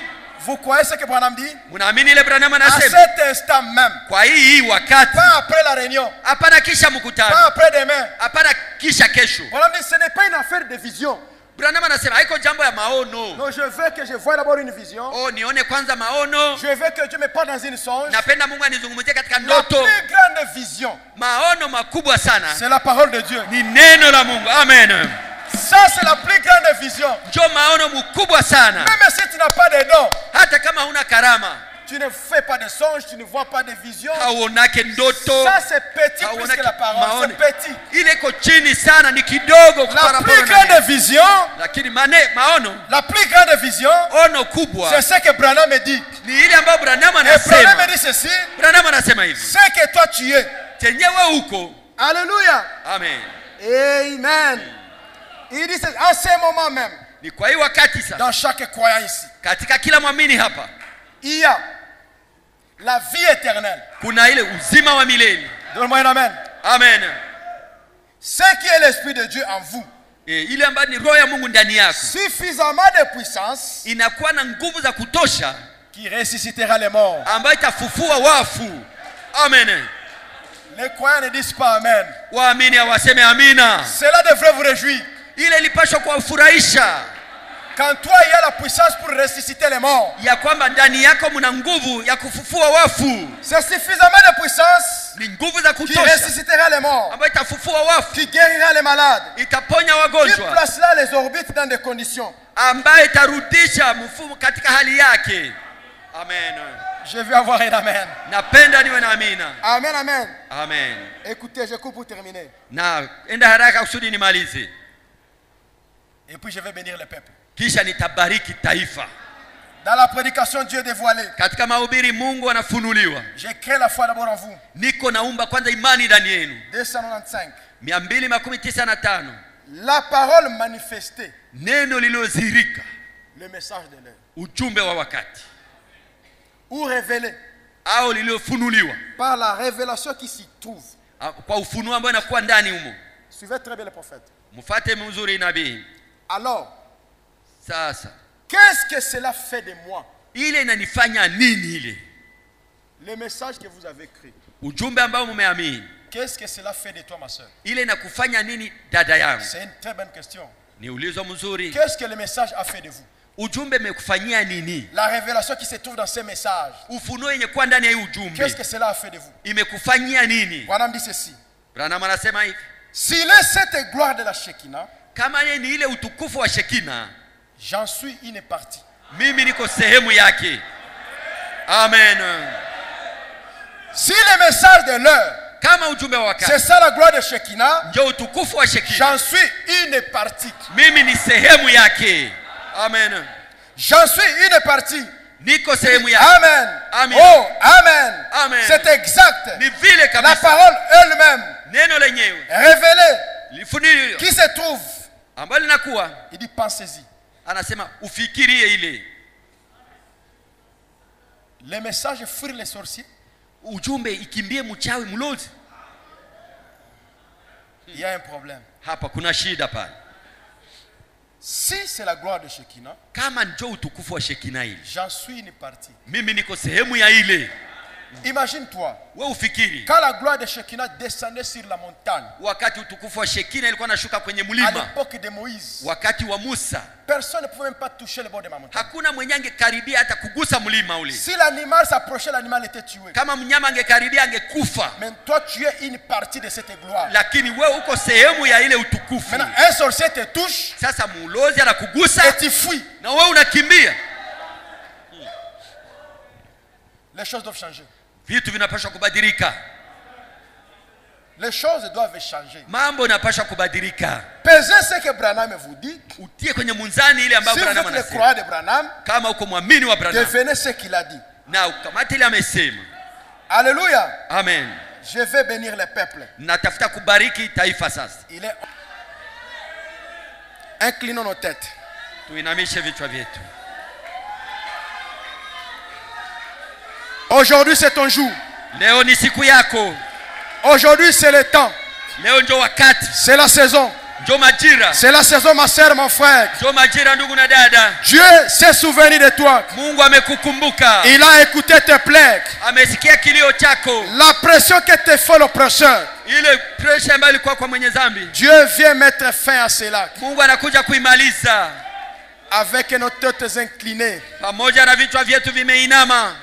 Vous croyez ce que Branham dit? Munaamini ile Branham À anasema? cet instant même, Kwa hii wakati, pas après la réunion, hapana kisha pas mkutano, après demain. hapana kisha kesho. Branham dit, ce n'est pas une affaire de vision. Branham anasema haiko jambo ya maono. Non, je veux que je voie d'abord une vision. Oh, nione kwanza maono. Je veux que Dieu me parle dans une songe. Napenda Mungu anizungumzie katika La ndoto. plus grande vision, Maono makubwa sana c'est la parole de Dieu. ni neno la Mungu. Amen. Ça, c'est la plus grande vision. Ndio maono mkubwa sana. Même si tu n'as pas de dons, Hata kama huna karama, tu ne fais pas de songes, tu ne vois pas de vision. hauonake ndoto, Ça, c'est petit plus que la parole. maoni. C'est petit. Ile iko chini sana, ni kidogo La kwa plus grande vision, lakini maono, la plus grande vision, ono kubwa c'est ce que Branham me dit. ni ile ambayo Branham Et Branham anasema. me dit ceci, Branham anasema hivi, c'est que toi tu es. chenyewe huko. Alléluia. Amen. Amen. Il dit, à ce moment même, Ni kwa hii wakati sasa, dans chaque croyant ici, katika kila mwamini hapa il y a la vie éternelle. kuna ile uzima wa milele. Donne-moi un amen. Amen. Ce qui est l'Esprit de Dieu en vous, Ile ambayo ni roho ya Mungu ndani yako suffisamment de puissance inakuwa na nguvu za kutosha qui ressuscitera les morts. ambayo itafufua wafu. Amen. Les croyants ne disent pas Amen. Waamini hawaseme amina. Cela devrait vous réjouir. Ile ilipaswa kuwafurahisha Quand toi, il y a la puissance pour ressusciter les morts. ya kwamba ndani yako mna nguvu ya kufufua wafu. C'est suffisamment de puissance Ni nguvu za qui kutosha ressuscitera les morts, ambayo itafufua wafu, qui guérira les malades, itaponya qui wagonjwa, placera les orbites dans des conditions. ambayo itarudisha mfumo katika hali yake. Amen. Je veux avoir un Amen. Napenda niwe na amina. Amen, Amen. Amen. Écoutez, je coupe pour terminer. Na enda haraka kusudi nimalize, Et puis je vais bénir le peuple. kisha nitabariki taifa. Dans la prédication, Dieu est dévoilé. Katika mahubiri Mungu anafunuliwa. J'ai créé la foi d'abord en vous. Niko naumba kwanza imani ndani yenu. 295. 295. La parole manifestée, Neno lililodhihirika, le message de l'heure. ujumbe wa wakati, Ou révélé au lililofunuliwa par la révélation qui s'y trouve. kwa ufunuo ambao inakuwa ndani humo. Suivez très bien le prophète. Mfuate mzuri nabii. Alors, Sasa qu'est-ce que cela fait de moi? ile inanifanya nini? Ile Le message que vous avez créé. ujumbe ambao mumeamini, Qu'est-ce que cela fait de toi, ma soeur? ile inakufanya nini dada yangu? C'est une très bonne question. Ni ulizo mzuri. Qu'est-ce que le message a fait de vous? ujumbe umekufanyia nini? La révélation qui se trouve dans ces messages. Ufunuo yenye kwa ndani ya hii ujumbe. Qu'est-ce que cela a fait de vous? Imekufanyia nini? Branham dit ceci. Branham anasema hivi. S'il est cette gloire de la Shekinah, kama yeye ni ile utukufu wa Shekina, j'en suis une partie. Mimi niko sehemu yake. Amen. Si le message de l'heure, kama ujumbe wa wakati, c'est ça la gloire de Shekinah, ndio utukufu wa Shekina, j'en suis une partie. Mimi ni sehemu yake. Amen. J'en suis une partie. Niko sehemu yake. Amen. Amen. Oh, amen. Amen. C'est exact. Ni vile kabisa. La parole elle-même, neno lenyewe révélée, lifunuliwa, qui se trouve, ambalo linakuwa, il dit pensez-y. Anasema ufikirie ile. Les messages fuient les sorciers. Ujumbe ikimbie mchawi mlozi. Il y a un problème. Hapa kuna shida pale. Si c'est la gloire de Shekinah, kama ndio utukufu wa Shekina ile, j'en suis une partie. Mimi niko sehemu ya ile. Imagine-toi. Wewe ufikiri. Quand la gloire de Shekinah descendait sur la montagne. Wakati utukufu wa Shekina ilikuwa inashuka kwenye À mlima. l'époque de Moïse. Wakati wa Musa. Personne ne pouvait même pas toucher le bord de ma montagne. Hakuna mwenye angekaribia hata kugusa mlima ule. Si l'animal s'approchait, l'animal était tué. Kama mnyama angekaribia angekufa. Mais toi tu es une partie de cette gloire. Lakini wewe uko sehemu ya ile utukufu. Maintenant un sorcier te touche. Sasa mulozi anakugusa. Et tu fuis. Na wewe unakimbia. Les choses doivent changer. Vitu vinapaswa kubadilika. Les choses doivent changer. Mambo yanapaswa kubadilika. Pesez ce que Branham vous dit. Utie kwenye munzani ile ambayo Branham anasema. Si vous êtes le anasema. croyant de Branham, kama uko muamini wa Branham, devenez ce qu'il a dit. na ukamate ile amesema. Alléluia. Amen. Je vais bénir les peuples. Natafuta kubariki taifa sasa. Il est inclinons nos têtes. Tuinamishe vichwa vyetu. Aujourd'hui c'est ton jour. Leo ni siku yako. Aujourd'hui c'est le temps. Leo ndio wakati. C'est la saison. Ndio majira. C'est la saison ma sœur, mon frère. Ndio majira ndugu na dada. Dieu s'est souvenu de toi. Mungu amekukumbuka. Il a écouté tes plaintes. Amesikia kilio chako. La pression que te fait l'oppresseur. Ile pressure ambayo ilikuwa kwa mwenye dhambi. Dieu vient mettre fin à cela. Mungu anakuja kuimaliza. Avec nos têtes inclinées. Pamoja na vichwa vyetu vimeinama.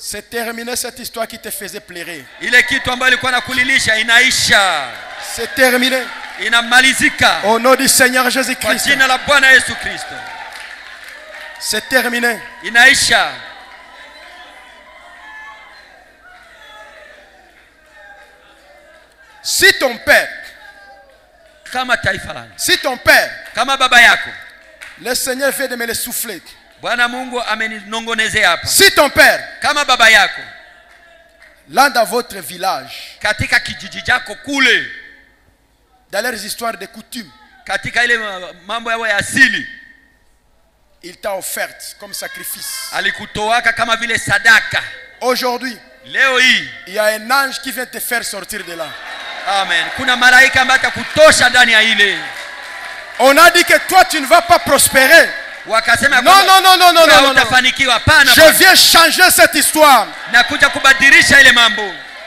C'est terminé cette histoire qui te faisait pleurer. Ile kitu ambayo ilikuwa nakulilisha inaisha. C'est terminé. Inamalizika. Au nom du Seigneur Kwa Jésus-Christ. jina la Bwana Yesu Kristo. C'est terminé. Inaisha. Si ton père, kama taifa langu, si ton père, kama baba yako, le Seigneur vient de me le souffler. Bwana Mungu ameninongonezea hapa. Si ton père, kama baba yako, là dans votre village, katika kijiji chako kule, dans leurs histoires de coutumes, katika ile mambo yao ya asili, il t'a offert comme sacrifice. Alikutoaka kama vile sadaka. Aujourd'hui, leo hii, il y a un ange qui vient te faire sortir de là. Amen. Kuna malaika ambaye atakutosha ndani ya ile. On a dit que toi tu ne vas pas prospérer. Wakasema non, non, non, non, non, non, non. Utafanikiwa. Hapana. Je viens changer cette histoire. Nakuja kubadilisha ile mambo.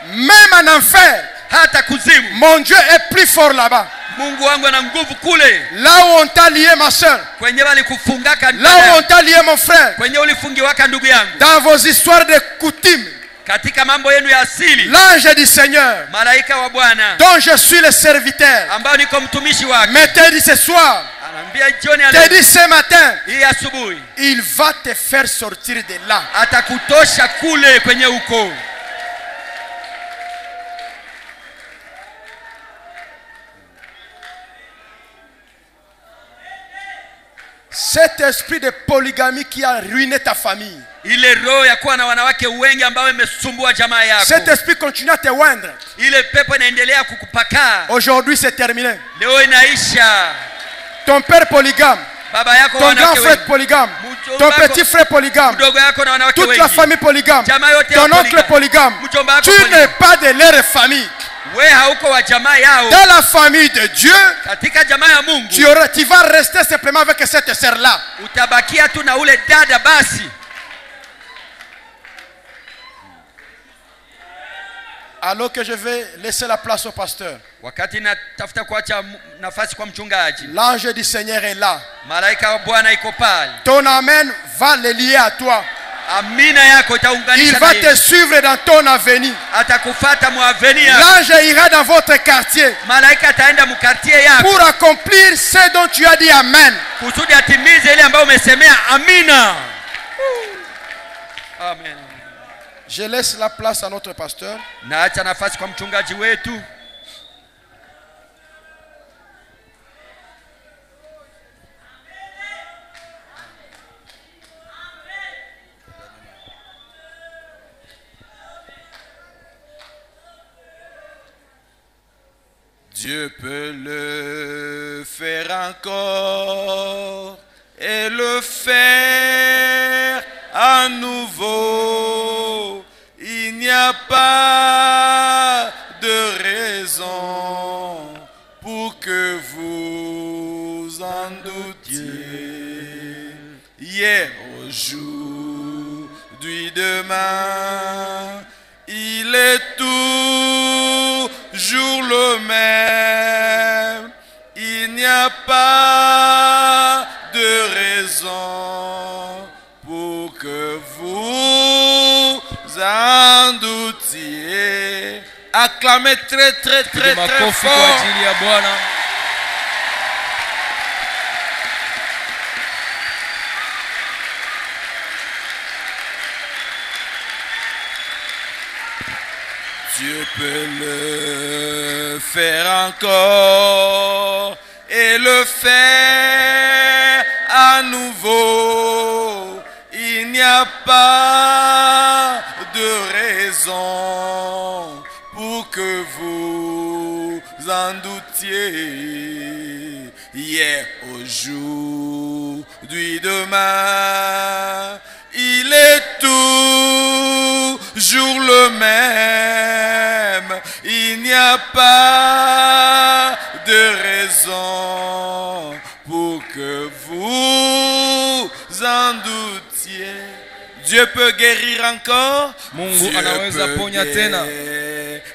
Même en enfer, hata kuzimu, mon Dieu est plus fort là-bas. Mungu wangu ana nguvu kule. Là où on t'a lié ma soeur. Kwenye walikufungaka. Là où on t'a lié mon frère. Kwenye ulifungiwaka ndugu yangu. Dans vos histoires de coutumes. Katika mambo yenu ya asili. L'ange du Seigneur. Malaika wa Bwana. Dont je suis le serviteur. Ambao niko mtumishi wake. Mais te dit ce soir. Anambia jioni te dit ce matin. Hii asubuhi. Il va te faire sortir de là. Atakutosha kule kwenye uko. Cet esprit de polygamie qui a ruiné ta famille. Ile roho ya kuwa na wanawake wengi ambao imesumbua jamaa yako. Cet esprit continue à te oindre. Ile pepo inaendelea kukupaka. Aujourd'hui c'est terminé. Leo inaisha. Ton père polygame. Baba yako ton grand frère polygame. Ton petit frère polygame. Mdogo yako na wanawake wengi. Toute la famille polygame. Jamaa yote ton oncle polygame. Tu n'es pas de leur famille. We hauko wa jamaa yao. Dans la famille de Dieu, katika jamaa ya Mungu, tu vas rester simplement avec cette sœur-là. Utabakia tu na ule dada basi. Alors que je vais laisser la place au pasteur, wakati natafuta kuacha nafasi kwa mchungaji, l'ange du Seigneur est là. malaika wa Bwana iko pale. Ton amen va le lier à toi. Amina yako Il itaunganisha va na te suivre dans ton avenir. atakufuata muaveni yako. L'ange ira dans votre quartier Malaika ataenda mkartie yako pour accomplir ce dont tu as dit amen. kusudi atimize ile ambayo umesemea amina. Amen. Je laisse la place à notre pasteur. Naacha nafasi kwa mchungaji wetu. Dieu peut le faire encore et le faire à nouveau. Il n'y a pas de raison pour que vous en doutiez. Hier, aujourd'hui, demain, il est toujours le même. Il n'y a pas de raison pour que vous en doutiez. Acclamez très très très très fort. Dieu peut le faire encore et le faire à nouveau. Il n'y a pas de raison pour que vous en doutiez. Hier, aujourd'hui, demain, il est toujours le même. Il n'y a pas de raison pour que vous en doutiez. Dieu peut guérir encore. Mungu anaweza ponya tena.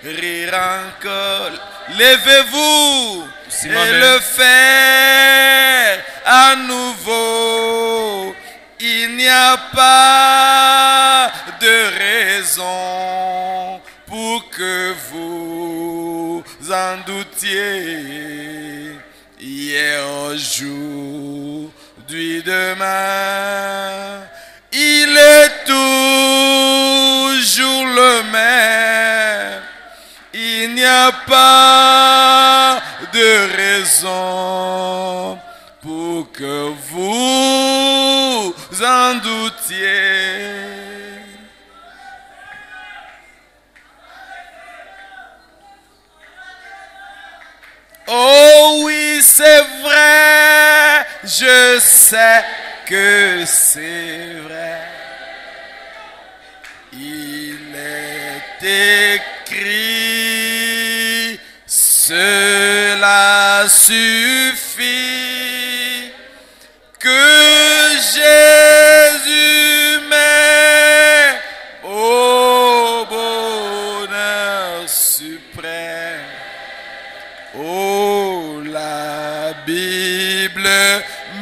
Guérir encore. Levez-vous Simame. et le faire à nouveau. Il n'y a pas de raison pour que vous en doutiez. Hier, aujourd'hui, demain, il est toujours le même. Il n'y a pas de raison pour que vous en doutiez. Oh oui, c'est vrai, je sais que c'est vrai. Il est écrit, cela suffit, que Jésus m'aime au bonheur suprême. Oh, la Bible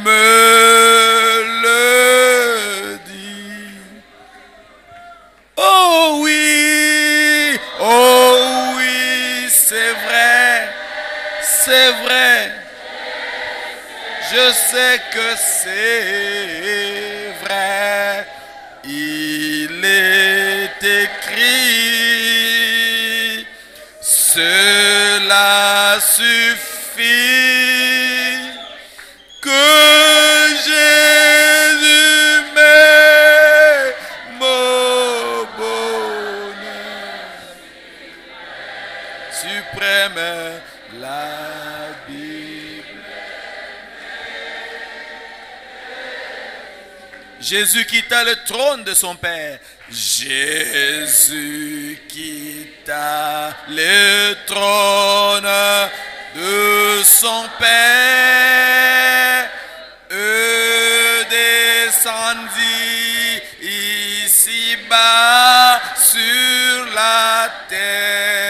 me le dit. Oh oui, c'est vrai, c'est vrai. Je sais que c'est vrai. Il est écrit, cela suffit, que Jésus m'aime au bonheur suprême, la Bible. Jésus quitta le trône de son Père. Jésus quitta le trône de son Père et descendit ici-bas sur la terre.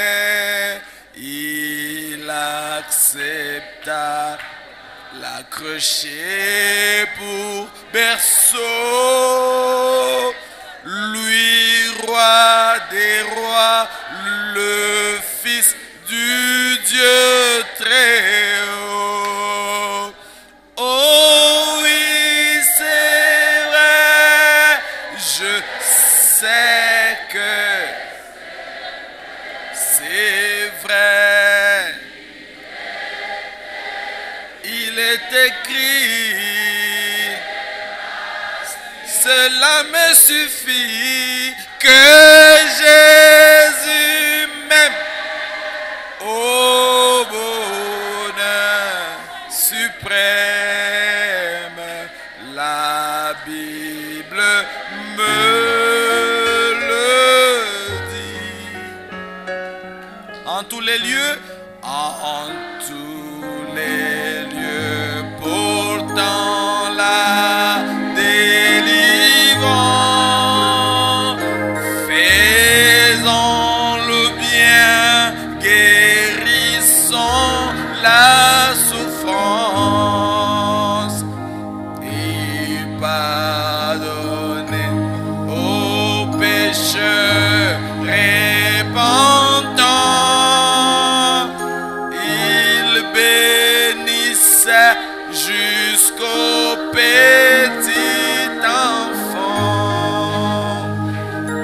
l'accrocher pour berceau, lui roi des rois, le Fils du Dieu très haut. Oh oui, c'est vrai, je sais que c'est vrai. Il est écrit, cela me suffit, que Jésus m'aime. Ô bonheur suprême, la Bible me le dit. En tous les lieux, en tous les lieux, pourtant la délivrant, faisons le bien, guérissons la souffrance et pardonnez aux pécheurs repentants. Il bénissait jusqu'au petit enfant.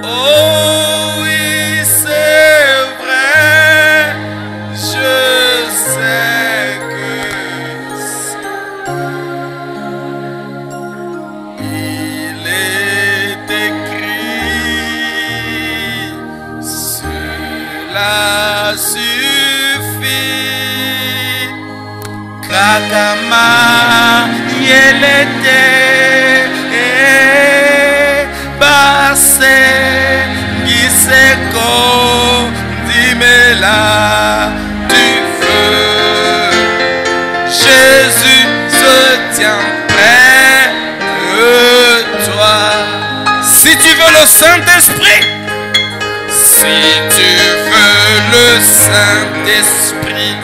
Oh oui, c'est vrai, je sais que il est écrit, cela suffit. Kakama yelete basse giseko dimela du feu. Jésus se tient près de toi. Si tu veux le Saint-Esprit, si tu veux le Saint-Esprit,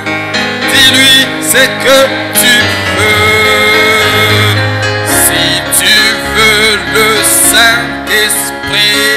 dis-lui ce que tu veux. Si tu veux le Saint-Esprit,